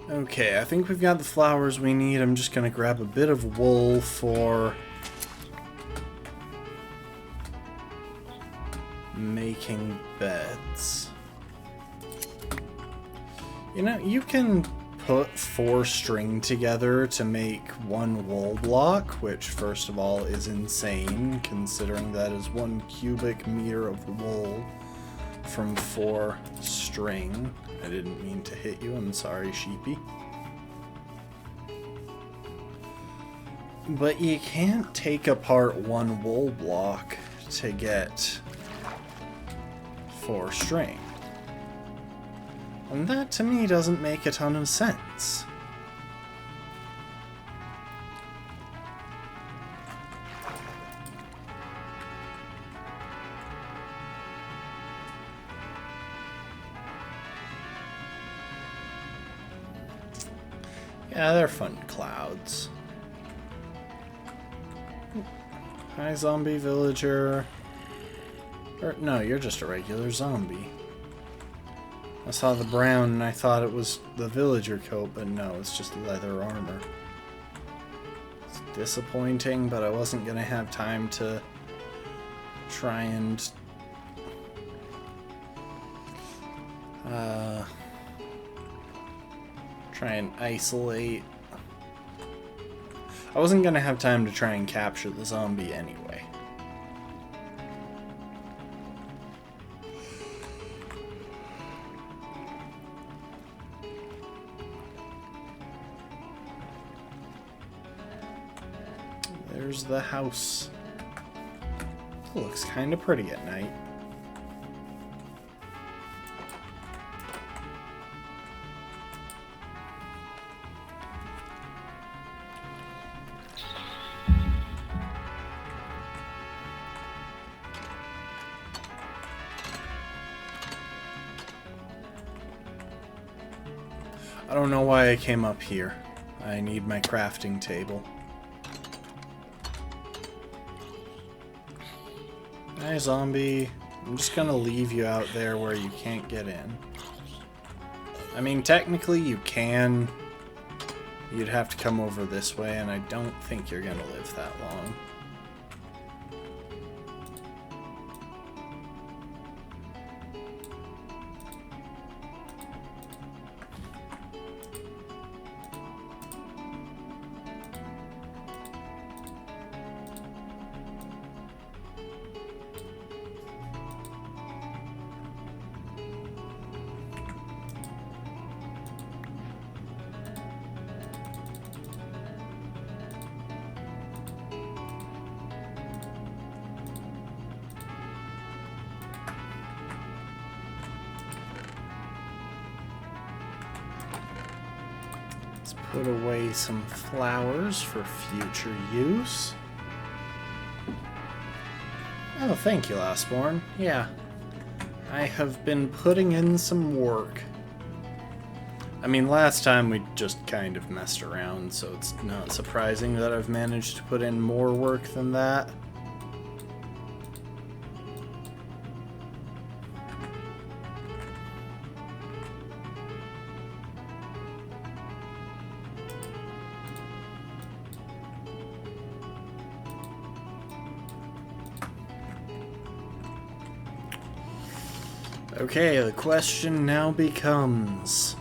Okay, I think we've got the flowers we need. I'm just gonna grab a bit of wool for making beds. You know, you can put 4 string together to make 1 wool block, which first of all is insane, considering that is 1 cubic meter of wool from 4 string. I didn't mean to hit you, I'm sorry, sheepy. But you can't take apart 1 wool block to get 4 string. And that to me doesn't make a ton of sense. Yeah, they're fun clouds. Hi, zombie villager. Or, no, you're just a regular zombie. I saw the brown and I thought it was the villager coat, but no, it's just leather armor. It's disappointing, but I wasn't gonna have time to try and isolate I wasn't gonna have time to try and capture the zombie anyway. There's the house. It looks kind of pretty at night. I don't know why I came up here. I need my crafting table. Hi, zombie. I'm just gonna leave you out there where you can't get in. I mean, technically you can. You'd have to come over this way, and I don't think you're gonna live that long. Put away some flowers for future use. Oh, thank you, Lastborn. Yeah, I have been putting in some work. I mean, last time we just kind of messed around, so it's not surprising that I've managed to put in more work than that. Okay, the question now becomes...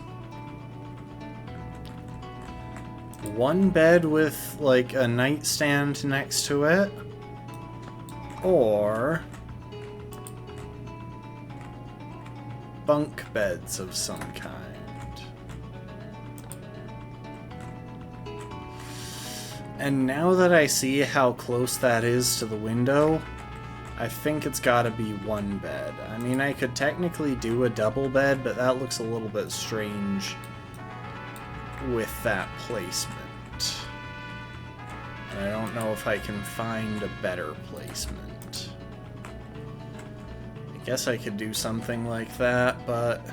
one bed with, like, a nightstand next to it? Or... bunk beds of some kind? And now that I see how close that is to the window, I think it's gotta be one bed. I mean, I could technically do a double bed, but that looks a little bit strange with that placement. And I don't know if I can find a better placement. I guess I could do something like that, but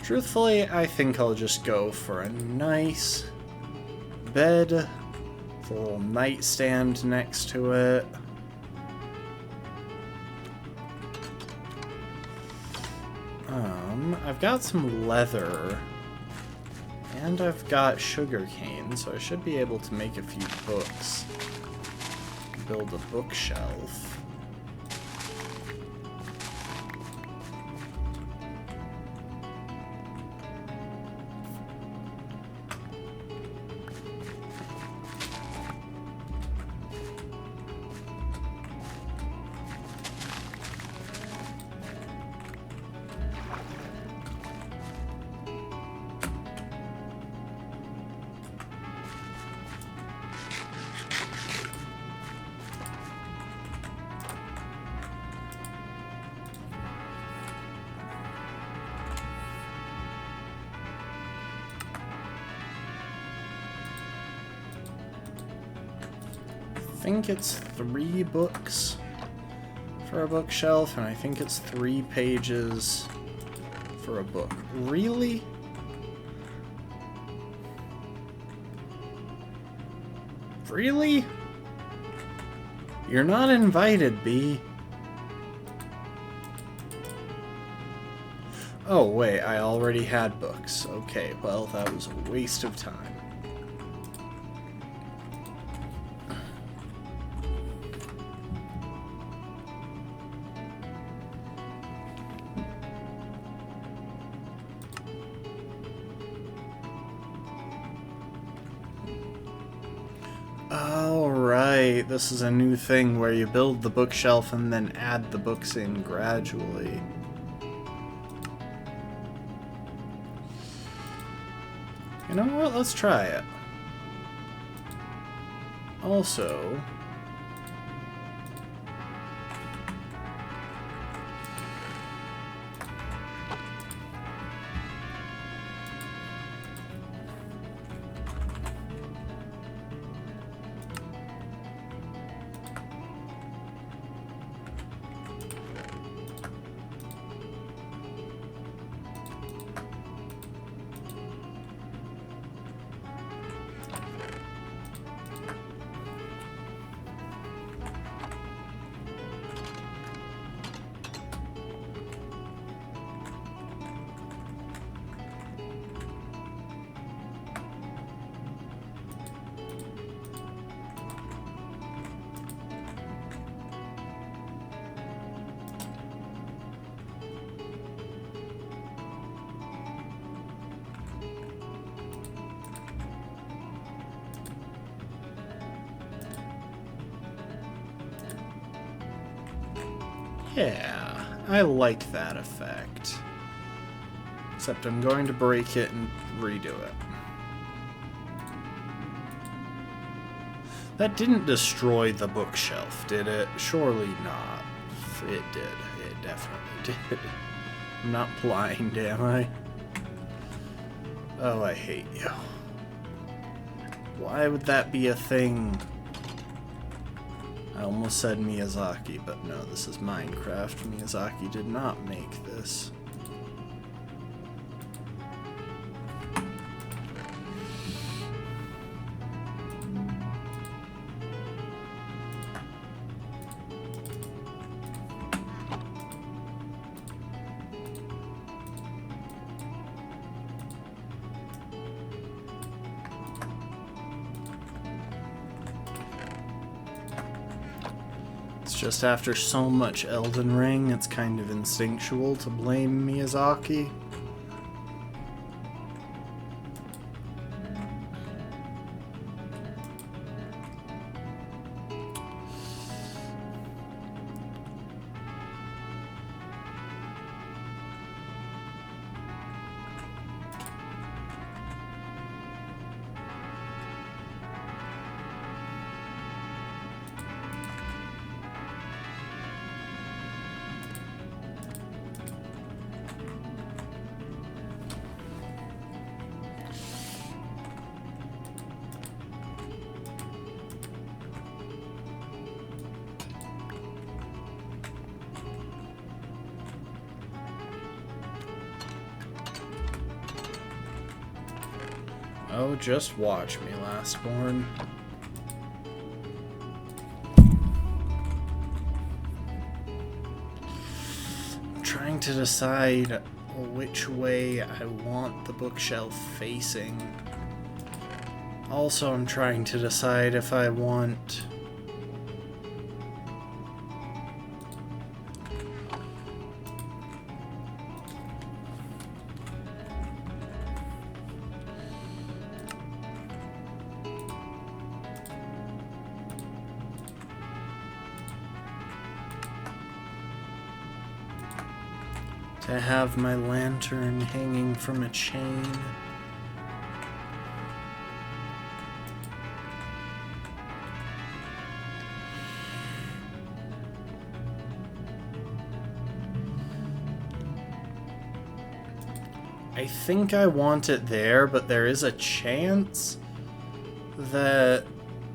truthfully, I think I'll just go for a nice bed with a little nightstand next to it. I've got some leather, and I've got sugarcane, so I should be able to make a few books. Build a bookshelf. I think it's 3 books for a bookshelf, and I think it's 3 pages for a book. Really? Really? You're not invited, B. Oh, wait, I already had books. Okay, well, that was a waste of time. wait, this is a new thing where you build the bookshelf and then add the books in gradually. You know what? Let's try it. Also... Yeah, I like that effect. Except I'm going to break it and redo it. That didn't destroy the bookshelf, did it? Surely not. It did. It definitely did. I'm not blind, am I? Oh, I hate you. Why would that be a thing? I almost said Miyazaki, but no, this is Minecraft. Miyazaki did not make this. Just after so much Elden Ring, it's kind of instinctual to blame Miyazaki. Oh, just watch me, Lastborn. I'm trying to decide which way I want the bookshelf facing. Also, I'm trying to decide if I want... to have my lantern hanging from a chain. I think I want it there, but there is a chance that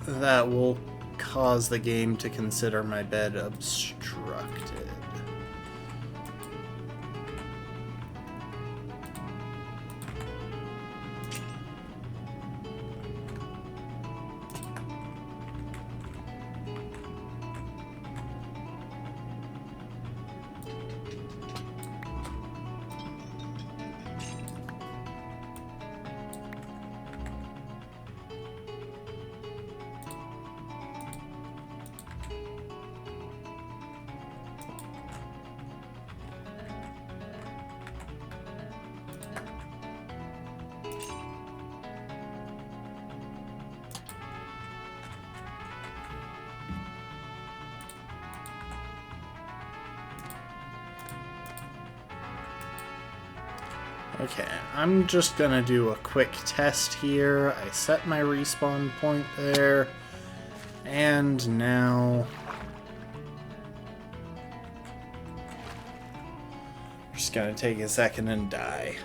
that will cause the game to consider my bed obstructed. Okay, I'm just gonna do a quick test here. I set my respawn point there, and now just gonna take a second and die.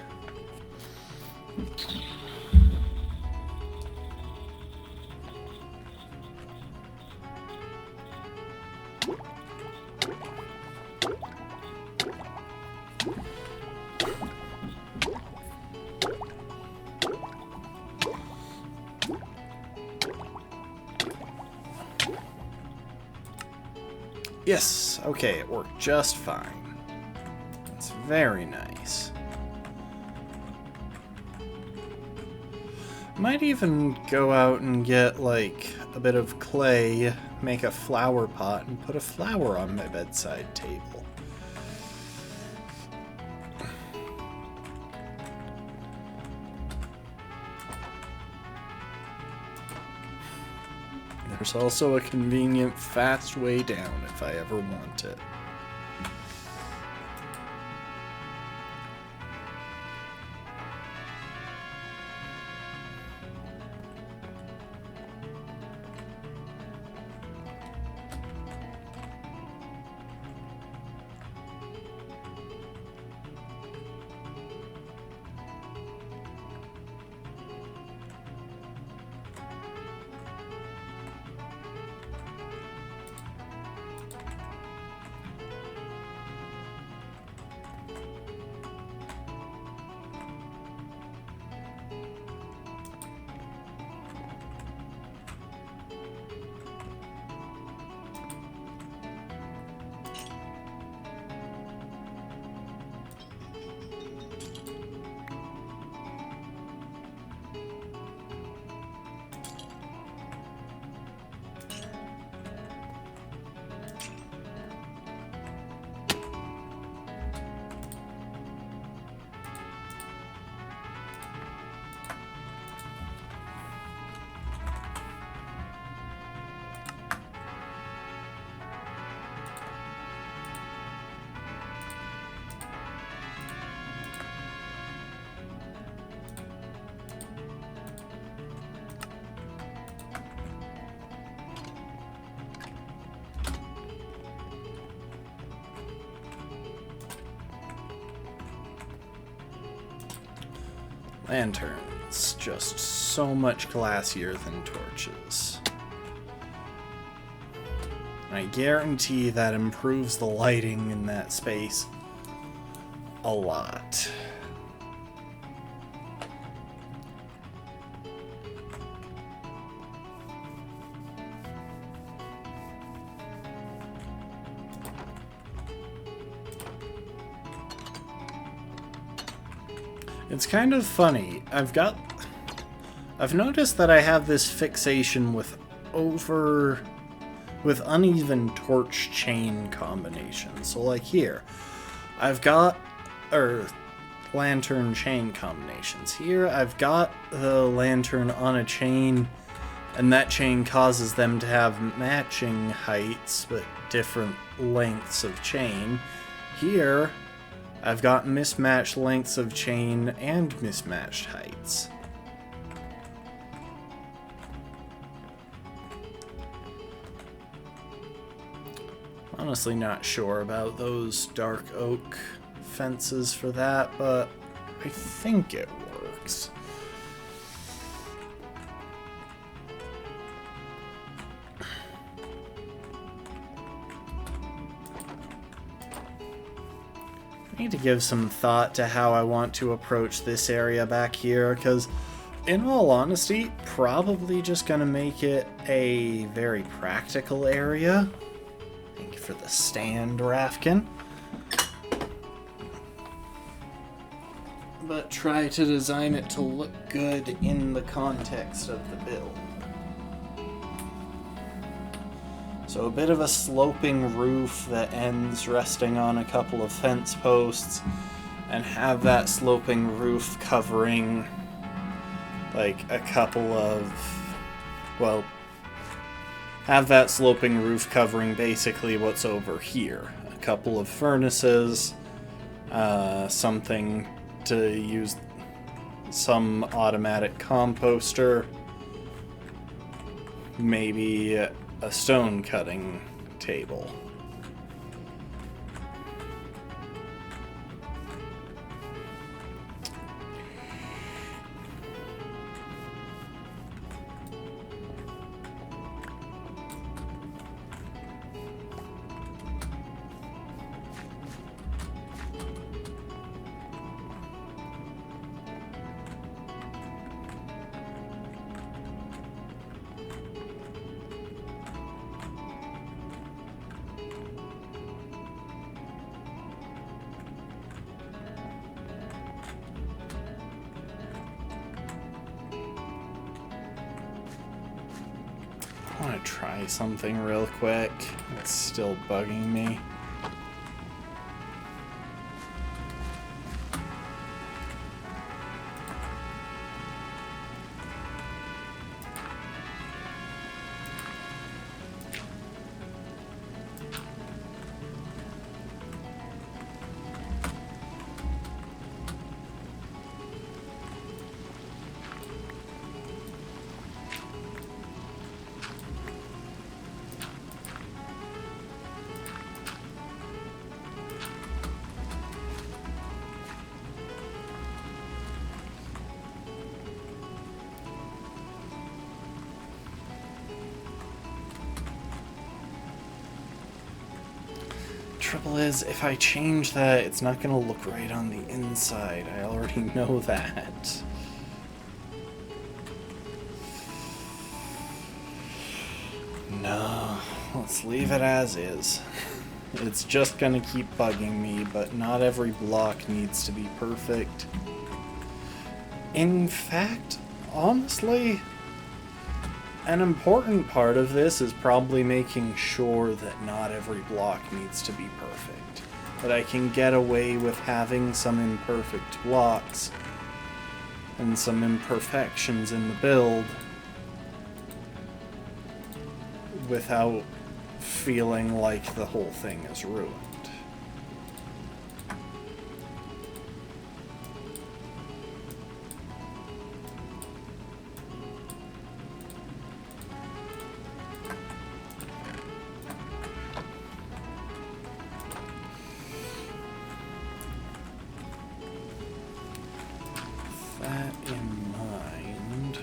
Yes, okay, it worked just fine. It's very nice. Might even go out and get, like, a bit of clay, make a flower pot, and put a flower on my bedside table. There's also a convenient, fast way down if I ever want it. Lanterns, just so much classier than torches. I guarantee that improves the lighting in that space a lot. It's kind of funny. I've noticed that I have this fixation with uneven torch chain combinations. So like here, I've got lantern chain combinations. Here I've got the lantern on a chain, and that chain causes them to have matching heights but different lengths of chain. Here I've got mismatched lengths of chain and mismatched heights. Honestly not sure about those dark oak fences for that, but I think it works. I need to give some thought to how I want to approach this area back here, because in all honesty, probably just gonna make it a very practical area. Thank you for the stand, Rafkin. But try to design it to look good in the context of the build. So a bit of a sloping roof that ends resting on a couple of fence posts, and have that sloping roof covering like a couple of, well, have that sloping roof covering basically what's over here. A couple of furnaces, something to use some automatic composter, maybe a stone cutting table. I want to try something real quick. It's still bugging me. Trouble is, if I change that, it's not going to look right on the inside. I already know that. No, let's leave it as is. It's just going to keep bugging me, but not every block needs to be perfect. In fact, honestly, an important part of this is probably making sure that not every block needs to be perfect. That I can get away with having some imperfect blocks and some imperfections in the build without feeling like the whole thing is ruined. That in mind,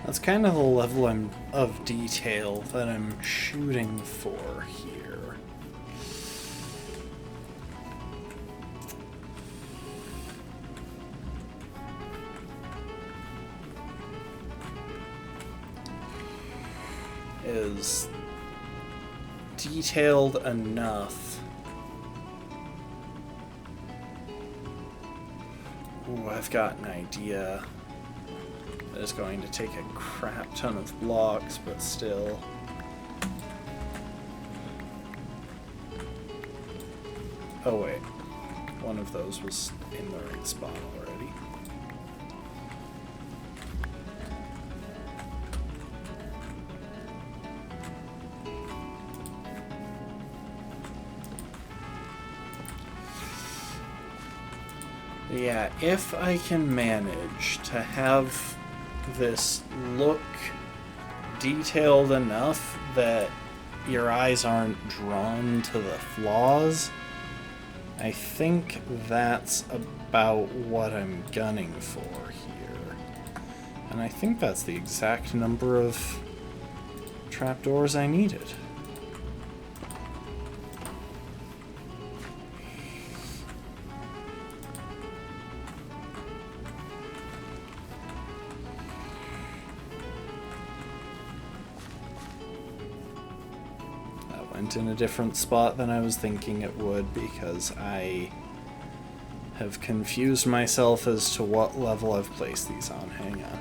that's kind of the level of detail that I'm shooting for here. Is detailed enough. Ooh, I've got an idea. That is going to take a crap ton of blocks, but still. Oh wait, one of those was in the right spot already. Yeah, if I can manage to have this look detailed enough that your eyes aren't drawn to the flaws, I think that's about what I'm gunning for here. And I think that's the exact number of trapdoors I needed. went in a different spot than I was thinking it would because I have confused myself as to what level I've placed these on. Hang on.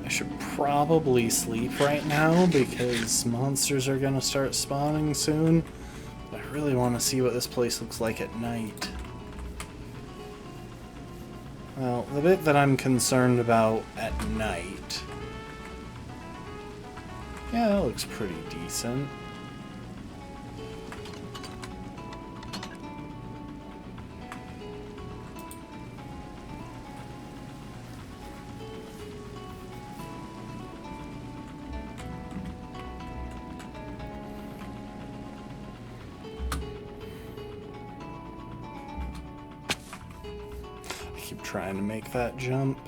Should probably sleep right now because monsters are gonna start spawning soon. But I really want to see what this place looks like at night. Well, the bit that I'm concerned about at night... yeah, that looks pretty decent. Trying to make that jump.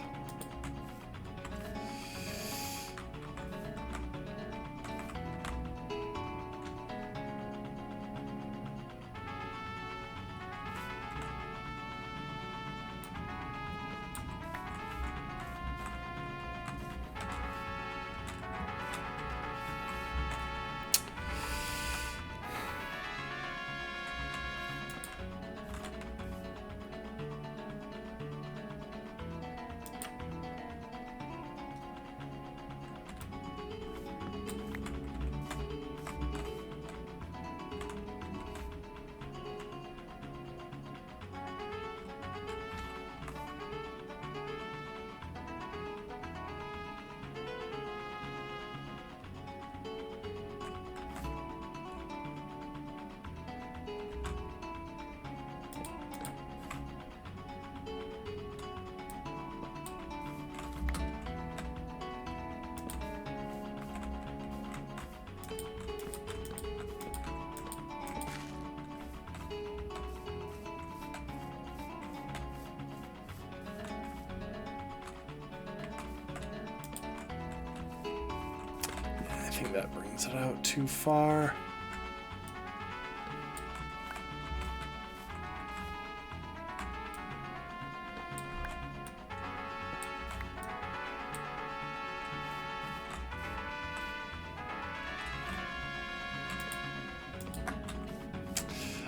I think that brings it out too far.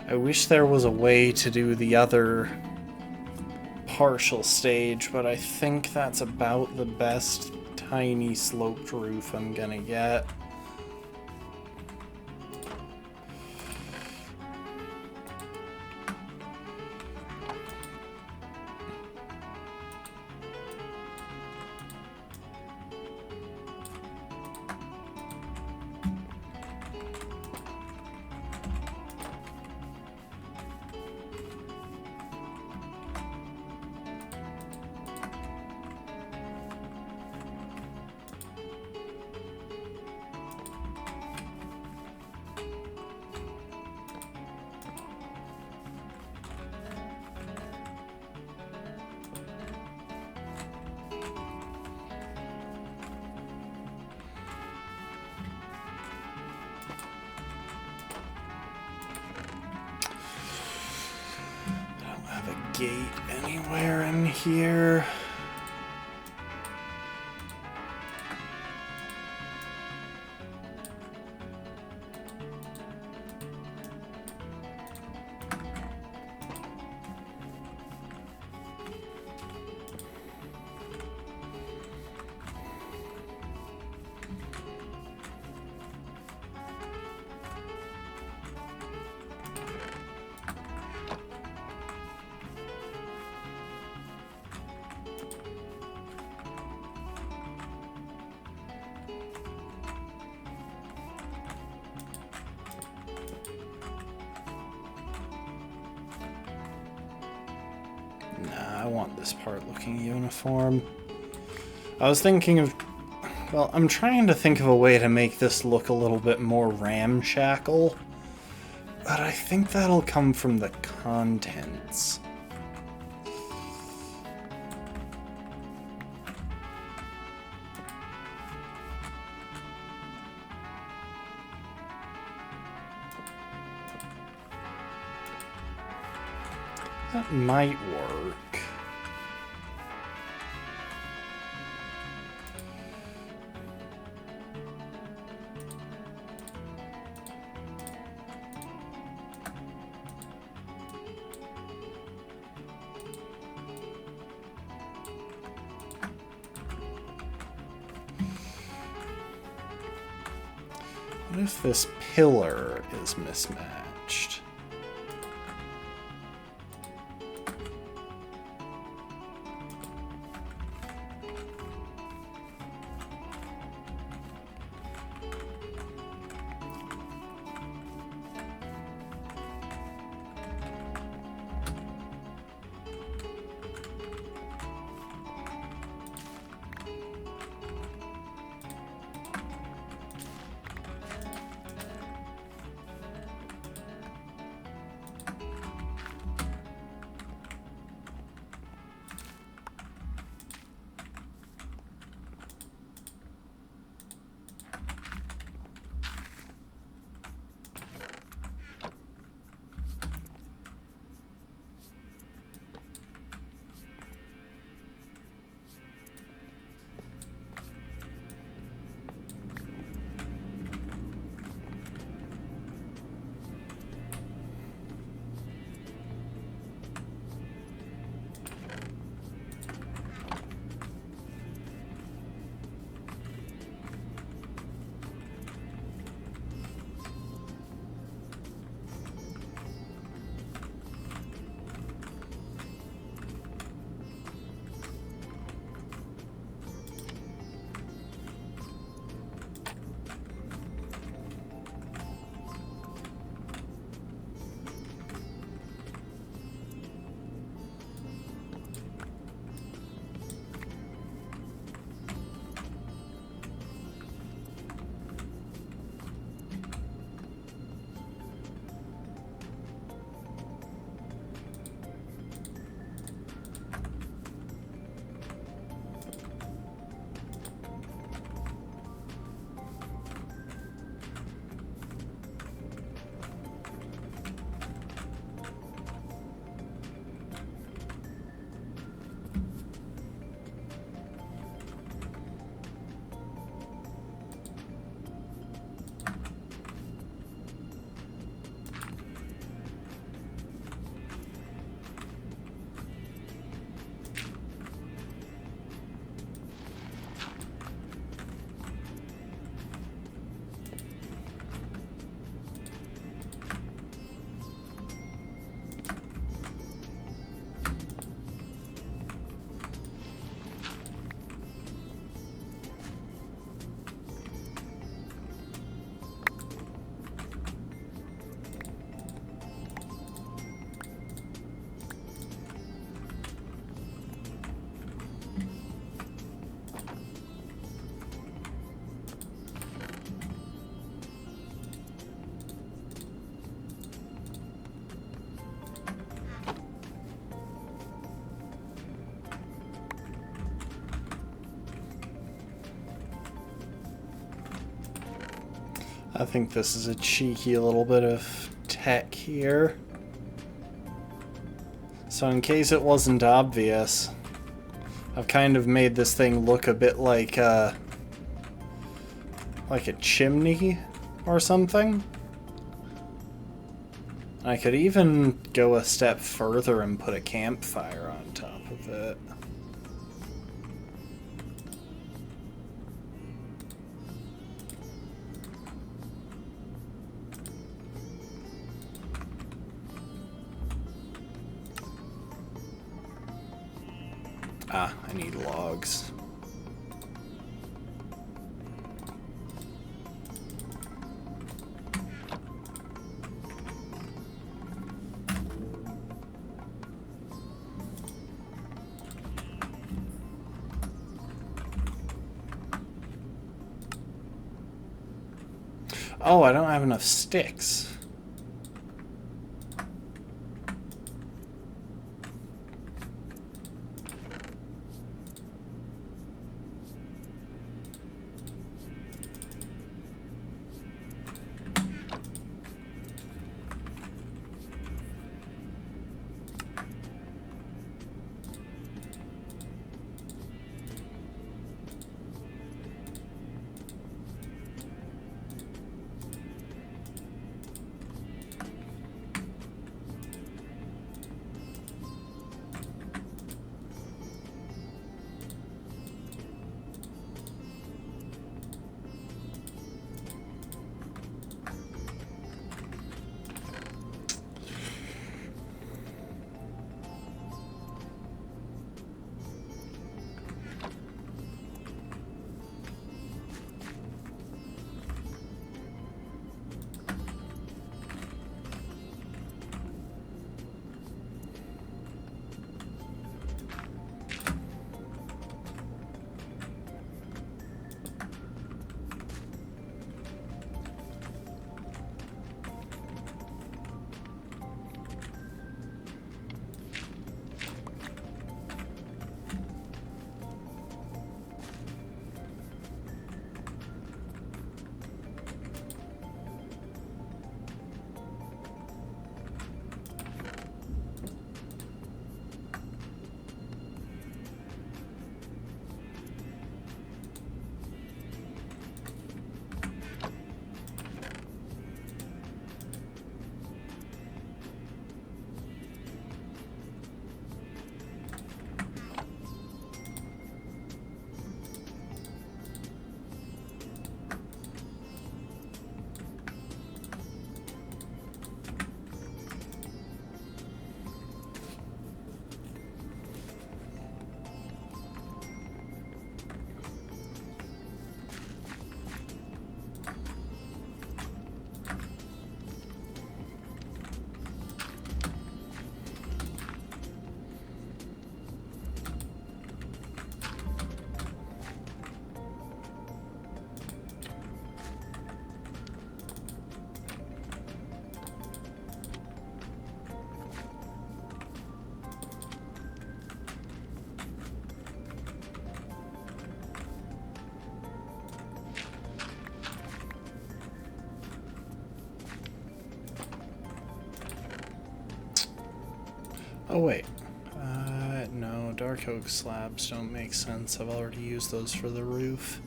I wish there was a way to do the other partial stage, but I think that's about the best tiny sloped roof I'm gonna get. gate anywhere in here? Nah, I want this part looking uniform. I was thinking of... Well, I'm trying to think of a way to make this look a little bit more ramshackle. But I think that'll come from the contents. That might work. What if this pillar is mismatched? I think this is a cheeky little bit of tech here. So So in case it wasn't obvious, I've kind of made this thing look a bit like a chimney or something. I could even go a step further and put a campfire on top of it. Ah, I need logs. Oh, I don't have enough sticks. Oh wait, no, dark oak slabs don't make sense. I've already used those for the roof.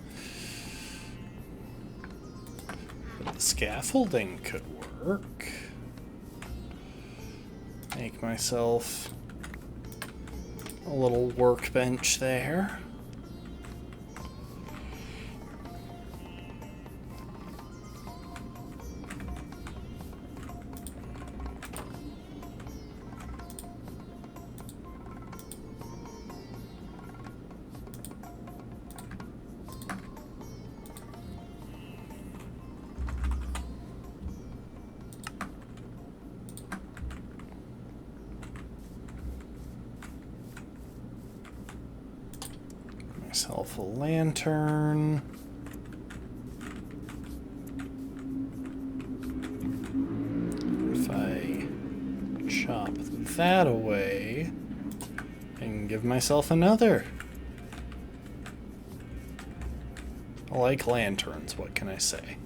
But the scaffolding could work. Make myself a little workbench there. Myself a lantern. If I chop that away, I can give myself another. I like lanterns, what can I say?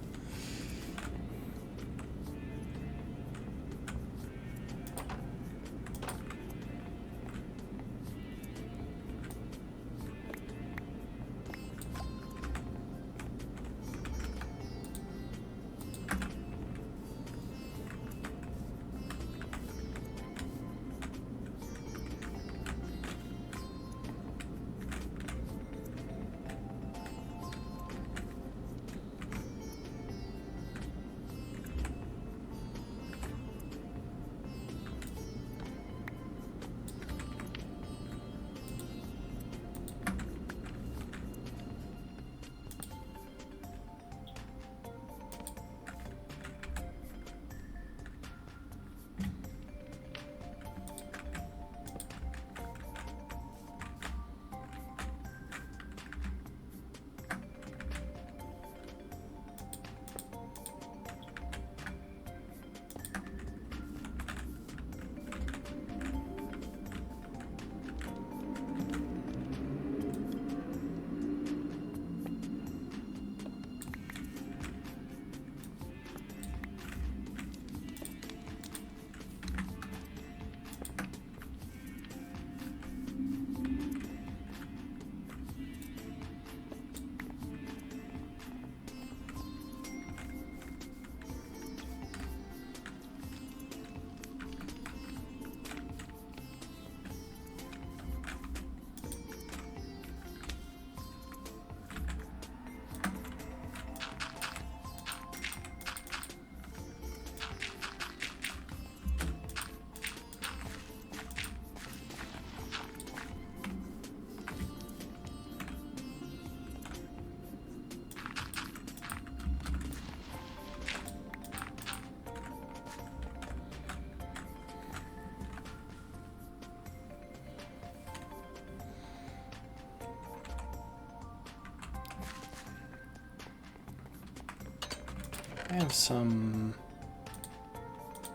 I have some...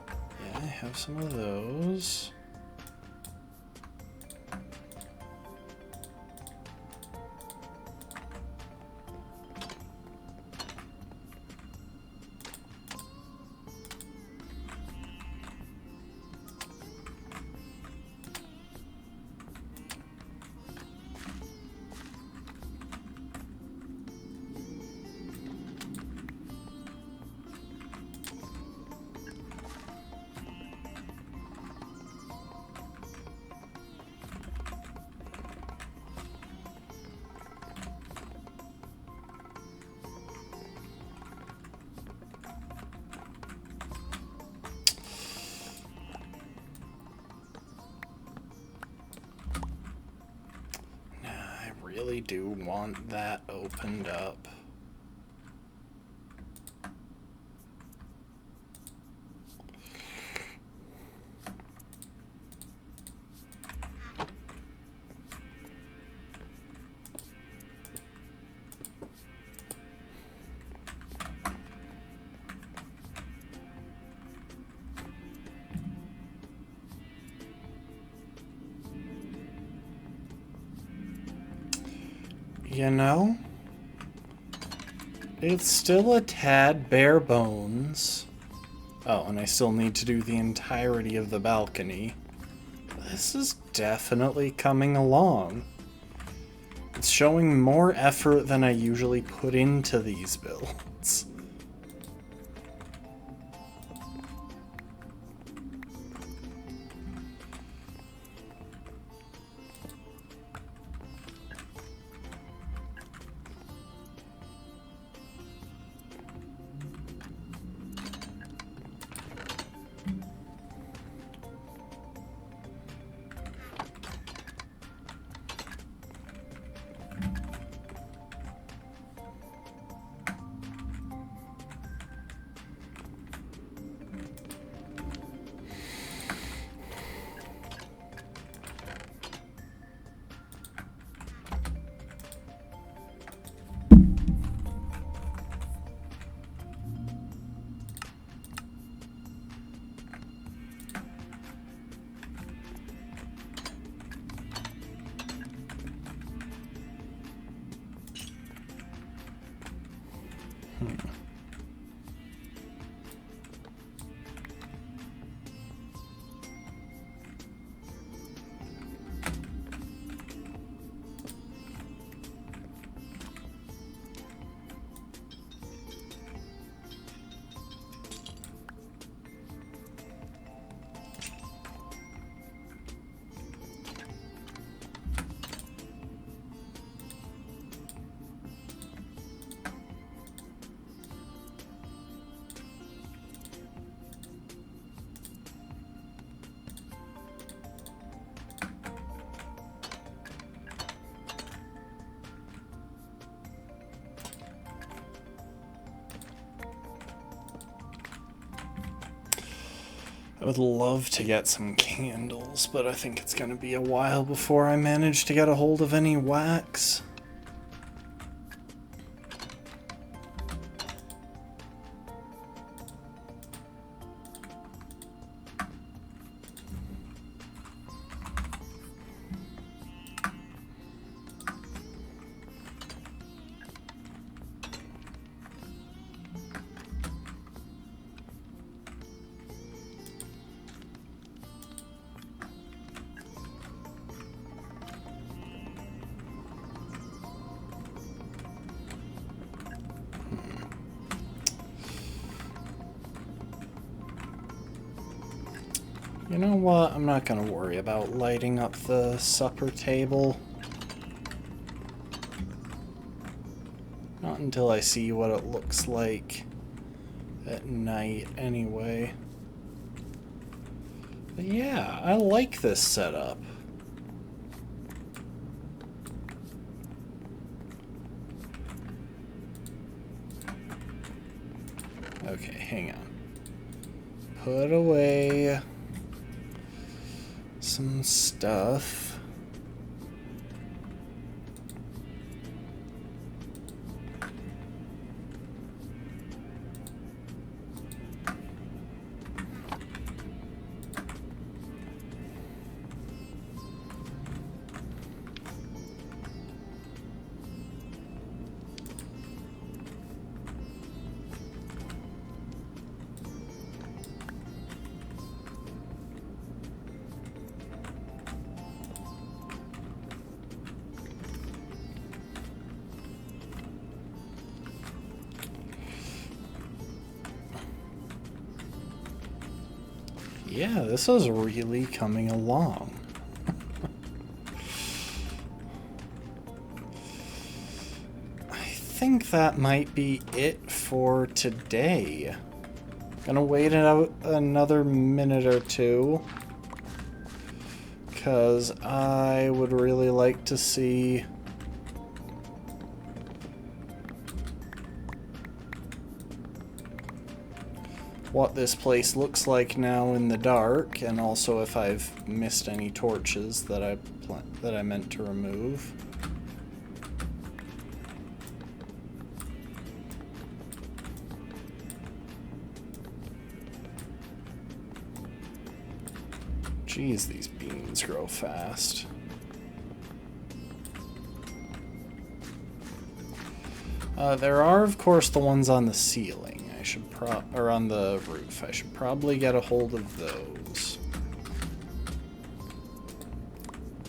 Yeah, I have some of those. Really do want that opened up. You know, it's still a tad bare bones. Oh, and I still need to do the entirety of the balcony. This is definitely coming along. It's showing more effort than I usually put into these builds. I would love to get some candles, but I think it's going to be a while before I manage to get a hold of any wax. You know what? I'm not going to worry about lighting up the supper table. Not until I see what it looks like at night, anyway. But yeah, I like this setup. Okay, hang on. Put away some stuff. Yeah, this is really coming along. I think that might be it for today. Gonna wait out another minute or two, because I would really like to see what this place looks like now in the dark, and also if I've missed any torches that I meant to remove. Jeez, these beans grow fast. There are, of course, the ones on the ceiling. Or on the roof. I should probably get a hold of those.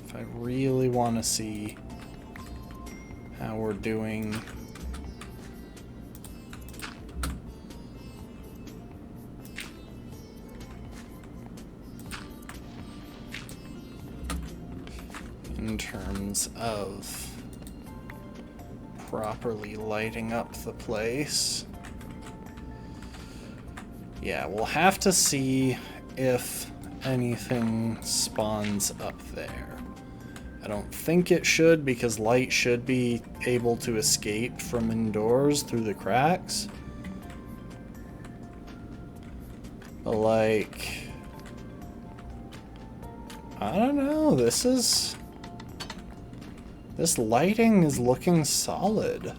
If I really want to see how we're doing. In terms of properly lighting up the place. Yeah, we'll have to see if anything spawns up there. I don't think it should, because light should be able to escape from indoors through the cracks. But like, I don't know, this lighting is looking solid.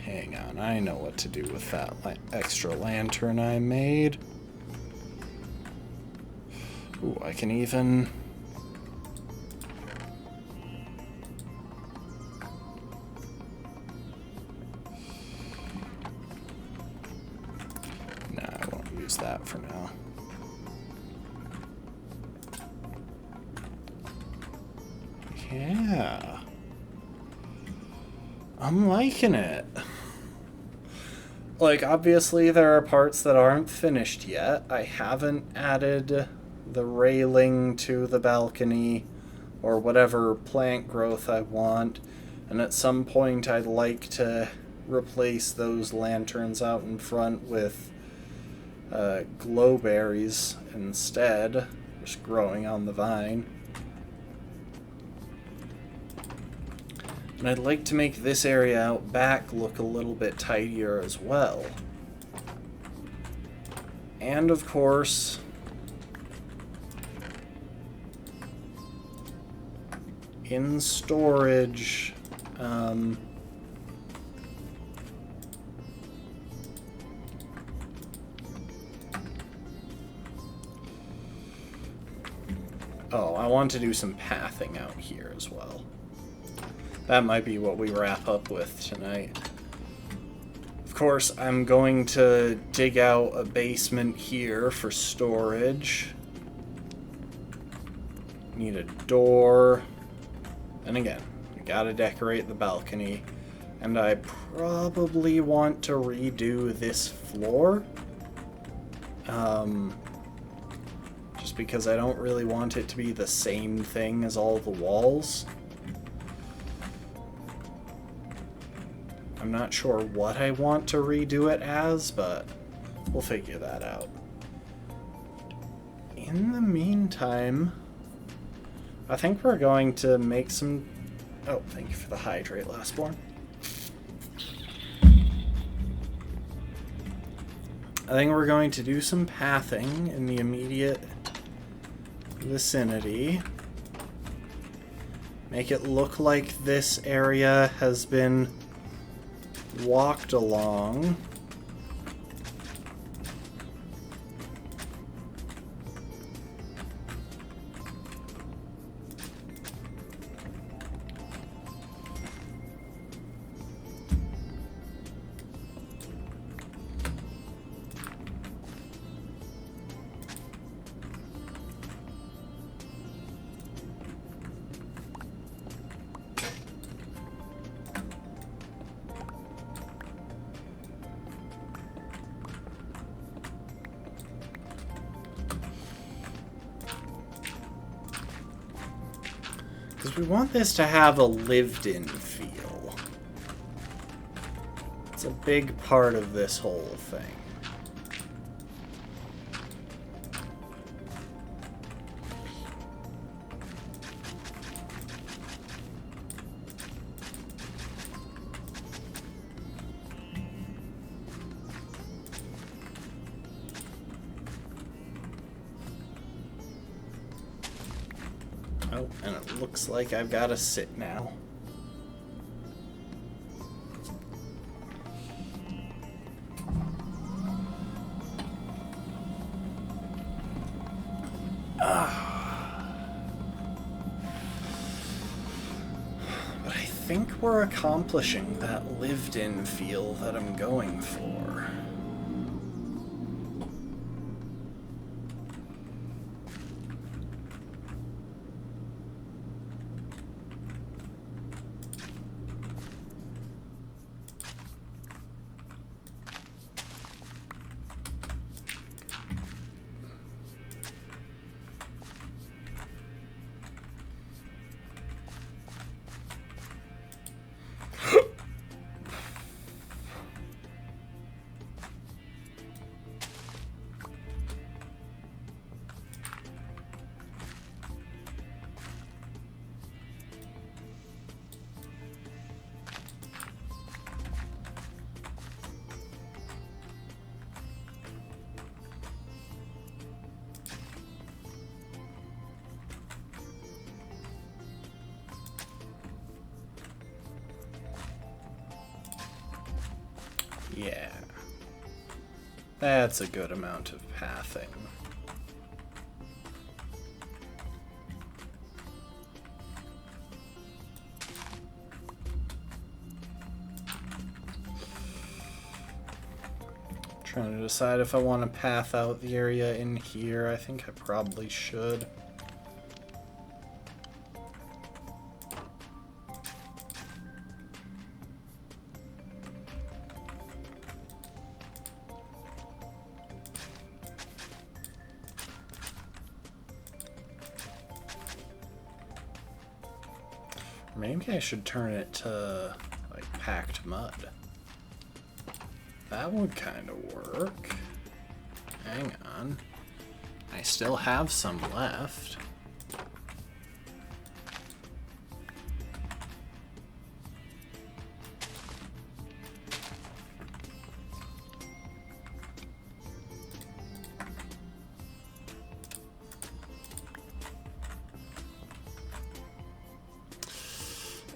Hang on, I know what to do with that extra lantern I made. Ooh, I can even... Nah, I won't use that for now. Yeah. I'm liking it. Like, obviously there are parts that aren't finished yet. I haven't added the railing to the balcony or whatever plant growth I want. And at some point I'd like to replace those lanterns out in front with glowberries instead, just growing on the vine. And I'd like to make this area out back look a little bit tidier as well. And of course, in storage, oh, I want to do some pathing out here as well. That might be what we wrap up with tonight. Of course, I'm going to dig out a basement here for storage. Need a door. And again, we gotta decorate the balcony. And I probably want to redo this floor. Just because I don't really want it to be the same thing as all the walls. I'm not sure what I want to redo it as, but we'll figure that out. In the meantime, I think we're going to make some... Oh, thank you for the hydrate, Lastborn. I think we're going to do some pathing in the immediate vicinity. Make it look like this area has been walked along. Because we want this to have a lived-in feel. It's a big part of this whole thing. Oh, and it looks like I've got to sit now. But I think we're accomplishing that lived-in feel that I'm going for. Yeah. That's a good amount of pathing. Trying to decide if I want to path out the area in here. I think I probably should. Maybe I should turn it to, like, packed mud. That would kind of work. Hang on. I still have some left.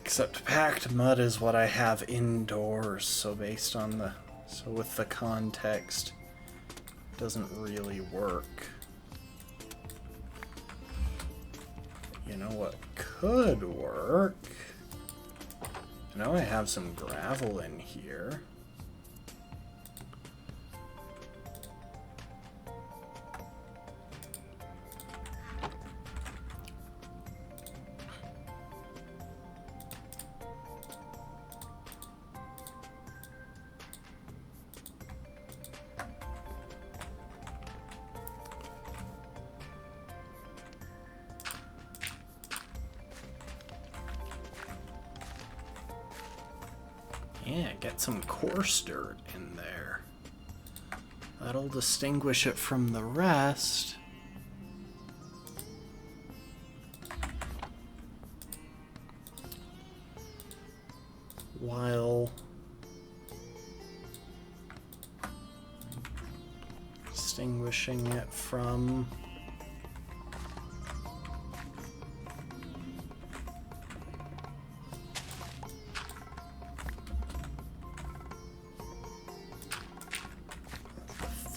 Except packed mud is what I have indoors, so based on the... So with the context, it doesn't really work. You know what could work? I know I have some gravel in here. Yeah, get some coarse dirt in there. That'll distinguish it from the rest. While distinguishing it from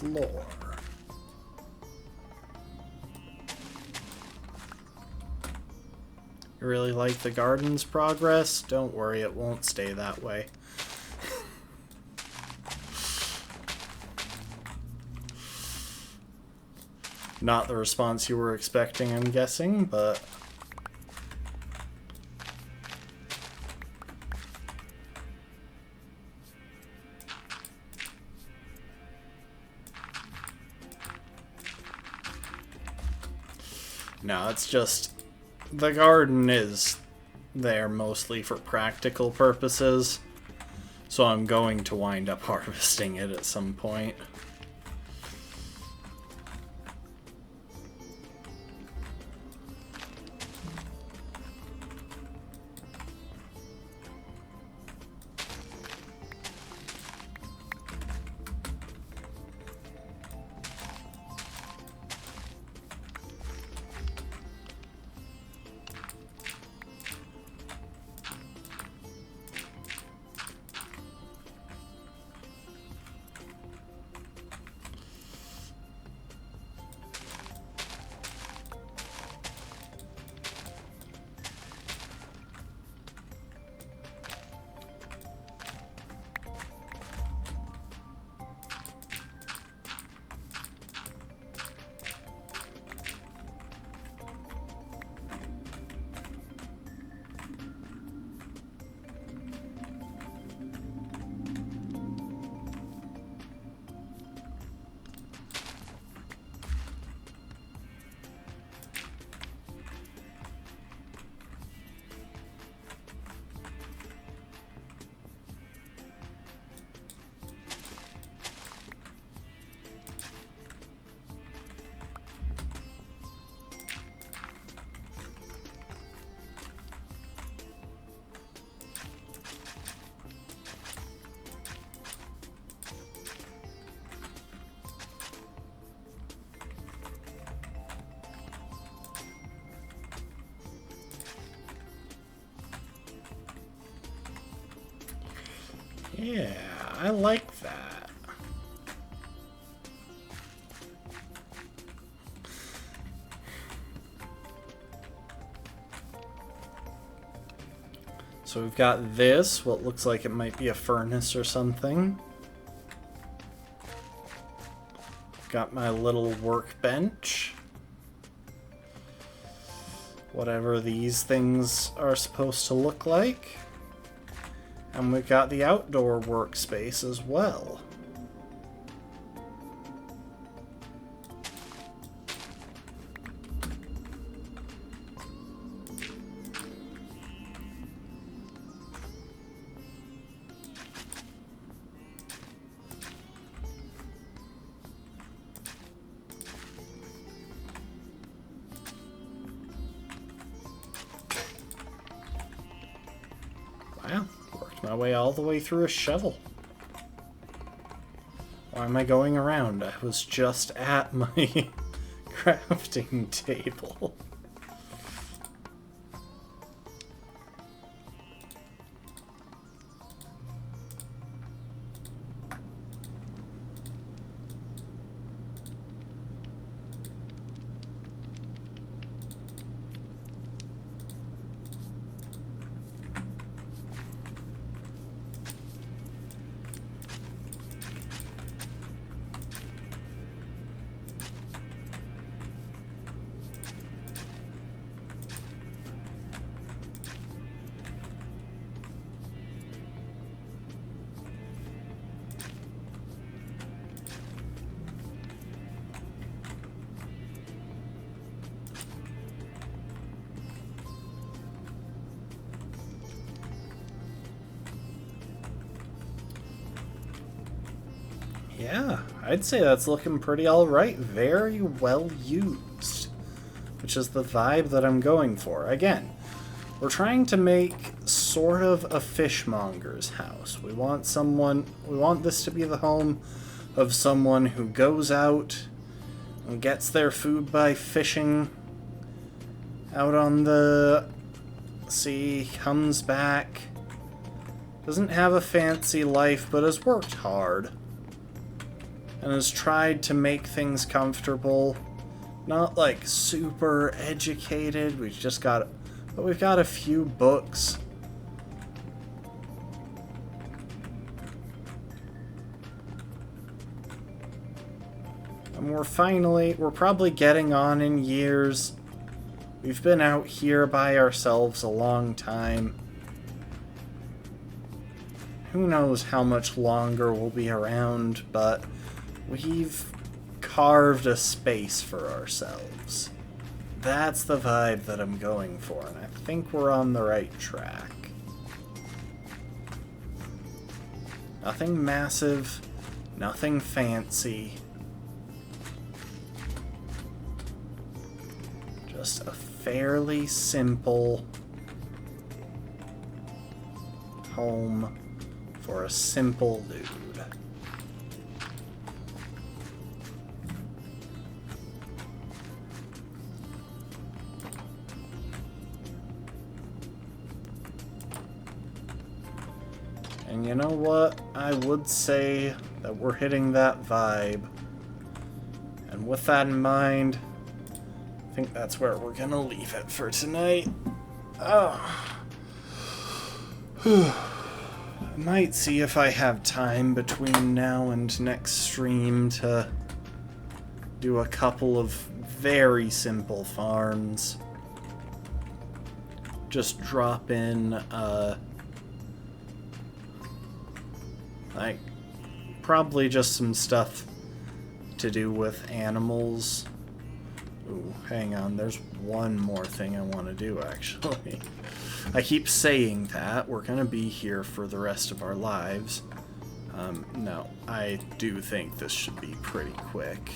floor. You really like the garden's progress? Don't worry, it won't stay that way. Not the response you were expecting, I'm guessing, but... No, it's just... The garden is there mostly for practical purposes, so I'm going to wind up harvesting it at some point. Yeah, I like that. So we've got this, what looks like it might be a furnace or something. Got my little workbench. Whatever these things are supposed to look like. And we've got the outdoor workspace as well. Wow. My way all the way through a shovel. Why am I going around? I was just at my crafting table. Yeah, I'd say that's looking pretty alright. Very well used. Which is the vibe that I'm going for. Again, we're trying to make sort of a fishmonger's house. We want this to be the home of someone who goes out and gets their food by fishing out on the sea, comes back, doesn't have a fancy life, but has worked hard. And has tried to make things comfortable. Not like super educated. But we've got a few books. And we're probably getting on in years. We've been out here by ourselves a long time. Who knows how much longer we'll be around, but we've carved a space for ourselves. That's the vibe that I'm going for, and I think we're on the right track. Nothing massive, nothing fancy. Just a fairly simple home for a simple dude. And you know what? I would say that we're hitting that vibe. And with that in mind, I think that's where we're gonna leave it for tonight. Oh. I might see if I have time between now and next stream to do a couple of very simple farms. Just drop in, like, probably just some stuff to do with animals. Ooh, hang on, there's one more thing I want to do, actually. I keep saying that. We're going to be here for the rest of our lives. No, I do think this should be pretty quick.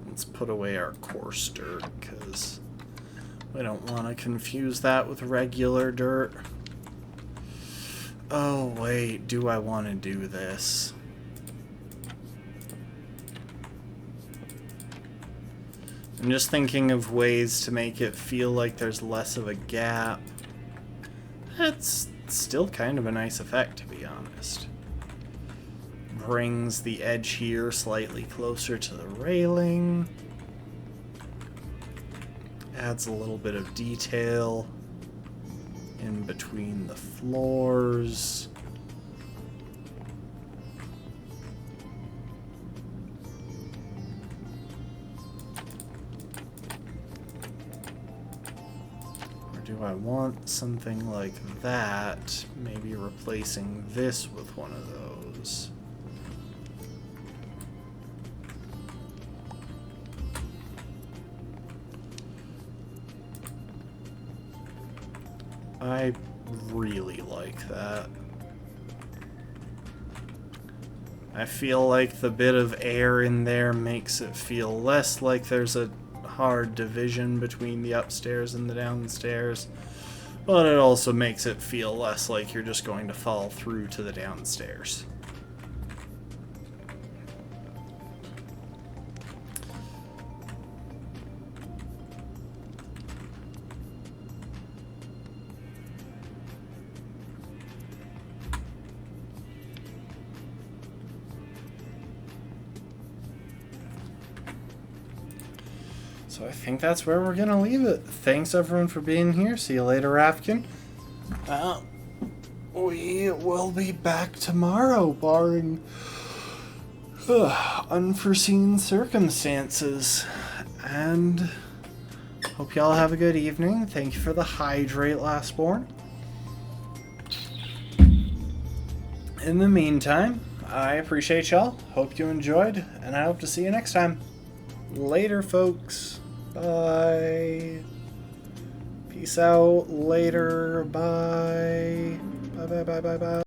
Let's put away our coarse dirt, because we don't want to confuse that with regular dirt. Oh, wait, do I want to do this? I'm just thinking of ways to make it feel like there's less of a gap. That's still kind of a nice effect, to be honest. Brings the edge here slightly closer to the railing. Adds a little bit of detail in between the floors. Or do I want something like that? Maybe replacing this with one of those. I really like that. I feel like the bit of air in there makes it feel less like there's a hard division between the upstairs and the downstairs, but it also makes it feel less like you're just going to fall through to the downstairs. So I think that's where we're going to leave it. Thanks everyone for being here. See you later, Rafkin. We will be back tomorrow, barring unforeseen circumstances. And hope y'all have a good evening. Thank you for the hydrate, Lastborn. In the meantime, I appreciate y'all. Hope you enjoyed, and I hope to see you next time. Later, folks. Bye. Peace out. Later. Bye. Bye, bye, bye, bye, bye.